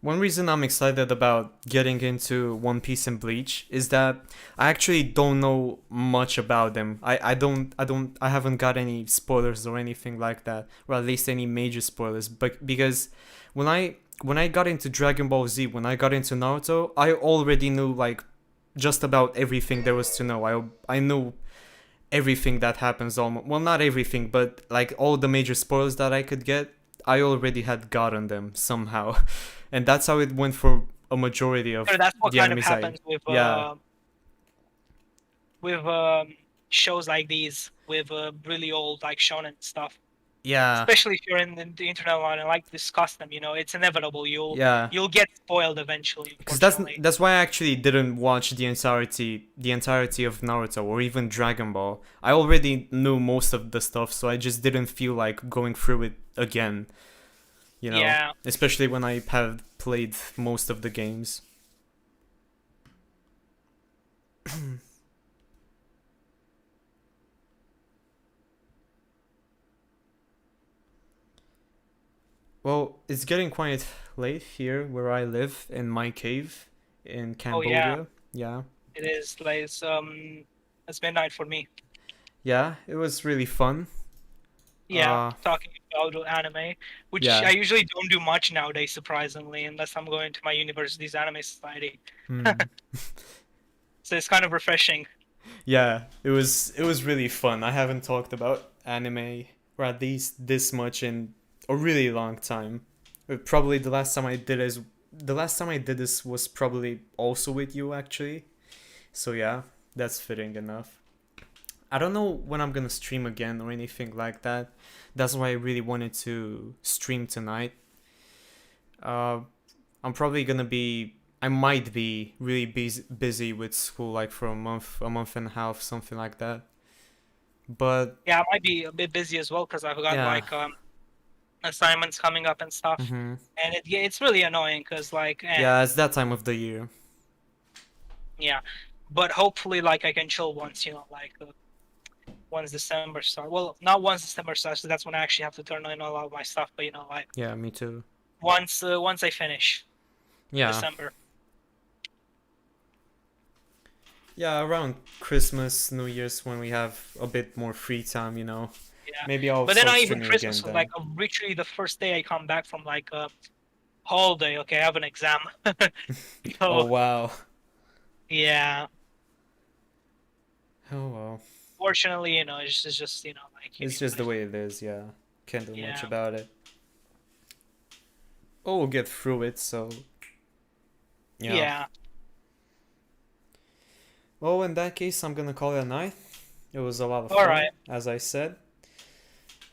One reason I'm excited about getting into One Piece and Bleach is that I actually don't know much about them. I haven't got any spoilers or anything like that, or at least any major spoilers. But because when I got into Dragon Ball Z, when I got into Naruto, I already knew like just about everything there was to know. I knew everything that happens almost. Well, not everything, but like all the major spoilers that I could get, I already had gotten them somehow, and that's how it went for a majority of So that's what the kind of animes happens yeah, with shows like these, with really old like shonen stuff. yeah, Especially if you're in the internet line and like discuss them, it's inevitable. yeah. You'll get spoiled eventually, Because unfortunately. that's why I actually didn't watch the entirety of Naruto or even Dragon Ball. I already knew most of the stuff, so I just didn't feel like going through it again. You know, Yeah. especially when I have played most of the games. Well, it's getting quite late here where I live in my cave in Oh yeah, Cambodia. Yeah. it is. Like it's midnight for me. Yeah, it was really fun. Yeah, Uh, talking about anime, which I yeah. usually don't do much nowadays, surprisingly, unless I'm going to my university's anime society. Hmm. So it's kind of refreshing. Yeah, it was really fun. I haven't talked about anime or at least this much in a really long time. Probably the last time I did this was probably also with you actually. So yeah, that's fitting enough. I don't know when I'm gonna stream again or anything like that. That's why I really wanted to stream tonight. Uh, I'm probably gonna be. I might be really busy with school, like for a month and a half, something like that. But Yeah, I might be a bit busy as well because I've got yeah, like assignments coming up and stuff, hmm, and it's really annoying because like yeah, it's that time of the year. yeah, but hopefully like I can chill once like once December starts. Well, not once December starts, 'cause that's when I actually have to turn in a lot of my stuff. But like Yeah, me too. once I finish Yeah, December. yeah, around Christmas, New Year's when we have a bit more free time, you know. Yeah, Maybe I'll but then start not even streaming Christmas. again So like then. literally the first day I come back from like a holiday. Okay, I have an exam. Oh So wow. yeah, Oh well. fortunately, it's just like It's just the way it is, yeah. Can't do much yeah, about it. Oh, we'll get through it, so yeah. yeah. Well, in that case, I'm gonna call it a night. It was a lot of All fun, right. as I said.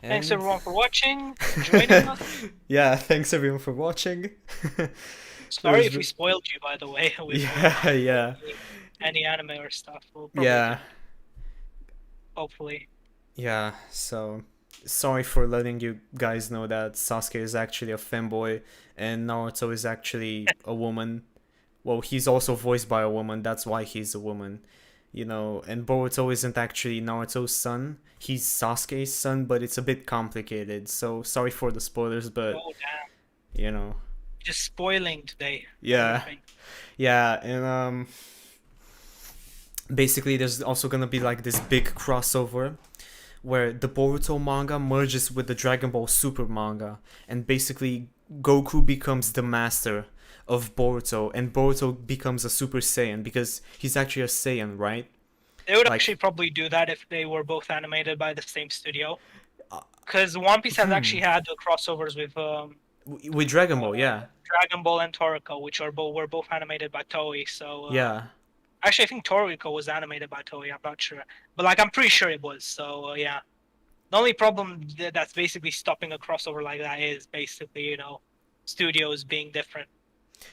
Thanks And everyone for watching, joining us. yeah, thanks everyone for watching. It Sorry was if we spoiled you, by the way, with yeah, yeah, any anime or stuff. We'll probably yeah, hopefully. yeah. So sorry for letting you guys know that Sasuke is actually a femboy and Naruto is actually a woman. Well, he's also voiced by a woman. That's why he's a woman. You know, and Boruto isn't actually Naruto's son. He's Sasuke's son, but it's a bit complicated. So sorry for the spoilers, but Oh damn! you know, Just spoiling today. yeah, Everything. yeah, and basically there's also gonna be like this big crossover where the Boruto manga merges with the Dragon Ball Super manga, and basically Goku becomes the master of Boruto, and Boruto becomes a Super Saiyan because he's actually a Saiyan, right? They would Like, actually probably do that if they were both animated by the same studio. uh, Because One Piece has hmm, actually had the crossovers with with Dragon Ball, yeah, Dragon Ball and Toriko, which were both animated by Toei. So yeah, actually, I think Toriko was animated by Toei. I'm not sure, but like I'm pretty sure it was. So yeah. The only problem that's basically stopping a crossover like that is basically, studios being different,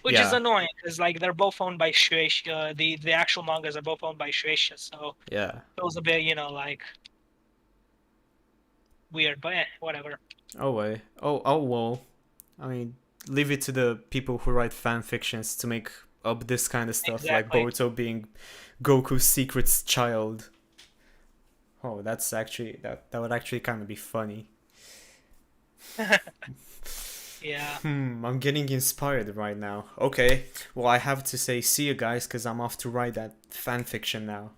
which is yeah, annoying because like they're both owned by Shueisha. The actual mangas are both owned by Shueisha, so yeah. it feels a bit, like weird. But whatever. Oh wait, oh well. I mean, leave it to the people who write fan fictions to make up this kind of stuff, like Exactly. Boruto being Goku's secret child. Oh, that would actually kind of be funny. Yeah. I'm getting inspired right now. Okay, well I have to say see you guys because I'm off to write that fan fiction now.